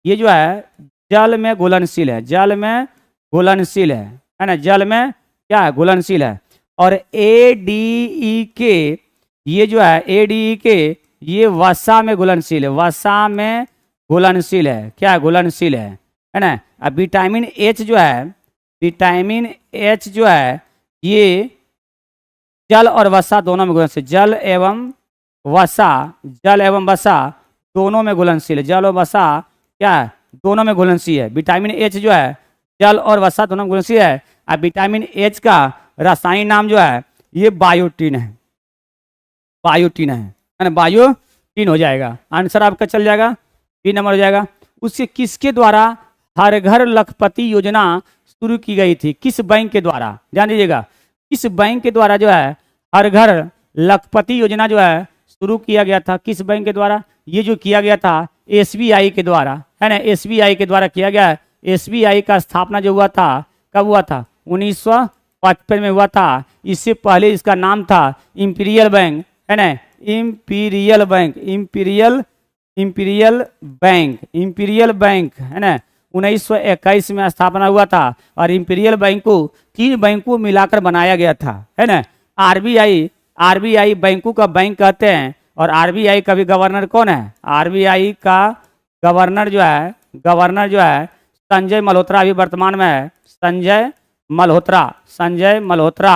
ये जो है जल में घुलनशील है, जल में घुलनशील है ना, जल में क्या है, घुलनशील है। और ए डी ई के, ये जो है ए डी ई के, ये वसा में घुलनशील है, वसा में घुलनशील है, क्या है, घुलनशील है ना। अब विटामिन एच जो है, विटामिन एच जो है ये जल और वसा दोनों में घुलनशील, जल एवं वसा, जल एवं वसा दोनों में घुलनशील है, जल और वसा क्या है, दोनों में घुलनशील है। विटामिन एच जो है जल और वसा दोनों में घुलनशील है। अब विटामिन एच का रासायनिक नाम जो है ये बायोटीन है, बायोटीन है ना, बायोटीन हो जाएगा। आंसर आपका चल जाएगा, बी नंबर हो जाएगा। उसके किसके द्वारा हर घर लखपति योजना शुरू की गई थी, किस बैंक के द्वारा, ध्यान दीजिएगा, किस बैंक के द्वारा जो है हर घर लखपति योजना जो है शुरू किया गया था, किस बैंक के द्वारा, ये जो किया गया था एसबीआई के द्वारा, है ना, एसबीआई के द्वारा किया गया है। एसबीआई का स्थापना जो हुआ था कब हुआ था, 1955 में हुआ था। इससे पहले इसका नाम था इंपीरियल बैंक, है ना, imperial bank, imperial bank, imperial bank, है ना, 1921 में स्थापना हुआ था। और इंपीरियल बैंक को 3 बैंकों मिलाकर बनाया गया था, है ना। आरबीआई, आरबीआई बैंकों का बैंक कहते हैं। और आरबीआई का भी गवर्नर कौन है, आरबीआई का गवर्नर जो है, गवर्नर जो है संजय मल्होत्रा अभी वर्तमान में है, संजय मल्होत्रा, संजय मल्होत्रा,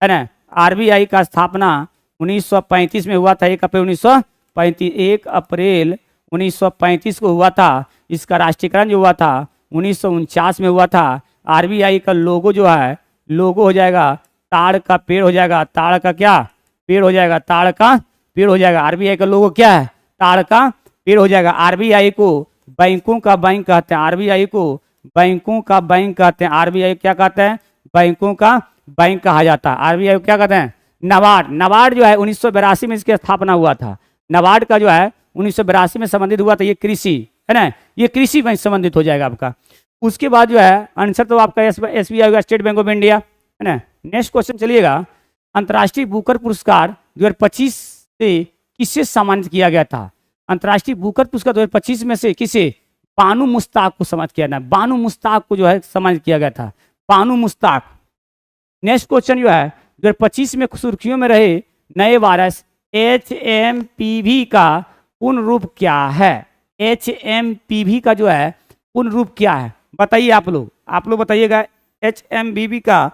है ना। आरबीआई का स्थापना 1935 में हुआ था, 1 अप्रैल 1935, 1 अप्रैल 1935 को हुआ था। इसका राष्ट्रीयकरण जो हुआ था 1949 में हुआ था। आरबीआई का लोगो जो है, लोगो हो जाएगा ताड़ का पेड़ हो जाएगा, ताड़ का क्या पेड़ हो जाएगा, ताड़ का पेड़ हो जाएगा। आरबीआई का लोगो क्या है, ताड़ का पेड़ हो जाएगा। आरबीआई को बैंकों का बैंक कहते हैं, आरबीआई को बैंकों का बैंक कहते हैं। आरबीआई क्या कहते हैं, बैंकों का बैंक कहा जाता है। आरबीआई को क्या कहते हैं, नाबार्ड, नाबार्ड जो है 1982 में इसकी स्थापना हुआ था। नाबार्ड का जो है 1982 में संबंधित हुआ था, ये कृषि, है ना, ये कृषि बैंक संबंधित हो जाएगा आपका। उसके बाद जो है आंसर तो आपका एसबीआई होगा, स्टेट बैंक ऑफ इंडिया, है ना। नेक्स्ट क्वेश्चन चलिएगा, अंतर्राष्ट्रीय बुकर पुरस्कार 2025 से किसे सम्मानित किया गया था। अंतर्राष्ट्रीय बुकर पुरस्कार 2025 में से किसे, बानू मुश्ताक को सम्मानित किया गया, बानू मुश्ताक को जो है सम्मानित किया गया था, बानू मुश्ताक। नेक्स्ट क्वेश्चन जो है 2025 में सुर्खियों में रहे नए वायरस HMPV का पूर्ण रूप क्या है। HMPV का जो है पूर्ण रूप क्या है, बताइए आप लोग बताइएगा HMPV का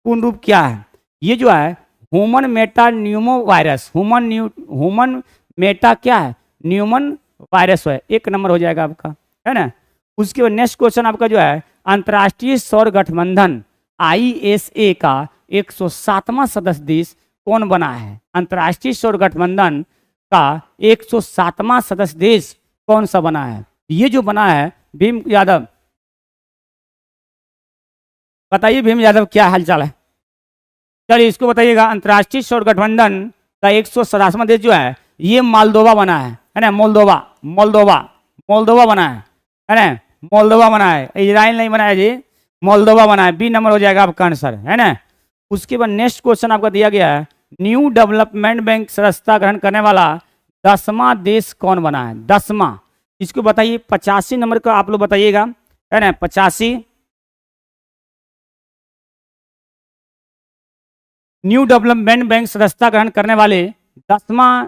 पूर्ण रूप क्या है। ये जो है human Meta Numa virus, human Meta क्या है, न्यूमन वायरस है, 1 नंबर हो जाएगा आपका, है ना। उसके बाद नेक्स्ट क्वेश्चन आपका जो है अंतर्राष्ट्रीय सौर गठबंधन ISA का 107वां सदस्य देश कौन बना है। अंतर्राष्ट्रीय सौर गठबंधन का 107वां सदस्य देश कौन सा बना है, ये जो बना है भीम यादव, बताइए भीम यादव क्या हालचाल है, चलिए इसको बताइएगा। अंतर्राष्ट्रीय सौर गठबंधन का 107वां देश जो है ये मोल्दोवा बना है ना, मोल्दोवा, मोल्दोवा, मोल्दोवा बना है ना, मोल्दोवा बना है, इजराइल नहीं बनाया जी, मोल्दोवा बना है, बी नंबर हो जाएगा आपका आंसर, है ना। उसके बाद नेक्स्ट क्वेश्चन आपका दिया गया है न्यू डेवलपमेंट बैंक सदस्यता ग्रहण करने वाला 10वां देश कौन बना है, 10वां, इसको बताइए। 85 नंबर का आप लोग बताइएगा, है ना, 85। न्यू डेवलपमेंट बैंक सदस्यता ग्रहण करने वाले 10वां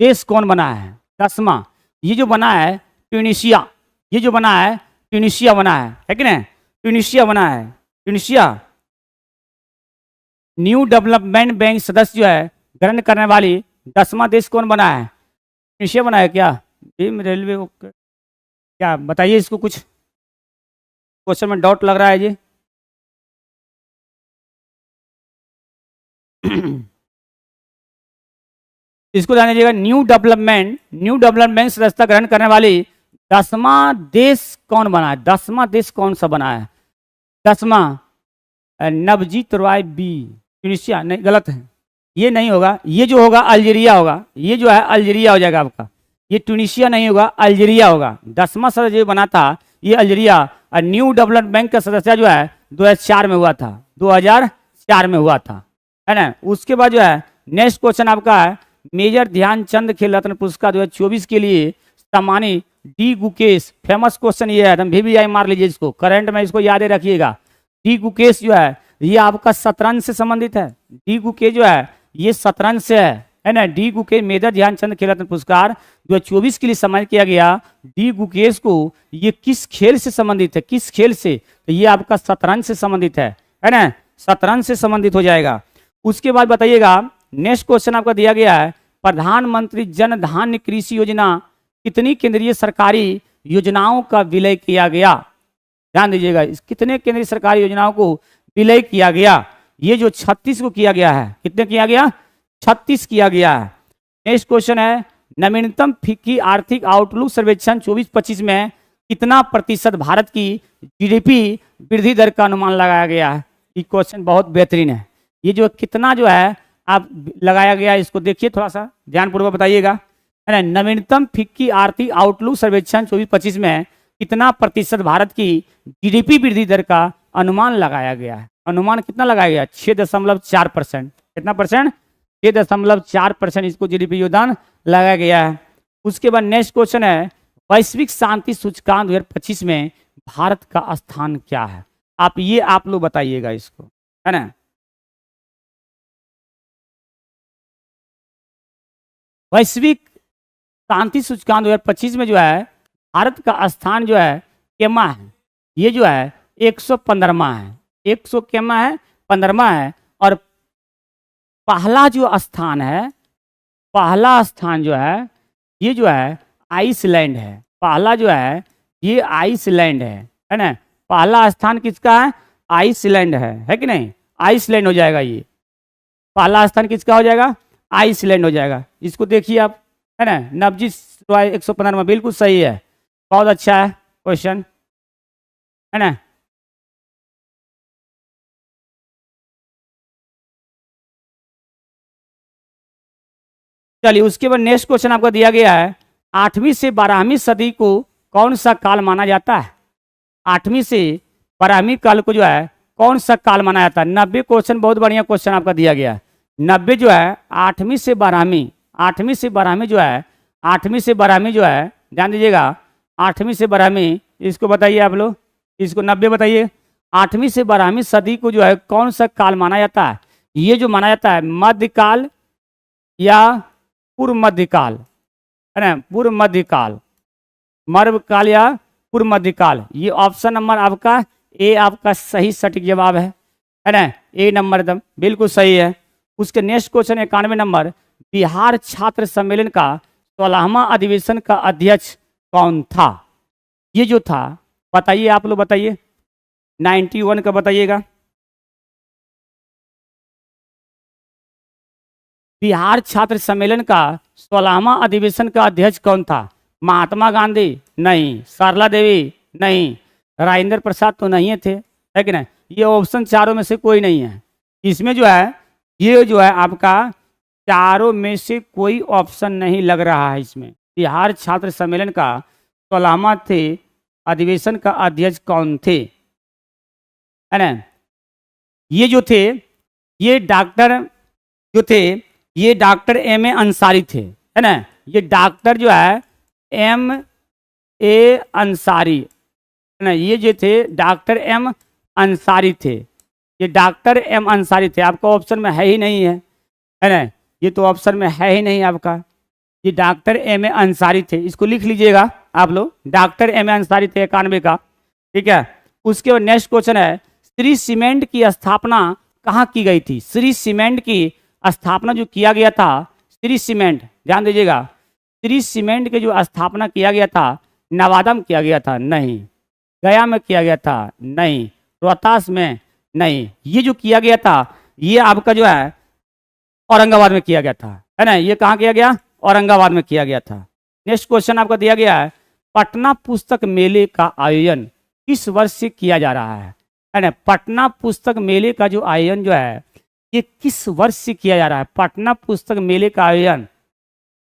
देश कौन बना है, 10वां, ये जो बना है ट्यूनीशिया, ये जो बना है ट्यूनीशिया बना है कि नहीं, ट्यूनीशिया बना है, ट्यूनीशिया। न्यू डेवलपमेंट बैंक सदस्य जो है ग्रहण करने वाली 10वां देश कौन बना है, ट्यूनीशिया बना है क्या, रेलवे क्या बताइए इसको, कुछ क्वेश्चन में डाउट लग रहा है जी। इसको ध्यान दीजिएगा, न्यू डेवलपमेंट सदस्यता ग्रहण करने वाली 10वां देश कौन बना है, 10वां देश कौन सा बना है, 10वां नवजीत रॉय बी, ट्यूनीशिया नहीं, गलत है, ये नहीं होगा, ये जो होगा अल्जीरिया होगा, ये जो है अल्जीरिया हो जाएगा आपका, ये ट्यूनीशिया नहीं होगा, अल्जीरिया होगा। 10वां सदस्य जो बना था ये अल्जीरिया। और न्यू डेवलपमेंट बैंक का सदस्य जो है 2004 में हुआ था, 2004 में हुआ था, है ना। उसके बाद जो है नेक्स्ट क्वेश्चन आपका है मेजर ध्यानचंद खेल रत्न पुरस्कार 2024 के लिए सम्मानित डी गुकेश, फेमस क्वेश्चन ये है, एकदम VVI मार लीजिए इसको, करंट में इसको याद रखिएगा। डी गुकेश जो है ये आपका शतरंज से संबंधित है। डी गुकेश जो है ये शतरंज से है ना। डी गुकेश मेजर ध्यानचंद खेल रत्न पुरस्कार 2024 के लिए सम्मानित किया गया। डी गुकेश को ये किस खेल से संबंधित है, किस खेल से, तो ये आपका शतरंज से संबंधित है ना, शतरंज से संबंधित हो जाएगा। उसके बाद बताइएगा नेक्स्ट क्वेश्चन आपका दिया गया है, प्रधानमंत्री जन धान्य कृषि योजना कितनी केंद्रीय सरकारी योजनाओं का विलय किया गया। ध्यान दीजिएगा, इस कितने केंद्रीय सरकारी योजनाओं को विलय किया गया। ये जो 36 को किया गया है, कितने किया गया, 36 किया गया है। नेक्स्ट क्वेश्चन है, नवीनतम फिक्की आर्थिक आउटलुक सर्वेक्षण 24-25 में कितना प्रतिशत भारत की GDP वृद्धि दर का अनुमान लगाया गया है। ये क्वेश्चन बहुत बेहतरीन है। ये जो कितना जो है आप लगाया गया है, इसको देखिए थोड़ा सा ध्यानपूर्वक बताइएगा, है ना। नवीनतम फिक्की आर्थिक आउटलुक सर्वेक्षण 24-25 में कितना प्रतिशत भारत की GDP वृद्धि दर का अनुमान लगाया गया है। अनुमान कितना लगाया गया, 6.4%। कितना परसेंट, 6.4% इसको GDP योगदान लगाया गया है। उसके बाद नेक्स्ट क्वेश्चन है, वैश्विक शांति सूचकांक 2025 में भारत का स्थान क्या है। आप लोग बताइएगा इसको, है ना। वैश्विक शांति सूचकांक 2025 में जो है भारत का स्थान जो है केमा है, ये जो है 115वां है, 100 केमा है, 15वां है। और पहला जो स्थान है, पहला स्थान जो है ये जो है आइसलैंड है। पहला जो है ये आइसलैंड है ना। पहला स्थान किसका है, आइसलैंड है कि नहीं, आइसलैंड हो जाएगा। ये पहला स्थान किसका हो जाएगा, आइसलैंड हो जाएगा। इसको देखिए आप, है ना। नवजीत रॉय 115वां, बिल्कुल सही है, बहुत अच्छा है क्वेश्चन, है ना। चलिए उसके बाद नेक्स्ट क्वेश्चन आपका दिया गया है, 8वीं से 12वीं सदी को कौन सा काल माना जाता है। 8वीं से 12वीं काल को जो है कौन सा काल माना जाता है। 90 क्वेश्चन, बहुत बढ़िया क्वेश्चन आपका दिया गया है। 90 जो है 8वीं से 12वीं, 8वीं से 12वीं जो है, 8वीं से 12वीं जो है, ध्यान दीजिएगा, 8वीं से 12वीं इसको बताइए आप लोग, इसको 90 बताइए। 8वीं से 12वीं सदी को जो है कौन सा काल माना जाता है। ये जो माना जाता है मध्यकाल या पूर्व मध्यकाल, है ना, पूर्व मध्यकाल, मध्यकाल या पूर्व मध्यकाल। ये ऑप्शन नंबर आपका ए आपका सही सटीक जवाब है ना, ए नंबर एकदम बिल्कुल सही है। उसके नेक्स्ट क्वेश्चन 91 नंबर, बिहार छात्र सम्मेलन का 16वां अधिवेशन का अध्यक्ष कौन था। ये जो था बताइए, आप लोग बताइए, 91 का बताइएगा। बिहार छात्र सम्मेलन का 16वां अधिवेशन का अध्यक्ष कौन था। महात्मा गांधी नहीं, सरला देवी नहीं, राजेंद्र प्रसाद तो नहीं थे, है कि नहीं। ये ऑप्शन चारों में से कोई नहीं है। इसमें जो है ये जो है आपका चारों में से कोई ऑप्शन नहीं लग रहा है इसमें। बिहार छात्र सम्मेलन का 16वां थे अधिवेशन का अध्यक्ष कौन थे, है ना। ये जो थे ये डॉक्टर जो थे ये डॉक्टर M.A. अंसारी थे, है ना। ये डॉक्टर जो है M.A. अंसारी, है ना। ये जो थे डॉक्टर M. अंसारी थे, ये डॉक्टर M. अंसारी थे। आपका ऑप्शन में है ही नहीं है ना, ये तो ऑप्शन में है ही नहीं आपका। ये डॉक्टर M.A. अंसारी थे, इसको लिख लीजिएगा आप लोग, डॉक्टर M.A. अंसारी थे 91 का, ठीक है। उसके बाद नेक्स्ट क्वेश्चन है, श्री सीमेंट की स्थापना कहाँ की गई थी। श्री सीमेंट की स्थापना जो किया गया था, श्री सीमेंट, ध्यान दीजिएगा, श्री सीमेंट के जो स्थापना किया गया था नवादा में किया गया था, नहीं। गया में किया गया था, नहीं। रोहतास में, नहीं। ये जो किया गया था ये आपका जो है औरंगाबाद में किया गया था, है ना। ये कहाँ किया गया, औरंगाबाद में किया गया था। नेक्स्ट क्वेश्चन आपका दिया गया है, पटना पुस्तक मेले का आयोजन किस वर्ष से किया जा रहा है ना। पटना पुस्तक मेले का जो आयोजन जो है ये किस वर्ष से किया जा रहा है। पटना पुस्तक मेले का आयोजन,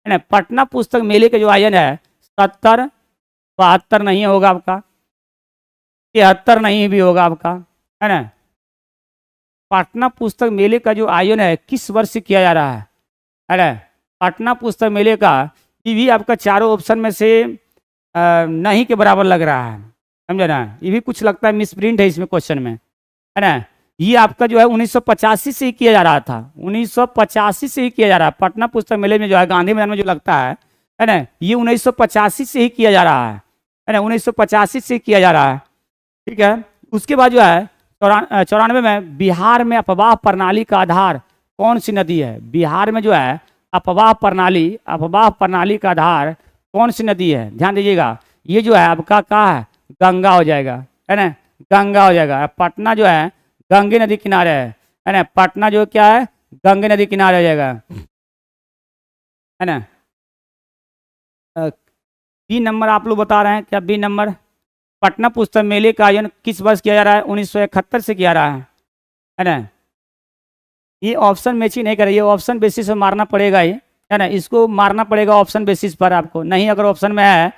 है ना, पटना पुस्तक मेले का जो आयोजन है 70, 72 नहीं होगा आपका, 73 नहीं भी होगा आपका, है ना। पटना पुस्तक मेले का जो आयोजन है किस वर्ष से किया जा रहा है ना। पटना पुस्तक मेले का, ये भी आपका चारों ऑप्शन में से नहीं के बराबर लग रहा है, समझे ना। ये भी कुछ लगता है मिसप्रिंट है इसमें क्वेश्चन में, है ना। ये आपका जो है 1985 से ही किया जा रहा था, 1985 से ही किया जा रहा है। पटना पुस्तक मेले में जो है गांधी मैदान में जो लगता है ना, ये 1985 से ही किया जा रहा है ना, 1985 से किया जा रहा है, ठीक है। उसके बाद जो है 94 में बिहार में अपवाह प्रणाली का आधार कौन सी नदी है। बिहार में जो है अपवाह प्रणाली का आधार कौन सी नदी है, ध्यान दीजिएगा। ये जो है आपका कहाँ है, गंगा हो जाएगा, है ना, गंगा हो जाएगा। पटना जो है गंगे नदी किनारे है ना, पटना जो क्या है, गंगे नदी किनारे हो जाएगा, है ना। बी नंबर आप लोग बता रहे हैं क्या, बी नंबर। पटना पुस्तक मेले का आयोजन किस वर्ष किया जा रहा है, 1971 से किया रहा है ना। ये ऑप्शन मैचिंग नहीं करे, ये ऑप्शन बेसिस पर मारना पड़ेगा ही, है ना, इसको मारना पड़ेगा ऑप्शन बेसिस पर आपको। नहीं अगर ऑप्शन में है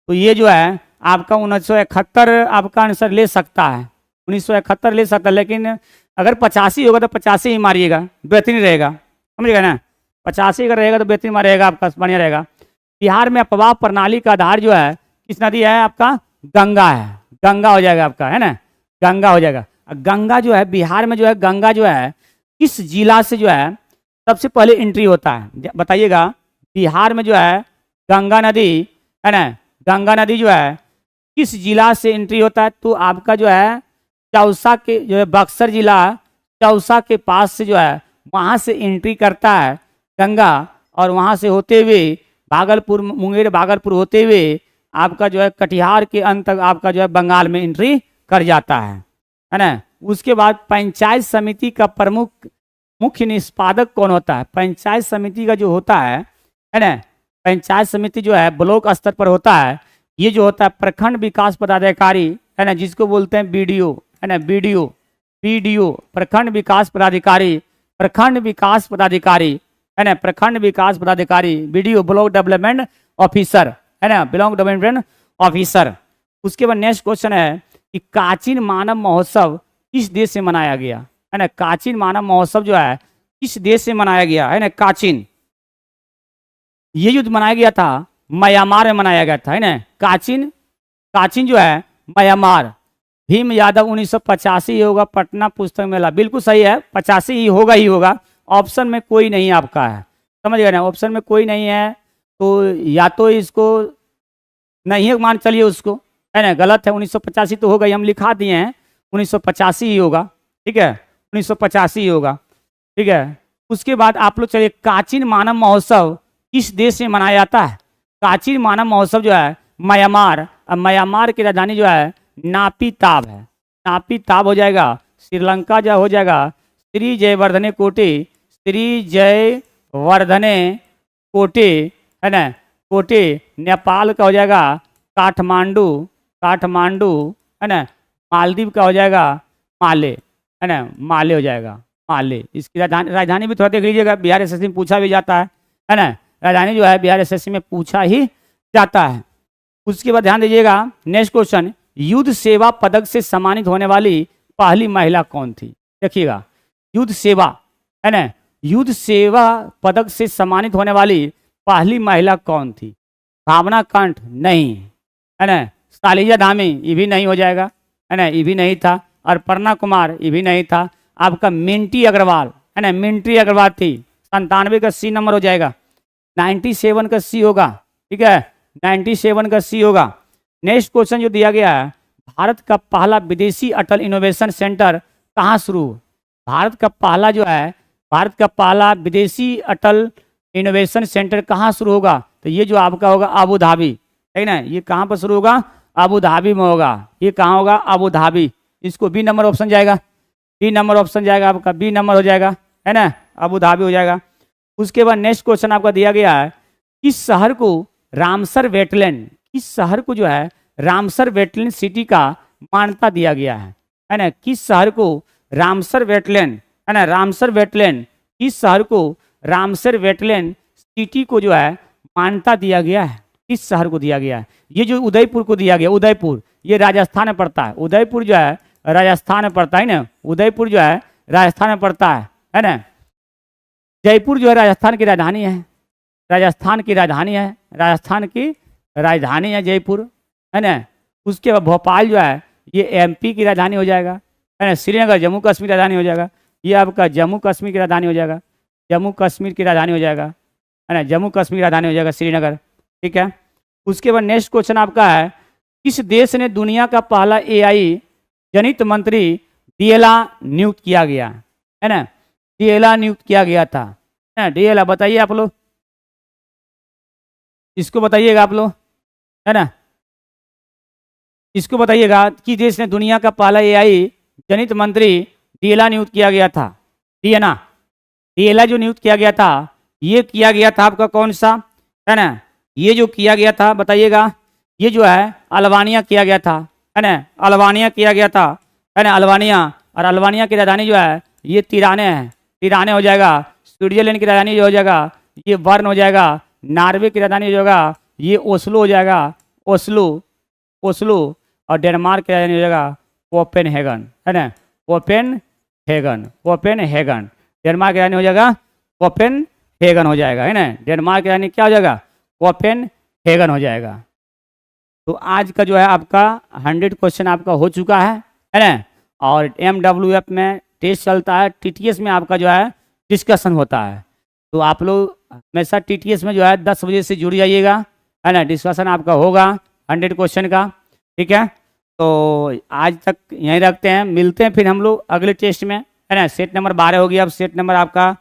तो ये जो है आपका 1971 आपका आंसर ले सकता है, 1971 ले सकता है। लेकिन अगर 85 होगा तो 85 ही मारिएगा, बेहतरीन रहेगा, समझिएगा ना। 85 अगर रहेगा तो बेहतरीन मारिएगा, आपका बढ़िया रहेगा। बिहार में अपवाह प्रणाली का आधार जो है किस नदी है, आपका गंगा है, गंगा हो जाएगा आपका, है ना, गंगा हो जाएगा। गंगा जो है बिहार में जो है, गंगा जो है किस जिला से जो है सबसे पहले एंट्री होता है, बताइएगा। बिहार में जो है गंगा नदी, है ना, गंगा नदी जो है किस जिला से एंट्री होता है, तो आपका जो है चौसा के जो है बक्सर जिला, चौसा के पास से जो है वहाँ से एंट्री करता है गंगा, और वहाँ से होते हुए भागलपुर, मुंगेर भागलपुर होते हुए आपका जो है कटिहार के अंत तक आपका जो है बंगाल में एंट्री कर जाता है ना। उसके बाद पंचायत समिति का प्रमुख मुख्य निष्पादक कौन होता है। पंचायत समिति का जो होता है ना, पंचायत समिति जो है ब्लॉक स्तर पर होता है। ये जो होता है प्रखंड विकास पदाधिकारी, है ना, जिसको बोलते हैं बीडीओ, है ना, बीडीओ प्रखंड विकास पदाधिकारी, प्रखंड विकास पदाधिकारी, है ना, प्रखंड विकास पदाधिकारी, बीडीओ ब्लॉक डेवलपमेंट ऑफिसर, है ना, ब्लॉक डेवलपमेंट ऑफिसर। उसके बाद नेक्स्ट क्वेश्चन है कि काचिन मानव महोत्सव किस देश से मनाया गया, है ना। काचिन मानव महोत्सव जो है किस देश से मनाया गया, है ना। काचिन, ये युद्ध मनाया गया था म्यांमार में मनाया गया था, है ना। काचिन जो है म्यांमार। भीम यादव 1985 होगा पटना पुस्तक मेला, बिल्कुल सही है, 85 ही होगा। ऑप्शन में कोई नहीं आपका है, समझ गए ना, ऑप्शन में कोई नहीं है तो या तो इसको नहीं है मान चलिए उसको, है ना, गलत है। 1985 तो होगा ही, हम लिखा दिए हैं 1985 ही होगा, ठीक है, 1985 ही होगा, ठीक है। उसके बाद आप लोग चलिए, काचिन मानव महोत्सव किस देश में मनाया जाता है। काचिन मानव महोत्सव जो है म्यांमार, अब म्यांमार की राजधानी जो है नापीताब है, नापीताब हो जाएगा। श्रीलंका जो हो जाएगा श्री जयवर्धने कोटे, श्री जयवर्धने कोटे, है ना, कोटे। नेपाल का हो जाएगा काठमांडू, है ना। मालदीव का हो जाएगा माले, है ना, माले हो जाएगा, माले। इसकी राजधानी भी थोड़ा देख लीजिएगा, बिहार एसएससी में पूछा भी जाता है ना, राजधानी जो है बिहार एसएससी में पूछा ही जाता है। उसके बाद ध्यान दीजिएगा नेक्स्ट क्वेश्चन, युद्ध सेवा पदक से सम्मानित होने वाली पहली महिला कौन थी। देखिएगा युद्ध सेवा, है ना, युद्ध सेवा पदक से सम्मानित होने वाली पहली महिला कौन थी। भावना कंठ नहीं, है ना। शालिजा धामी, ये भी नहीं हो जाएगा, है ना, ये भी नहीं था। और पर्णा कुमार, ये भी नहीं था। आपका मिंटी अग्रवाल, है ना, मिंटी अग्रवाल थी। 97 का सी नंबर हो जाएगा, 97 का सी होगा, ठीक है, 97 का सी होगा। नेक्स्ट क्वेश्चन जो दिया गया है, भारत का पहला विदेशी अटल इनोवेशन सेंटर कहाँ शुरू। भारत का पहला जो है, भारत का पहला विदेशी अटल इनोवेशन सेंटर कहाँ शुरू होगा, तो ये जो आपका होगा अबू धाबी, है ना। ये कहाँ पर शुरू होगा, अबू धाबी में होगा। ये कहाँ होगा, अबू धाबी। इसको बी नंबर ऑप्शन जाएगा, बी नंबर ऑप्शन जाएगा आपका, बी नंबर हो जाएगा, है ना, अबू धाबी हो जाएगा। उसके बाद नेक्स्ट क्वेश्चन आपका दिया गया है, किस शहर को रामसर वेटलैंड, किस शहर को जो है रामसर वेटलैंड सिटी का मान्यता दिया गया है ना। किस शहर को रामसर वेटलैंड, है ना, रामसर वेटलैंड, किस शहर को रामसर वेटलैंड सिटी को जो है मान्यता दिया गया है, किस शहर को दिया गया है। ये जो उदयपुर को दिया गया, उदयपुर ये राजस्थान में पड़ता है, उदयपुर जो है राजस्थान में पड़ता है ना, उदयपुर जो है राजस्थान में पड़ता है ना। जयपुर जो है राजस्थान की राजधानी है, राजस्थान की राजधानी है, राजस्थान की राजधानी है जयपुर, है ना। उसके बाद भोपाल जो है ये एमपी की राजधानी हो जाएगा, है ना। श्रीनगर जम्मू कश्मीर की राजधानी हो जाएगा, ये आपका जम्मू कश्मीर की राजधानी हो जाएगा, जम्मू कश्मीर की राजधानी हो जाएगा, है ना। जम्मू कश्मीर की राजधानी हो जाएगा श्रीनगर, ठीक है। उसके बाद नेक्स्ट क्वेश्चन आपका है, किस देश ने दुनिया का पहला एआई जनित मंत्री डीएलआ नियुक्त किया गया, है ना। डीएलआ नियुक्त किया गया था, है ना। डीएलआ बताइए आप लोग, इसको बताइएगा आप लोग, है ना। इसको बताइएगा कि देश ने दुनिया का पहला एआई जनित मंत्री डीएलआ नियुक्त किया गया था। डीएना डीएलआ जो नियुक्त किया गया था, ये किया गया था आपका कौन सा, है ना। ये जो किया गया था बताइएगा, ये जो है अल्बानिया किया गया था, है ना। अल्बानिया किया गया था, है ना, अल्बानिया। और अल्बानिया की राजधानी जो है ये तिराने है, तिराने हो जाएगा। स्विट्जरलैंड की राजधानी जो हो जाएगा ये बर्न हो जाएगा। नॉर्वे की राजधानी जो होगा ये ओस्लो हो जाएगा, ओस्लो, ओस्लो। और डेनमार्क की राजधानी हो जाएगा कोपेनहेगन, है ना, कोपेनहेगन, कोपेनहेगन। डेनमार्क की राजधानी हो जाएगा कोपेनहेगन हो जाएगा, है ना। डेनमार्क की राजधानी क्या हो जाएगा, कोपेनहेगन हो जाएगा। तो आज का जो है आपका 100 क्वेश्चन आपका हो चुका है ना। और MWF में टेस्ट चलता है, TTS में आपका जो है डिस्कशन होता है। तो आप लोग हमेशा TTS में जो है 10 बजे से जुड़ जाइएगा, है ना। डिस्कशन आपका होगा 100 क्वेश्चन का, ठीक है। तो आज तक यहीं रखते हैं, मिलते हैं फिर हम लोग अगले टेस्ट में, है ना। सेट नंबर 12 हो गया, अब सेट नंबर आपका